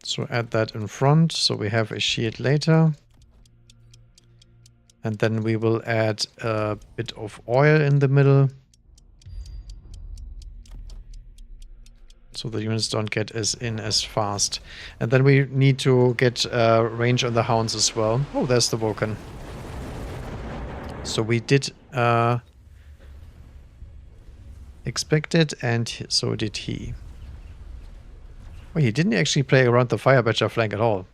So add that in front, so we have a shield later. And then we will add a bit of oil in the middle. So the units don't get in as fast. And then we need to get range on the hounds as well. Oh, there's the Vulcan. So we did expected, and so did he. Oh, he didn't actually play around the fire badger flank at all.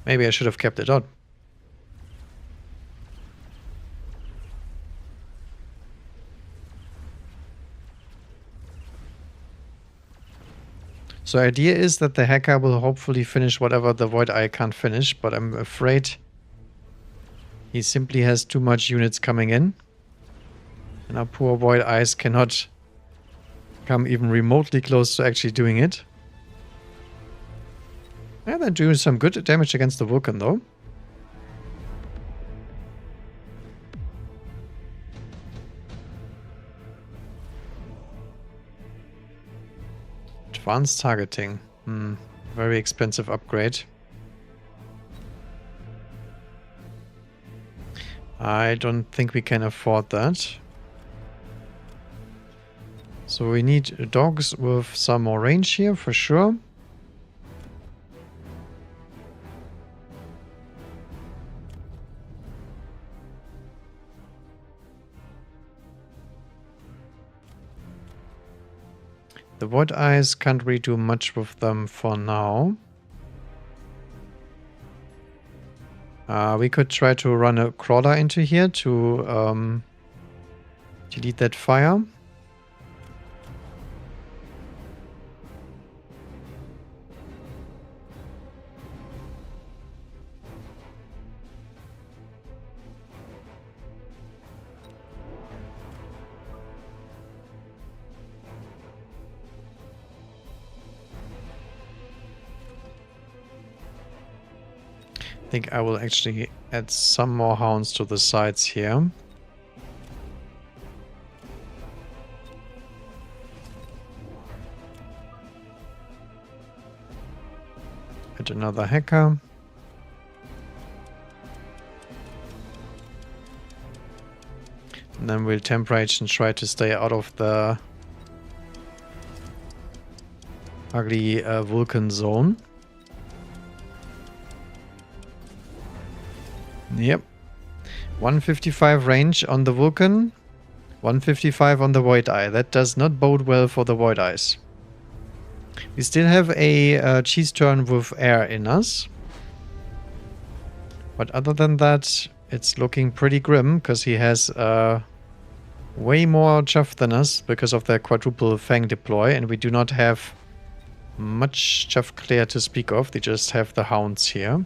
Maybe I should have kept it on. So the idea is that the hacker will hopefully finish whatever the Void Eye can't finish, but I'm afraid he simply has too much units coming in. And our poor Void Eyes cannot come even remotely close to actually doing it. Yeah, they're doing some good damage against the Vulcan though. Advanced targeting. Very expensive upgrade. I don't think we can afford that. So we need dogs with some more range here for sure. The Void Eyes can't really do much with them for now. We could try to run a crawler into here to delete that fire. I think I will actually add some more hounds to the sides here. Add another hacker. And then we'll temperate and try to stay out of the ugly Vulcan zone. Yep. 155 range on the Vulcan, 155 on the Void Eye. That does not bode well for the Void Eyes. We still have a cheese turn with air in us. But other than that, it's looking pretty grim, because he has way more chuff than us because of the quadruple fang deploy, and we do not have much chuff clear to speak of. They just have the hounds here.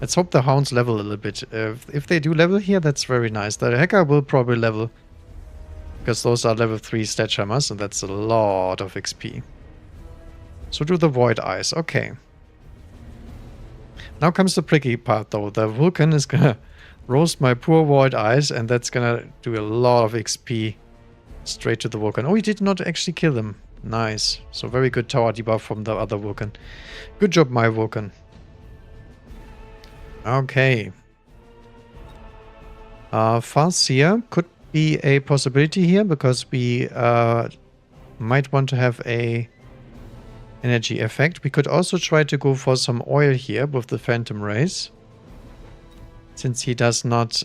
Let's hope the hounds level a little bit. If they do level here, that's very nice. The hacker will probably level, because those are level 3 sledgehammers, and that's a lot of XP. So do the Void Eyes. Okay. Now comes the tricky part, though. The Vulcan is gonna roast my poor Void Eyes, and that's gonna do a lot of XP straight to the Vulcan. Oh, he did not actually kill them. Nice. So very good tower debuff from the other Vulcan. Good job, my Vulcan. Okay. Farseer could be a possibility here, because we might want to have a energy effect. We could also try to go for some oil here with the Phantom Rays, since he does not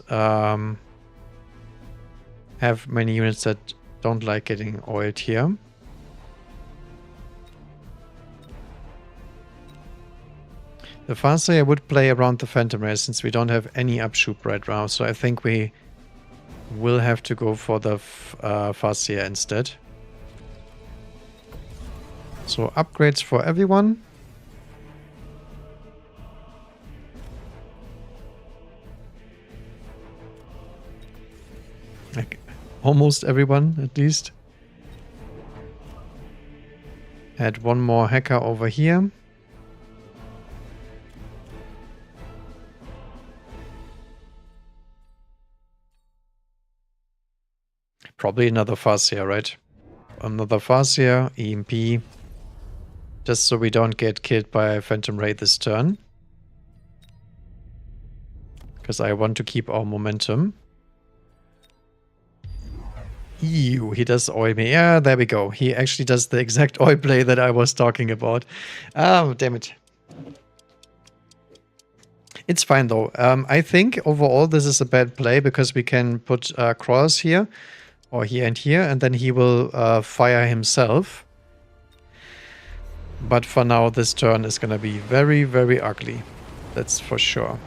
have many units that don't like getting oiled here. The Farseer would play around the Phantom Rays, since we don't have any upshoot right now, so I think we will have to go for the Farseer instead. So upgrades for everyone. Like almost everyone, at least. Add one more hacker over here. Probably another Farseer, right? Another Farseer, EMP. Just so we don't get killed by Phantom Ray this turn. Because I want to keep our momentum. Ew, he does oil me. Yeah, there we go. He actually does the exact oil play that I was talking about. Oh, damn it. It's fine though. I think overall this is a bad play, because we can put crawlers here. Or here and here, and then he will fire himself. But for now, this turn is gonna be very, very ugly. That's for sure.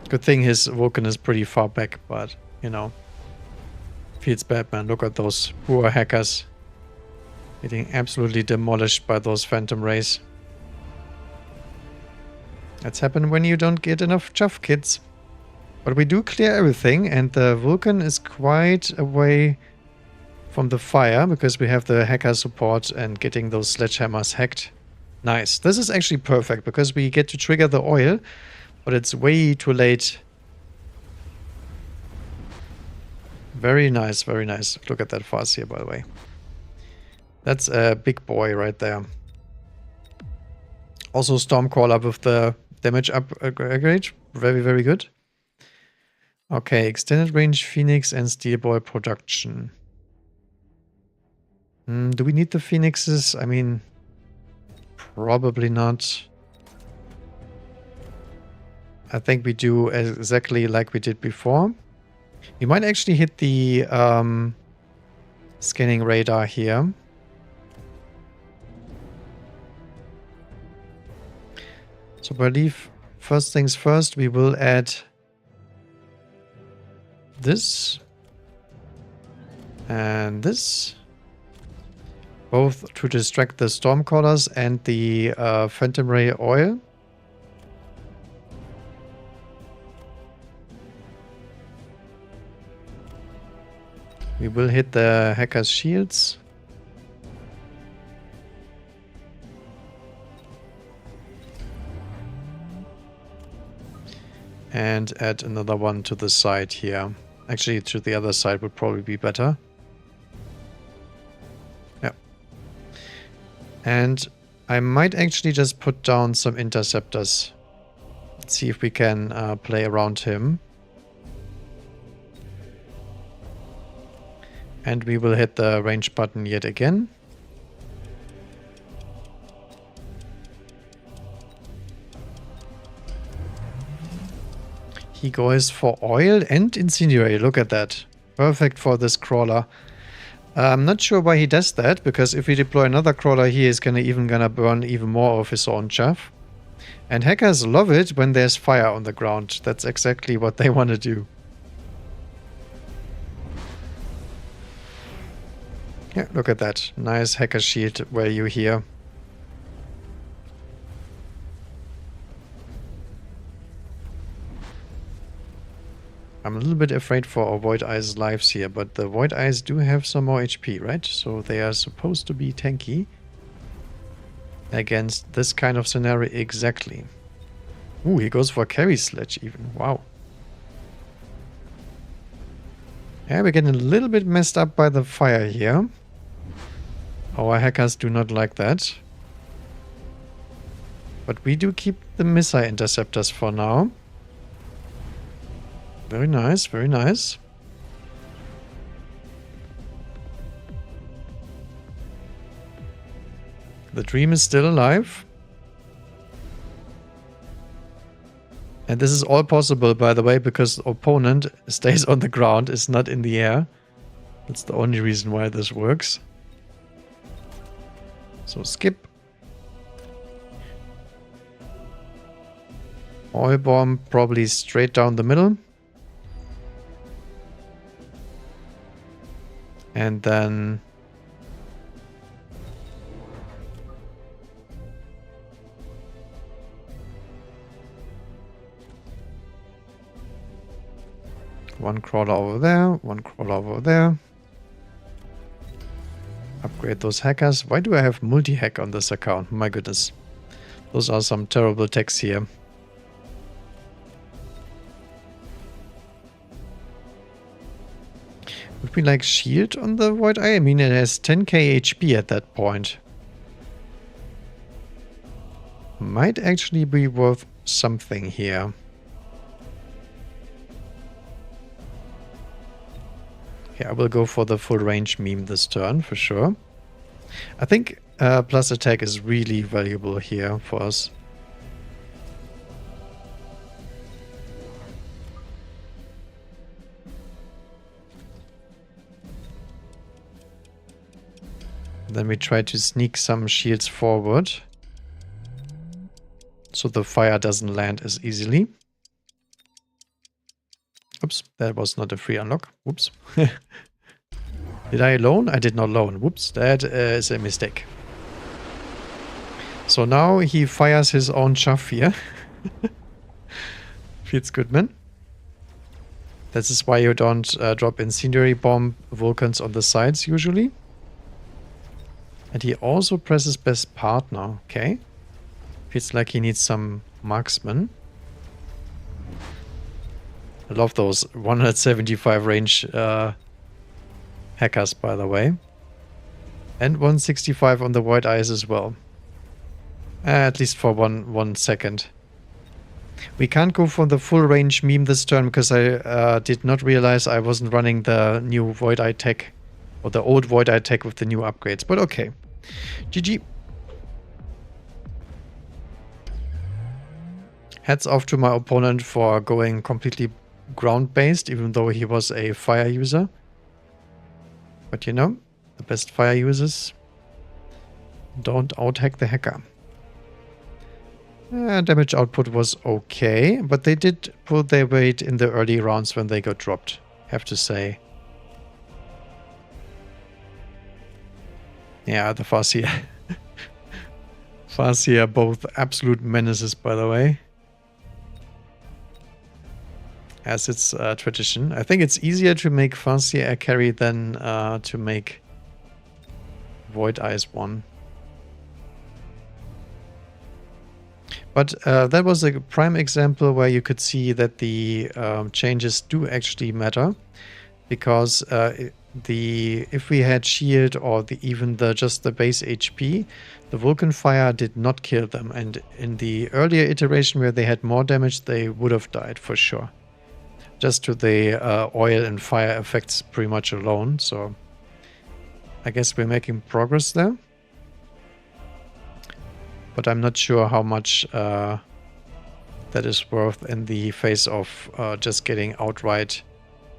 Good thing his Vulcan is pretty far back, but, you know. Feels bad, man. Look at those poor hackers. Getting absolutely demolished by those phantom rays. That's happened when you don't get enough chuff kits. But we do clear everything, and the Vulcan is quite away from the fire, because we have the hacker support and getting those sledgehammers hacked. Nice. This is actually perfect, because we get to trigger the oil, but it's way too late. Very nice, very nice. Look at that fuzz here, by the way. That's a big boy right there. Also Stormcaller with the damage upgrade. Very, very good. Okay, extended range Phoenix and Steel Ball production. Do we need the Phoenixes? I mean, probably not. I think we do exactly like we did before. We might actually hit the scanning radar here. So I believe first things first, we will add this and this, both to distract the Stormcallers and the Phantom Ray oil. We will hit the hackers' shields. And add another one to the side here. Actually, to the other side would probably be better. Yeah. And I might actually just put down some interceptors. Let's see if we can play around him. And we will hit the range button yet again. He goes for oil and incinerate. Look at that. Perfect for this crawler. I'm not sure why he does that, because if we deploy another crawler, he is gonna burn even more of his own chaff. And hackers love it when there's fire on the ground. That's exactly what they want to do. Yeah, look at that. Nice hacker shield where you here. I'm a little bit afraid for our Void Eyes lives here, but the Void Eyes do have some more HP, right? So they are supposed to be tanky against this kind of scenario exactly. Ooh, he goes for a carry sledge even. Wow. Yeah, we're getting a little bit messed up by the fire here. Our hackers do not like that. But we do keep the missile interceptors for now. Very nice, very nice. The dream is still alive. And this is all possible, by the way, because the opponent stays on the ground, is not in the air. That's the only reason why this works. So skip. Oil bomb probably straight down the middle. And then one crawler over there, one crawler over there. Upgrade those hackers. Why do I have multi-hack on this account? My goodness. Those are some terrible techs here. Would we like shield on the Void Eye? I mean, it has 10k HP at that point. Might actually be worth something here. Okay, I will go for the full range meme this turn for sure. I think plus attack is really valuable here for us. Then we try to sneak some shields forward, so the fire doesn't land as easily. Oops, that was not a free unlock. Whoops. Did I loan? I did not loan. Whoops, that is a mistake. So now he fires his own chaff here. Feels good, man. This is why you don't drop incendiary bomb Vulcans on the sides usually. And he also presses best partner. Okay. Feels like he needs some marksman. I love those 175 range hackers, by the way. And 165 on the Void Eyes as well. At least for one second. We can't go for the full range meme this turn because I did not realize I wasn't running the new Void Eye tech. Or the old Void Eye tech with the new upgrades. But okay. GG. Hats off to my opponent for going completely ground-based, even though he was a fire user. But you know, the best fire users don't out-hack the hacker. Damage output was okay, but they did pull their weight in the early rounds when they got dropped, have to say. Yeah, the Farseer. Farseer, both absolute menaces, by the way. As it's tradition. I think it's easier to make Farseer a carry than to make Void Eyes one. But that was a prime example where you could see that the changes do actually matter. Because if we had shield or even just the base HP, the Vulcan fire did not kill them. And in the earlier iteration where they had more damage, they would have died for sure. Just to the oil and fire effects pretty much alone. So I guess we're making progress there. But I'm not sure how much that is worth in the face of just getting outright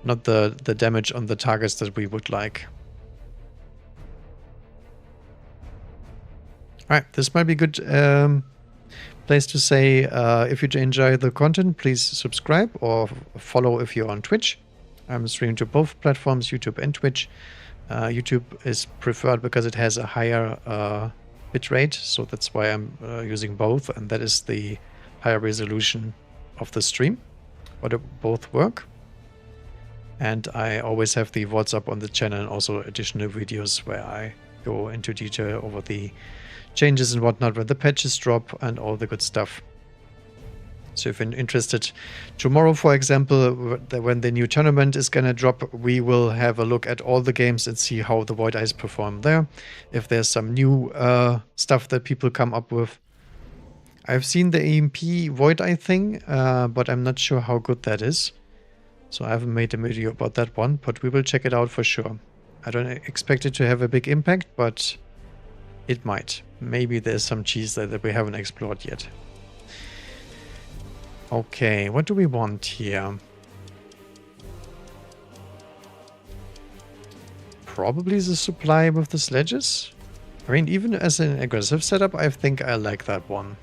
not the damage on the targets that we would like. Alright, this might be a good place to say if you enjoy the content, please subscribe or follow if you're on Twitch. I'm streaming to both platforms, YouTube and Twitch. YouTube is preferred because it has a higher bitrate, so that's why I'm using both, and that is the higher resolution of the stream. But both work. And I always have the VODs up on the channel and also additional videos where I go into detail over the changes and whatnot, when the patches drop and all the good stuff. So if you're interested, tomorrow, for example, when the new tournament is gonna drop, we will have a look at all the games and see how the Void Eyes perform there. If there's some new stuff that people come up with. I've seen the EMP Void Eye thing, but I'm not sure how good that is. So I haven't made a video about that one, but we will check it out for sure. I don't expect it to have a big impact, but it might. Maybe there's some cheese there that we haven't explored yet. Okay, what do we want here? Probably the supply with the sledges. I mean, even as an aggressive setup, I think I like that one.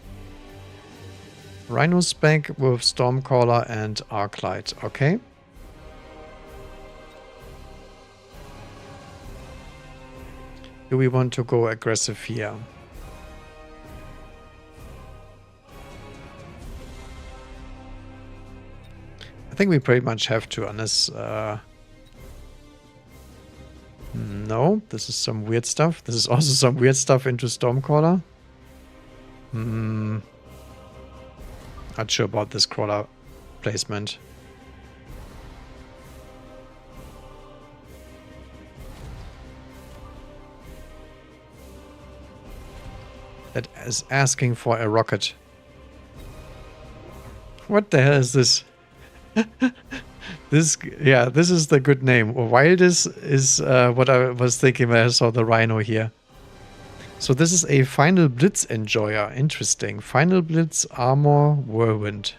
Rhino Spec with Stormcaller and Arclight. Okay. Do we want to go aggressive here? I think we pretty much have to, unless... no, this is some weird stuff. This is also some weird stuff into Stormcaller. Not sure about this crawler placement. That is asking for a rocket. What the hell is this? This is the good name. Wildest is what I was thinking when I saw the Rhino here. So this is a Final Blitz enjoyer. Interesting. Final Blitz Armor Whirlwind.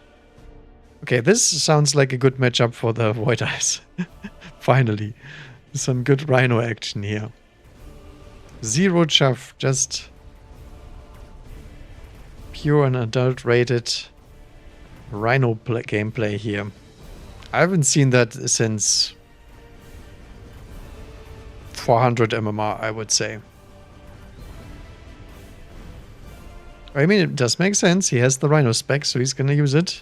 Okay, this sounds like a good matchup for the Void Eyes. Finally. Some good Rhino action here. Zero chuff, just pure and adult-rated Rhino gameplay here. I haven't seen that since 400 MMR, I would say. I mean, it does make sense. He has the Rhino spec, so he's gonna use it.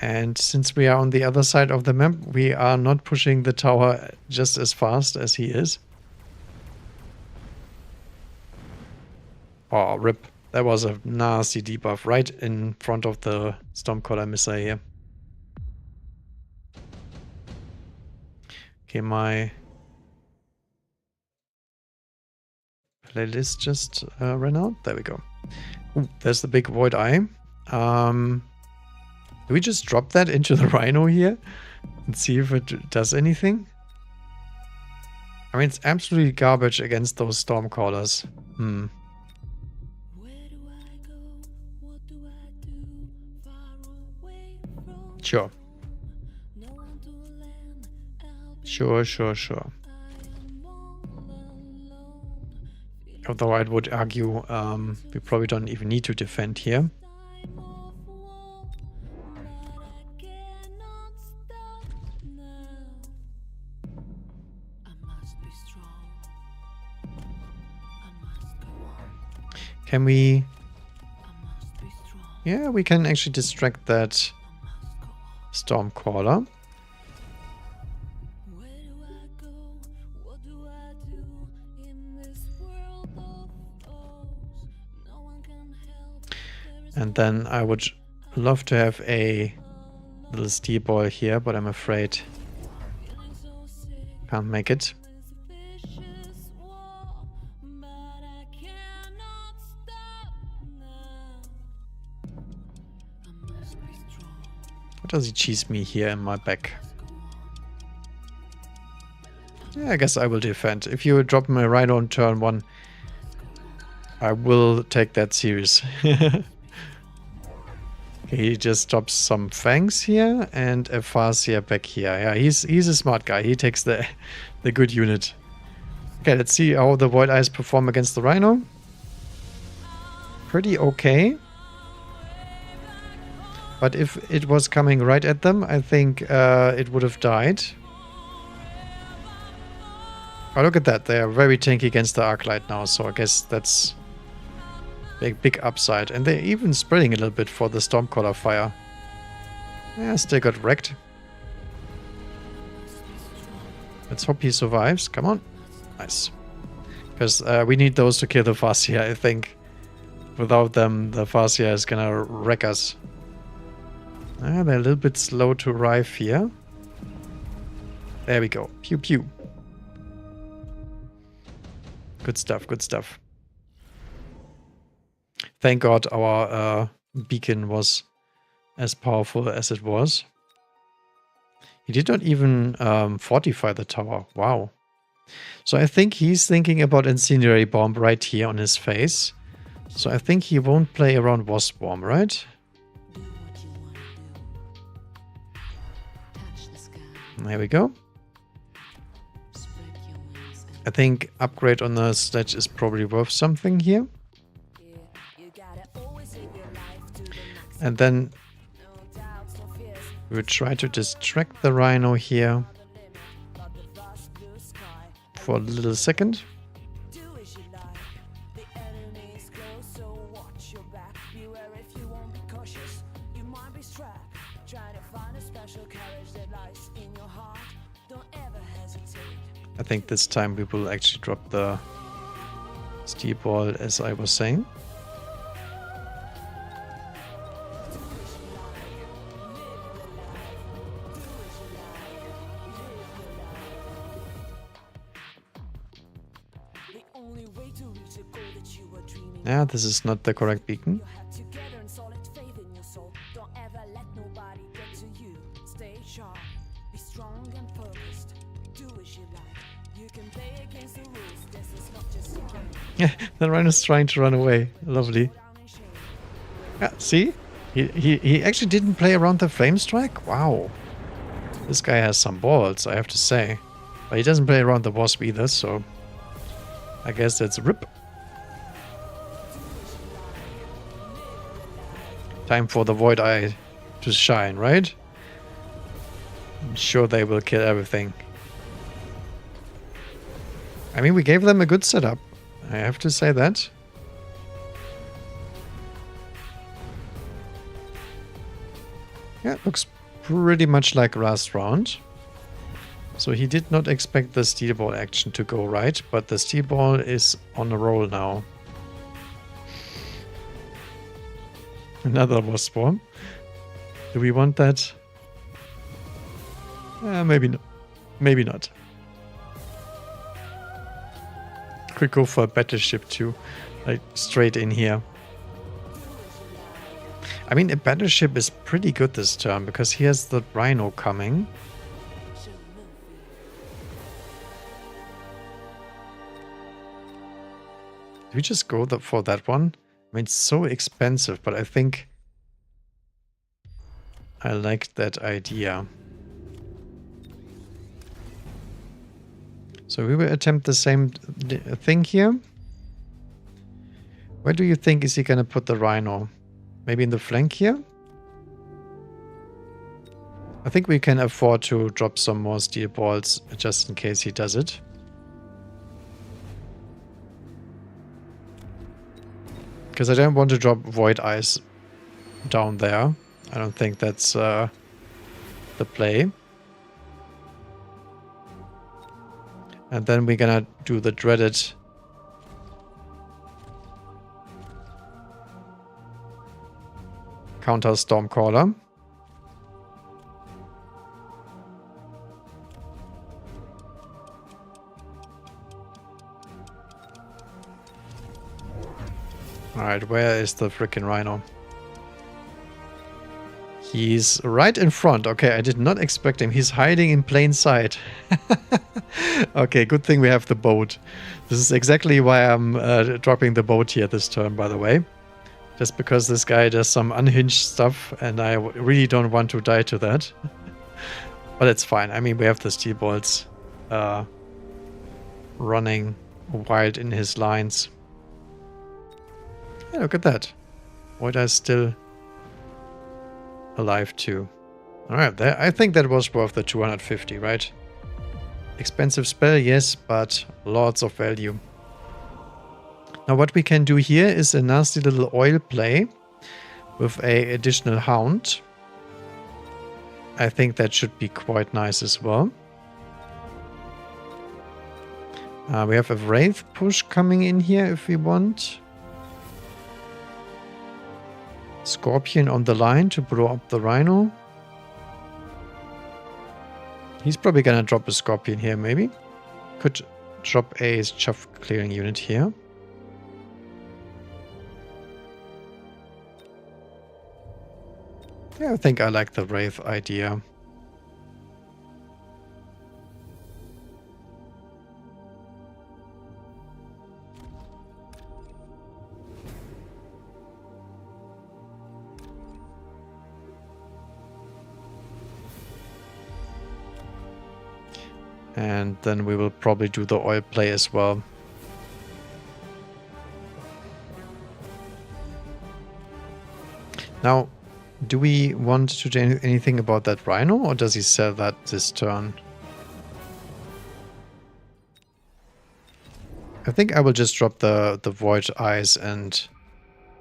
And since we are on the other side of the map, we are not pushing the tower just as fast as he is. Oh, rip. That was a nasty debuff right in front of the Stormcaller missile here. Okay, my playlist just ran out. There we go. Ooh, there's the big Void Eye. Do we just drop that into the Rhino here and see if it does anything? I mean, it's absolutely garbage against those Stormcallers. Sure. Sure. Although I would argue we probably don't even need to defend here. Can we... Yeah, we can actually distract that Stormcaller. And then I would love to have a little steel ball here, but I'm afraid can't make it. What does he cheese me here in my back? Yeah, I guess I will defend. If you drop my Rhino on turn 1, I will take that serious. He just drops some fangs here and a Farseer back here. Yeah, he's a smart guy. He takes the good unit. Okay, let's see how the Void Eyes perform against the Rhino. Pretty okay. But if it was coming right at them, I think it would have died. Oh, look at that. They are very tanky against the Arclight now, so I guess that's big upside. And they're even spreading a little bit for the Stormcaller fire. Yeah, still got wrecked. Let's hope he survives. Come on. Nice. Because we need those to kill the Farseer, I think. Without them, the Farseer is gonna wreck us. They're a little bit slow to arrive here. There we go. Pew pew. Good stuff, good stuff. Thank God our beacon was as powerful as it was. He did not even fortify the tower. Wow. So I think he's thinking about Incendiary Bomb right here on his face. So I think he won't play around Wasp Bomb, right? There we go. I think upgrade on the sledge is probably worth something here. And then we'll try to distract the Rhino here for a little second. I think this time we will actually drop the steel ball, as I was saying. Yeah, this is not the correct beacon. Yeah, the Rhino's trying to run away. Lovely. Yeah, see? He actually didn't play around the flame strike? Wow. This guy has some balls, I have to say. But he doesn't play around the wasp either, so I guess that's RIP. Time for the Void Eye to shine, right? I'm sure they will kill everything. I mean, we gave them a good setup. I have to say that. Yeah, it looks pretty much like last round. So he did not expect the steel ball action to go right, but the steel ball is on a roll now. Another wasp swarm. Do we want that? Maybe not. Maybe not. Could go for a battleship too, like straight in here. I mean, a battleship is pretty good this turn because he has the rhino coming. Do we just go for that one? I mean, it's so expensive, but I think I like that idea. So we will attempt the same thing here. Where do you think is he gonna put the rhino? Maybe in the flank here? I think we can afford to drop some more steel balls just in case he does it. Because I don't want to drop Void Eyes down there. I don't think that's the play. And then we're gonna do the dreaded counter Stormcaller. Alright, where is the freaking rhino? He's right in front. Okay, I did not expect him. He's hiding in plain sight. Okay, good thing we have the boat. This is exactly why I'm dropping the boat here this turn, by the way. Just because this guy does some unhinged stuff and I really don't want to die to that. But it's fine. I mean, we have the steel bolts running wild in his lines. Yeah, look at that. Void Eye's still alive too. Alright, I think that was worth the 250, right? Expensive spell, yes, but lots of value. Now what we can do here is a nasty little oil play with a additional hound. I think that should be quite nice as well. We have a wraith push coming in here if we want. Scorpion on the line to blow up the rhino. He's probably gonna drop a scorpion here, maybe. Could drop a chaff clearing unit here. Yeah, I think I like the wraith idea. And then we will probably do the oil play as well. Now, do we want to do anything about that rhino, or does he sell that this turn? I think I will just drop the Void Eyes, and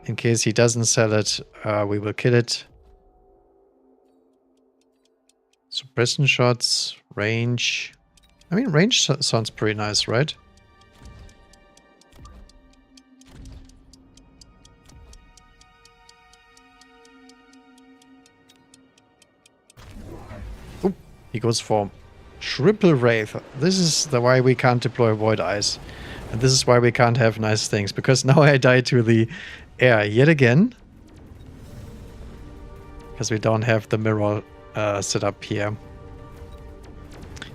in case he doesn't sell it, we will kill it. Suppression shots, range. I mean, range sounds pretty nice, right? Oop, he goes for triple wraith. This is the why we can't deploy Void Eyes. And this is why we can't have nice things, because now I die to the air yet again. Because we don't have the mirror set up here.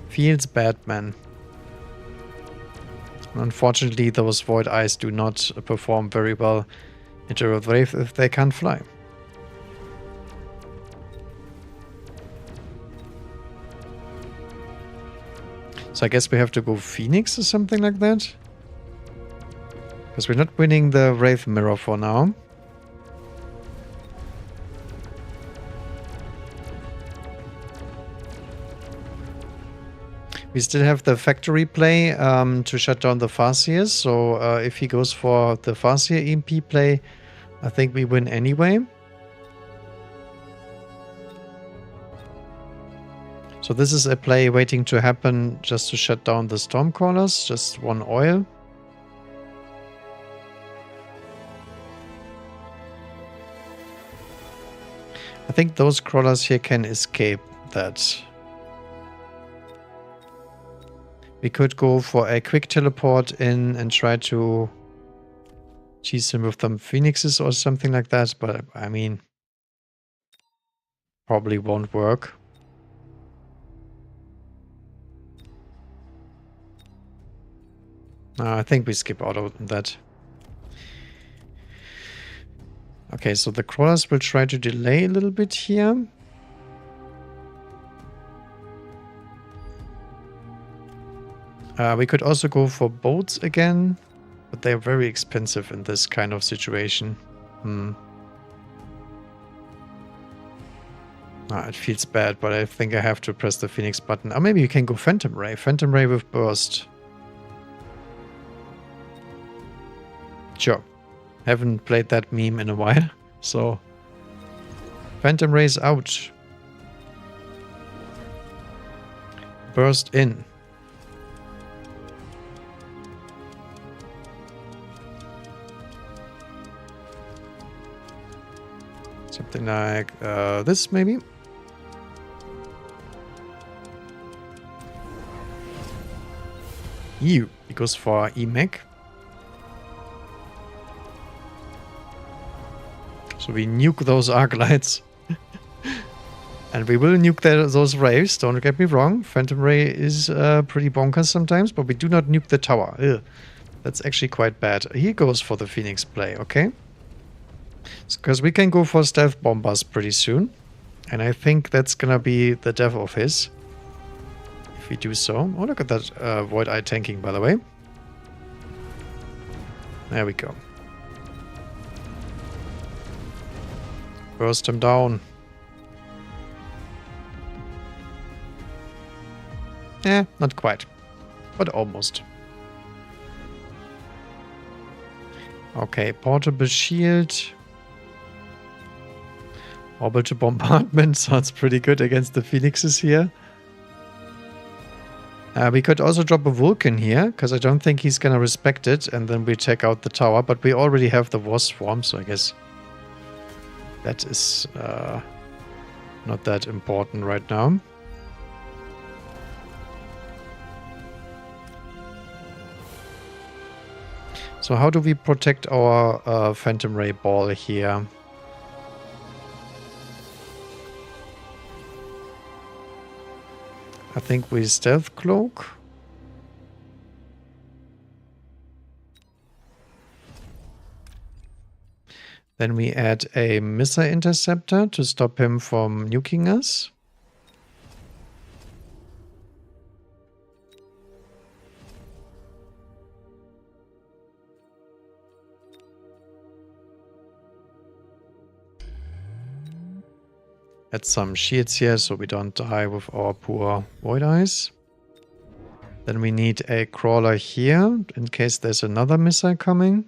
Feels bad, man. Unfortunately, those Void Eyes do not perform very well into a wraith if they can't fly. So So I guess we have to go Phoenix or something like that. Because we're not winning the Wraith Mirror for now. We still have the factory play to shut down the Farseers, so if he goes for the Farseer EMP play, I think we win anyway. So this is a play waiting to happen just to shut down the Stormcallers, just one oil. I think those crawlers here can escape that. We could go for a quick teleport in and try to cheese him with some phoenixes or something like that, but I mean, probably won't work. I think we skip out of that. Okay, so the crawlers will try to delay a little bit here. We could also go for boats again, but they're very expensive in this kind of situation. It feels bad, but I think I have to press the Phoenix button. Or maybe you can go Phantom Ray. Phantom Ray with Burst. Sure. Haven't played that meme in a while, so... Phantom Ray's out. Burst in. Something like this, maybe? Ew, he goes for E-Mech. So we nuke those arc lights. And we will nuke those rays, don't get me wrong. Phantom Ray is pretty bonkers sometimes, but we do not nuke the tower. Ugh. That's actually quite bad. He goes for the Phoenix play, okay? Because we can go for stealth bombers pretty soon. And I think that's gonna be the death of his. If we do so. Oh, look at that Void Eye tanking, by the way. There we go. Burst him down. Not quite. But almost. Okay, portable shield. Orbital bombardment sounds pretty good against the Phoenixes here. We could also drop a Vulcan here, because I don't think he's gonna respect it, and then we take out the tower, but we already have the War Swarm, so I guess that is not that important right now. So how do we protect our Phantom Ray ball here? I think we stealth cloak. Then we add a missile interceptor to stop him from nuking us. Add some shields here so we don't die with our poor Void Eyes. Then we need a crawler here in case there's another missile coming.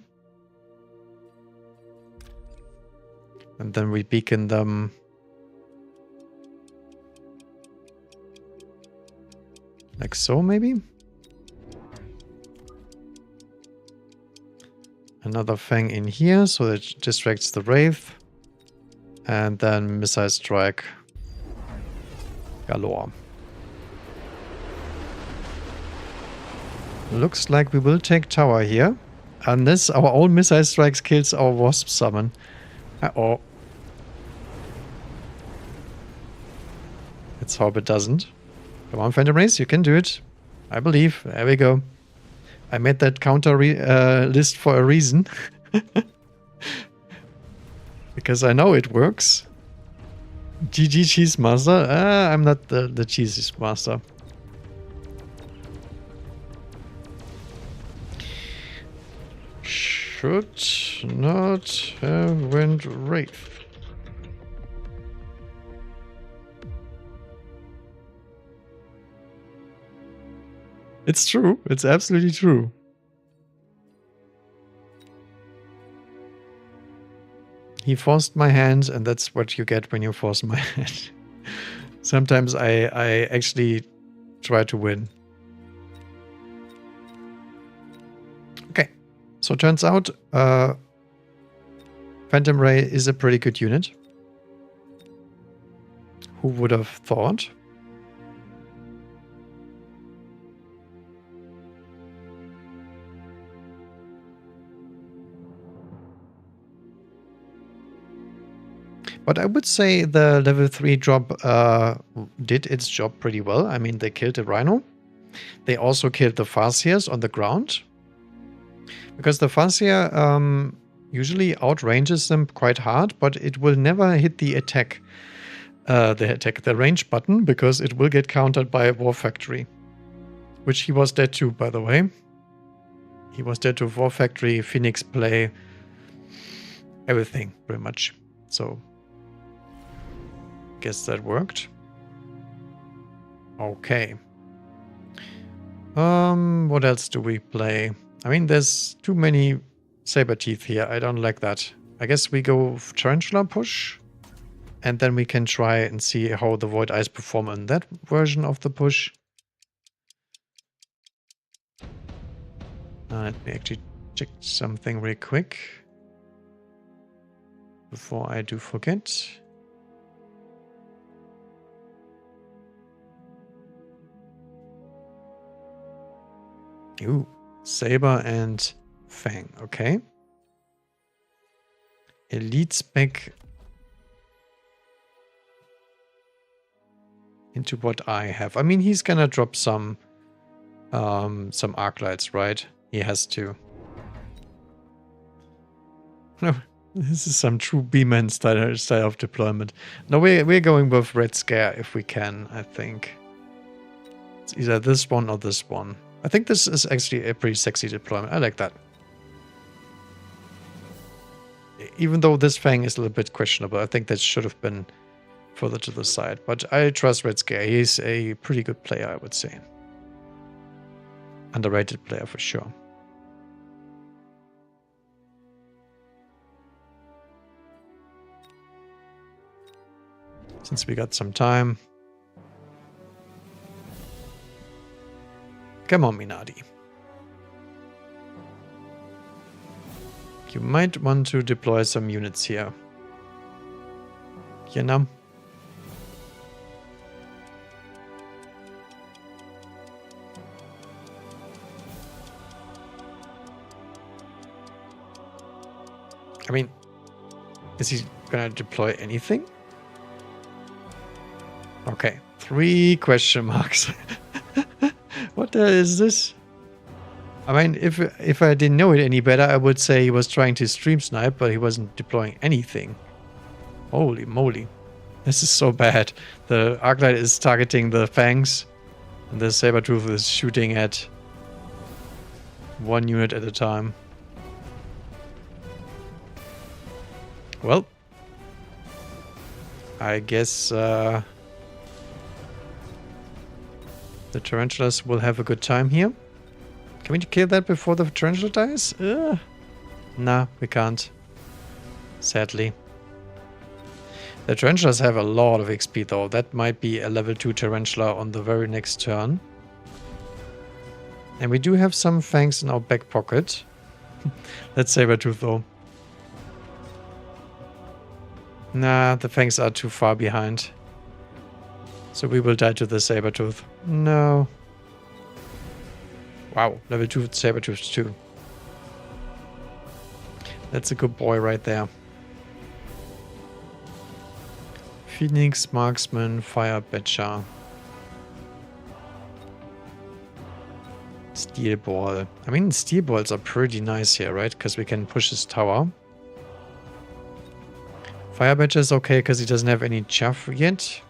And then we beacon them like so, maybe? Another Fang in here so that it distracts the Wraith. And then missile strike galore. Looks like we will take tower here. Unless our own missile strikes kills our Wasp summon. Uh-oh. Let's hope it doesn't. Come on, Phantom Race, you can do it. I believe. There we go. I made that counter list for a reason. Because I know it works. GG Cheese Master. I'm not the Cheese Master. could not have went Wraith. It's true. It's absolutely true. He forced my hand, and that's what you get when you force my hand. Sometimes I actually try to win. Okay, so turns out Phantom Ray is a pretty good unit. Who would have thought? But I would say the level 3 drop did its job pretty well. I mean, they killed the Rhino. They also killed the Farseers on the ground. Because the Farseer usually outranges them quite hard, but it will never hit the attack. The range button, because it will get countered by a Warfactory. Which he was dead to, by the way. He was dead to Warfactory, Phoenix play, everything, pretty much. So guess that worked. Okay. What else do we play? I mean, there's too many saber teeth here. I don't like that. I guess we go Tarantula push. And then we can try and see how the Void Eyes perform in that version of the push. Let me actually check something real quick. Before I do forget. Ooh, Saber and Fang, okay. Elite spec into what I have. I mean, he's gonna drop some arc lights, right? He has to. No, this is some true B-man style of deployment. No, we're going with Red Scare if we can, I think. It's either this one or this one. I think this is actually a pretty sexy deployment. I like that. Even though this Fang is a little bit questionable, I think that should have been further to the side. But I trust Red Scare. He's a pretty good player, I would say. Underrated player for sure. Since we got some time. Come on, Minardi. You might want to deploy some units here. You know? I mean, is he gonna deploy anything? Okay, 3 question marks. What the hell is this? I mean, if I didn't know it any better, I would say he was trying to stream snipe, but he wasn't deploying anything. Holy moly. This is so bad. The Arclight is targeting the Fangs, and the Sabertooth is shooting at 1 unit at a time. Well, I guess the Tarantulas will have a good time here. Can we kill that before the Tarantula dies? Nah, we can't. Sadly. The Tarantulas have a lot of XP though. That might be a level 2 Tarantula on the very next turn. And we do have some Fangs in our back pocket. That's Sabertooth though. Nah, the Fangs are too far behind. So we will die to the Sabertooth. No. Wow, level 2 Sabertooth too. That's a good boy right there. Phoenix, Marksman, Fire Batcher. Steel Ball. I mean, Steel Balls are pretty nice here, right? Because we can push his tower. Fire Batcher is okay because he doesn't have any chaff yet.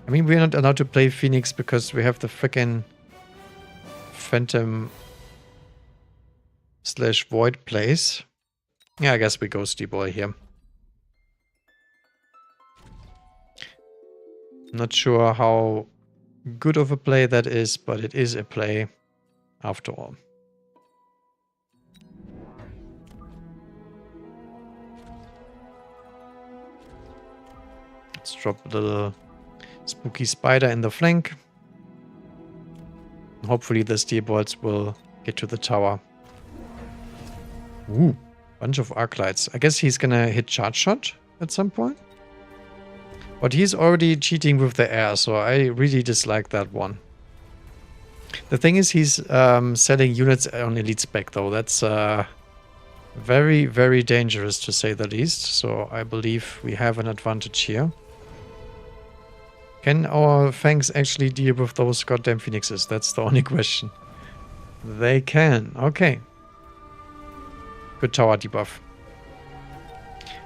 I mean, we're not allowed to play Phoenix because we have the frickin' Phantom / Void place. Yeah, I guess we go Steeboy here. Not sure how good of a play that is, but it is a play after all. Let's drop a little spooky spider in the flank. Hopefully the Steelbolts will get to the tower. Ooh, bunch of arc lights. I guess he's gonna hit charge shot at some point. But he's already cheating with the air, so I really dislike that one. The thing is, he's selling units on elite spec, though. That's very, very dangerous, to say the least. So I believe we have an advantage here. Can our Fangs actually deal with those goddamn Phoenixes? That's the only question. They can. Okay. Good tower debuff.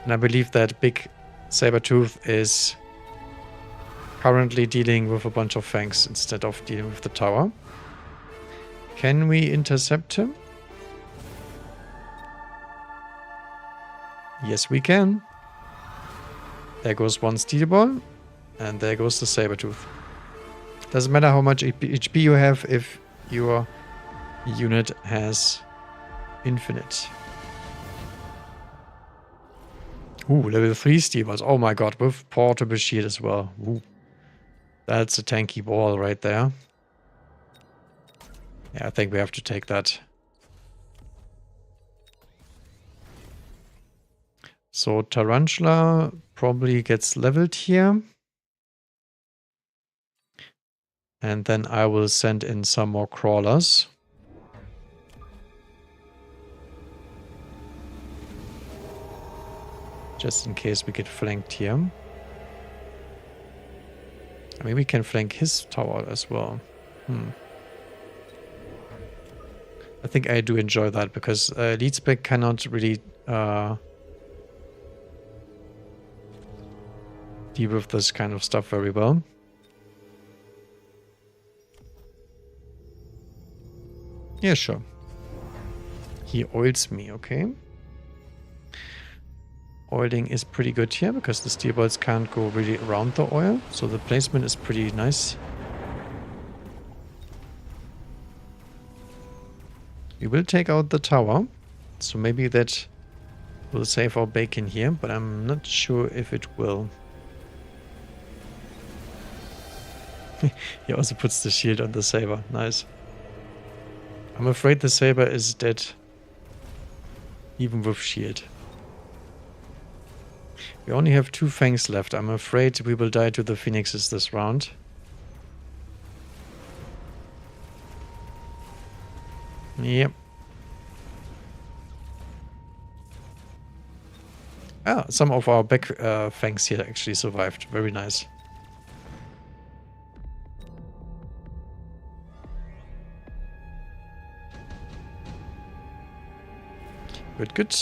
And I believe that big Sabertooth is currently dealing with a bunch of Fangs instead of dealing with the tower. Can we intercept him? Yes, we can. There goes one Steel Ball. And there goes the Sabertooth. Doesn't matter how much HP you have if your unit has infinite. Ooh, level 3 Steel Balls. Oh my god, with portable shield as well. Ooh. That's a tanky ball right there. Yeah, I think we have to take that. So Tarantula probably gets leveled here. And then I will send in some more crawlers. Just in case we get flanked here. I mean, we can flank his tower as well. I think I do enjoy that because elite spec cannot really deal with this kind of stuff very well. Yeah, sure. He oils me, okay. Oiling is pretty good here because the steel bolts can't go really around the oil, so the placement is pretty nice. We will take out the tower, so maybe that will save our bacon here, but I'm not sure if it will. He also puts the shield on the saber, nice. I'm afraid the saber is dead, even with shield. We only have 2 fangs left. I'm afraid we will die to the phoenixes this round. Yep. Ah, some of our back fangs here actually survived. Very nice. Good, good.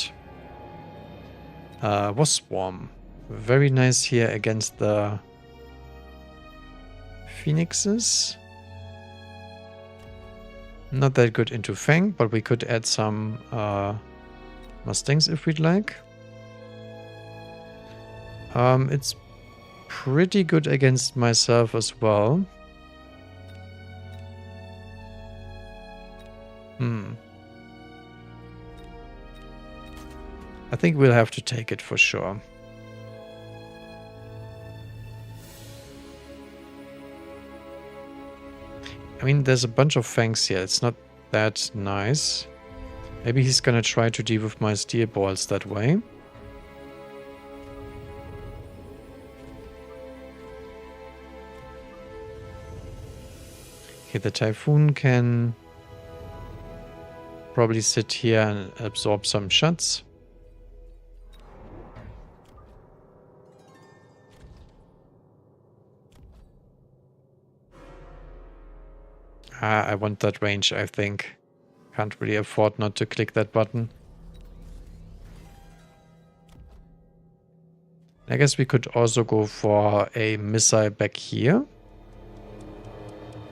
Wasp Swarm. Very nice here against the Phoenixes. Not that good into Fang, but we could add some Mustangs if we'd like. It's pretty good against myself as well. I think we'll have to take it for sure. I mean, there's a bunch of fangs here. It's not that nice. Maybe he's gonna try to deal with my steel balls that way. Okay, the Typhoon can probably sit here and absorb some shots. I want that range, I think. Can't really afford not to click that button. I guess we could also go for a missile back here.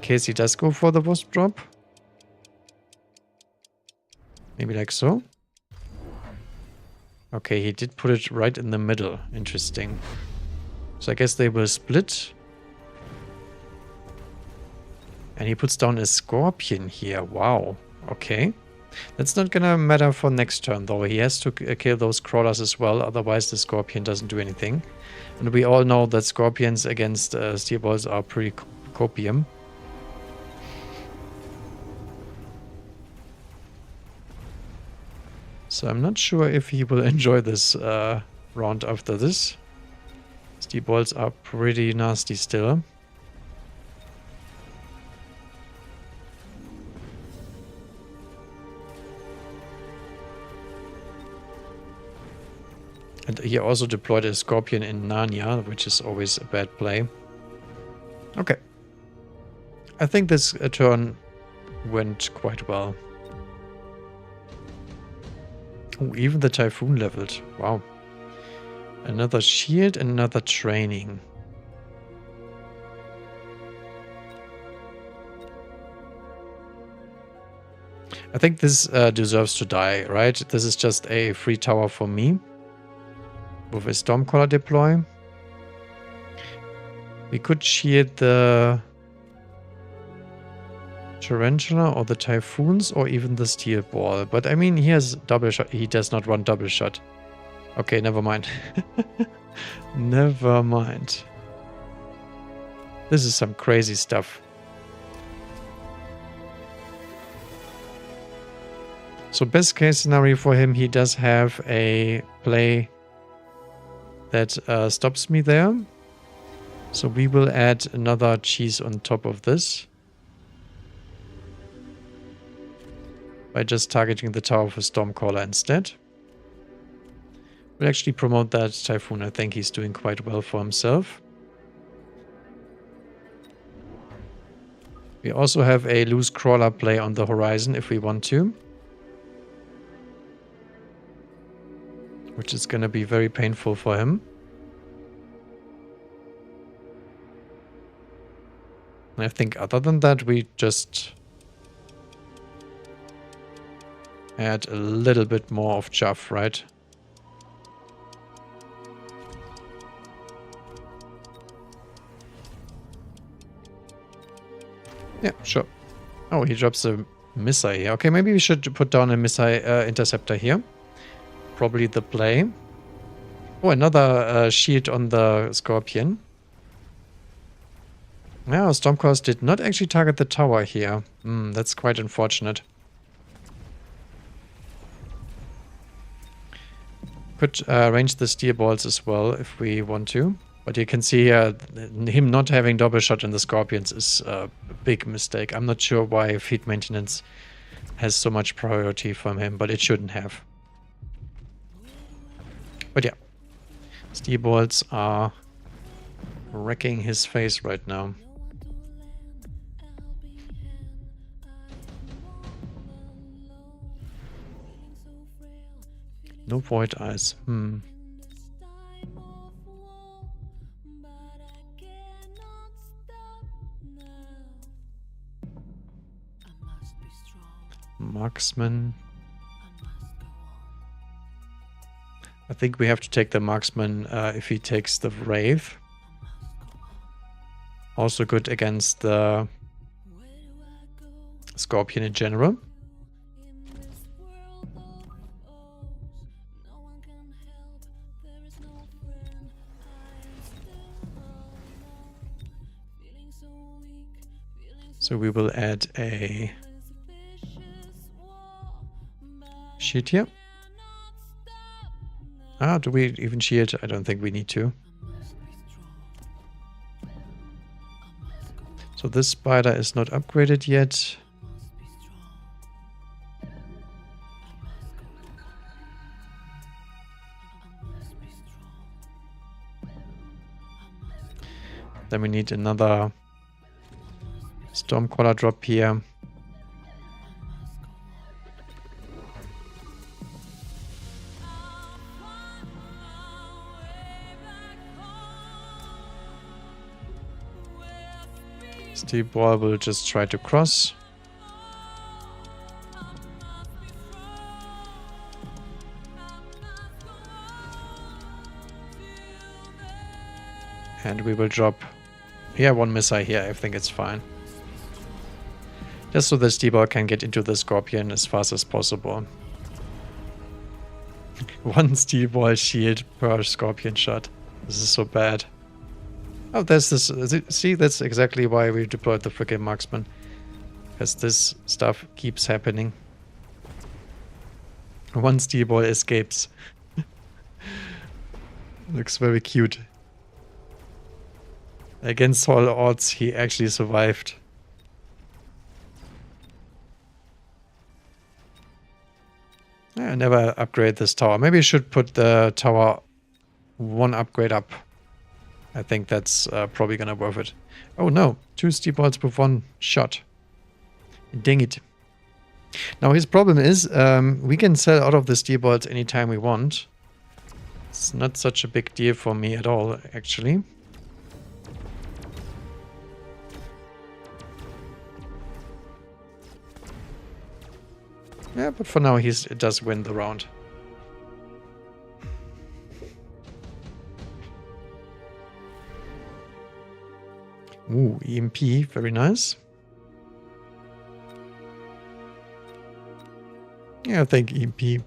case he does go for the wasp drop. Maybe like so. Okay, he did put it right in the middle. Interesting. So I guess they will split. And he puts down a scorpion here. Wow. Okay. That's not gonna matter for next turn, though. He has to kill those crawlers as well. Otherwise, the scorpion doesn't do anything. And we all know that scorpions against steel balls are pretty copium. So I'm not sure if he will enjoy this round after this. Steel balls are pretty nasty still. And he also deployed a scorpion in Narnia, which is always a bad play. Okay. I think this turn went quite well. Oh, even the Typhoon leveled. Wow. Another shield and another training. I think this deserves to die, right? This is just a free tower for me. With a Stormcaller deploy. We could shield the Tarantula or the Typhoons or even the Steel Ball. But I mean, he has double shot. He does not run double shot. Okay, never mind. Never mind. This is some crazy stuff. So best case scenario for him, he does have a play that stops me there. So we will add another cheese on top of this. By just targeting the tower for Stormcaller instead. We'll actually promote that Typhoon. I think he's doing quite well for himself. We also have a loose crawler play on the horizon if we want to. Which is going to be very painful for him. And I think other than that, we just add a little bit more of chuff, right? Yeah, sure. Oh, he drops a missile here. Okay, maybe we should put down a missile interceptor here. Probably the play. Oh, another shield on the Scorpion. Yeah, Stormcast did not actually target the tower here. That's quite unfortunate. Could range the steel balls as well if we want to. But you can see him not having double shot in the Scorpions is a big mistake. I'm not sure why fleet maintenance has so much priority from him, but it shouldn't have. But yeah, steel balls are wrecking his face right now. No void eyes. Marksman. I think we have to take the marksman if he takes the Wraith. Also good against the Scorpion in general. So we will add a shield here. Do we even shield? I don't think we need to. So this spider is not upgraded yet. Then we need another Stormcaller drop here. Steel ball will just try to cross. And we will drop, yeah, one missile here. I think it's fine. Just so the steel ball can get into the Scorpion as fast as possible. One steel ball shield per Scorpion shot. This is so bad. Oh, there's this. See, that's exactly why we deployed the freaking marksman. Because this stuff keeps happening. One steel ball escapes. Looks very cute. Against all odds, he actually survived. I never upgrade this tower. Maybe I should put the tower one upgrade up. I think that's probably gonna worth it. Oh no, 2 steel balls with 1 shot. Dang it. Now his problem is, we can sell out of the steel balls anytime we want. It's not such a big deal for me at all, actually. Yeah, but for now it does win the round. Ooh, EMP, very nice. Yeah, I think EMP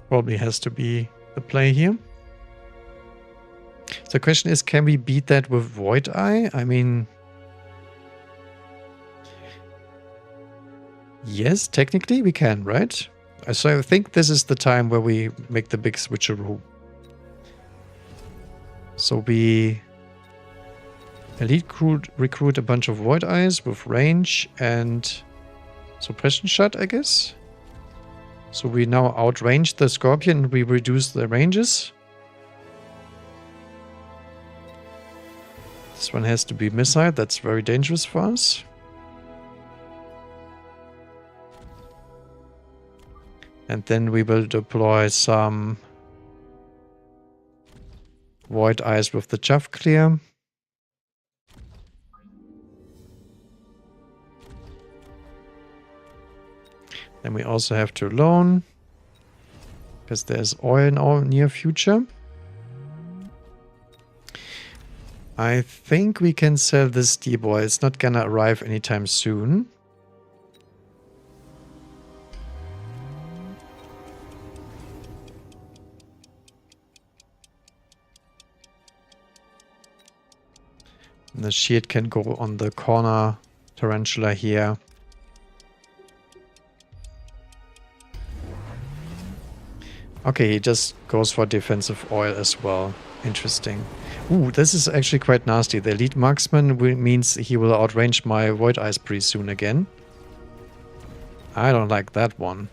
probably has to be the play here. So the question is, can we beat that with Void Eye? I mean... Yes, technically we can, right? So I think this is the time where we make the big switcheroo. So we recruit a bunch of Void Eyes with range and suppression shot, I guess. So we now outrange the Scorpion and we reduce the ranges. This one has to be missile, that's very dangerous for us. And then we will deploy some Void Eyes with the Chaff Clear. Then we also have to loan, because there's oil in our near future. I think we can sell this D-Boy. It's not gonna arrive anytime soon. And the shield can go on the corner tarantula here. Okay, he just goes for defensive oil as well. Interesting. Ooh, this is actually quite nasty. The elite marksman means he will outrange my Void Eyes pretty soon again. I don't like that one.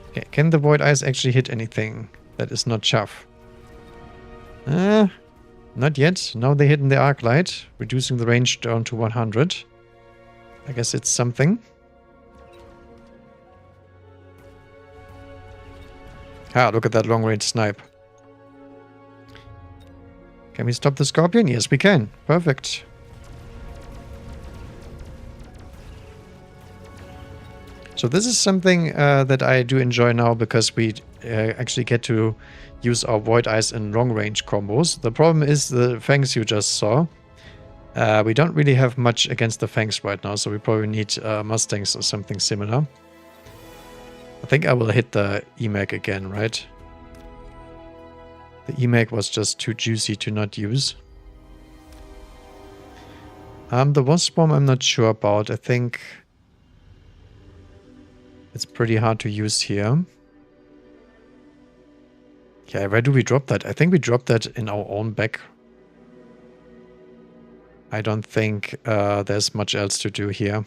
Okay, can the Void Eyes actually hit anything that is not chaff? Not yet. Now they hit in the arc light, reducing the range down to 100. I guess it's something. Ah, look at that long-range snipe. Can we stop the Scorpion? Yes, we can. Perfect. So this is something that I do enjoy now, because we actually get to use our Void Eyes in long-range combos. The problem is the Fangs you just saw. We don't really have much against the Fangs right now, so we probably need Mustangs or something similar. I think I will hit the EMAG again, right? The EMAG was just too juicy to not use. The Wasp Bomb I'm not sure about. I think it's pretty hard to use here. Yeah, where do we drop that? I think we dropped that in our own back. I don't think there's much else to do here.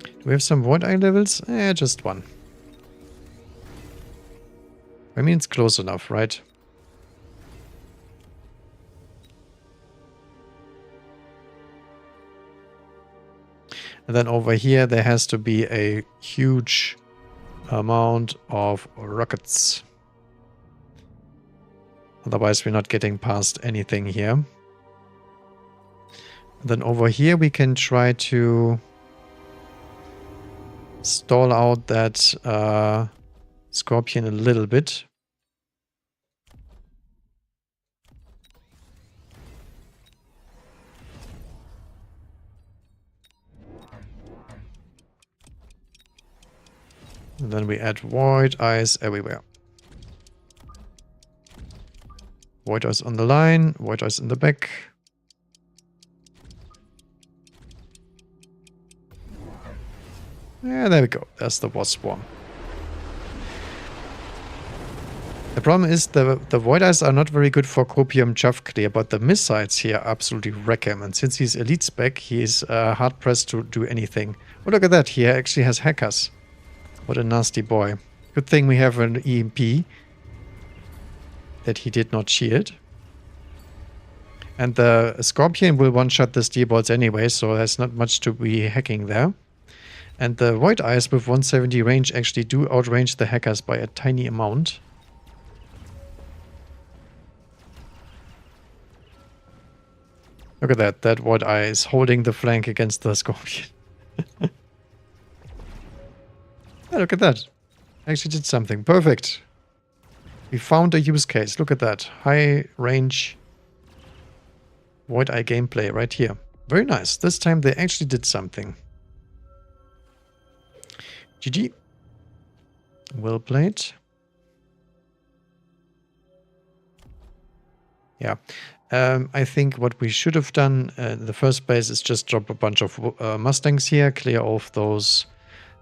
Do we have some Void Eye levels? Just one. I mean, it's close enough, right? And then over here, there has to be a huge amount of rockets. Otherwise, we're not getting past anything here. And then over here, we can try to stall out that Scorpion a little bit. And then we add Void Eyes everywhere. Void Eyes on the line, Void Eyes in the back. Yeah, there we go. There's the boss swarm. The problem is the Void Eyes are not very good for Copium Chaff Clear, but the missiles here absolutely wreck him. And since he's elite spec, he is hard pressed to do anything. Oh, look at that. He actually has hackers. What a nasty boy. Good thing we have an EMP that he did not shield. And the Scorpion will one-shot the steel balls anyway, so there's not much to be hacking there. And the Void Eyes with 170 range actually do outrange the hackers by a tiny amount. Look at that. That Void Eye is holding the flank against the Scorpion. Yeah, look at that. Actually did something. Perfect. We found a use case. Look at that. High range Void Eye gameplay right here. Very nice. This time they actually did something. GG. Well played. Yeah. I think what we should have done in the first place is just drop a bunch of Mustangs here, clear off those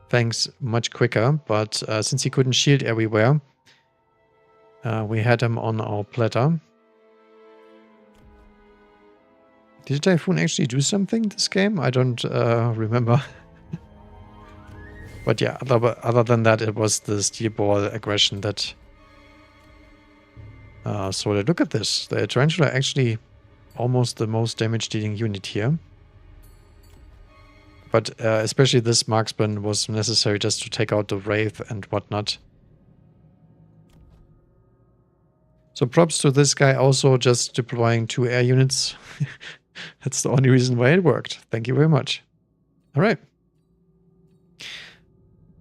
fangs much quicker. But since he couldn't shield everywhere, we had him on our platter. Did Typhoon actually do something this game? I don't remember. But yeah, other than that, it was the steel ball aggression that... so look at this. The Tarantula actually almost the most damage dealing unit here. But especially this marksman was necessary just to take out the Wraith and whatnot. So props to this guy also just deploying 2 air units. That's the only reason why it worked. Thank you very much. Alright.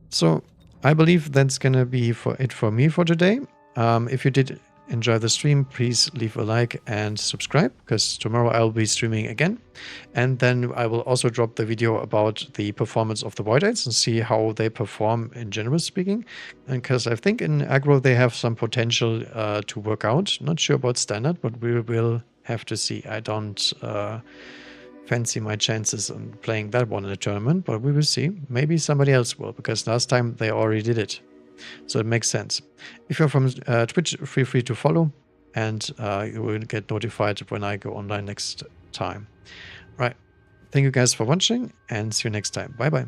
So I believe that's gonna be it for me for today. If you did enjoy the stream, please leave a like and subscribe, because tomorrow I'll be streaming again. And then I will also drop the video about the performance of the Void Eyes and see how they perform in general speaking. And because I think in aggro they have some potential to work out. Not sure about standard, but we will have to see. I don't fancy my chances on playing that one in a tournament, but we will see. Maybe somebody else will, because last time they already did it. So it makes sense. If you're from Twitch, feel free to follow, and you will get notified when I go online next time. Right. Thank you guys for watching, and see you next time. Bye bye.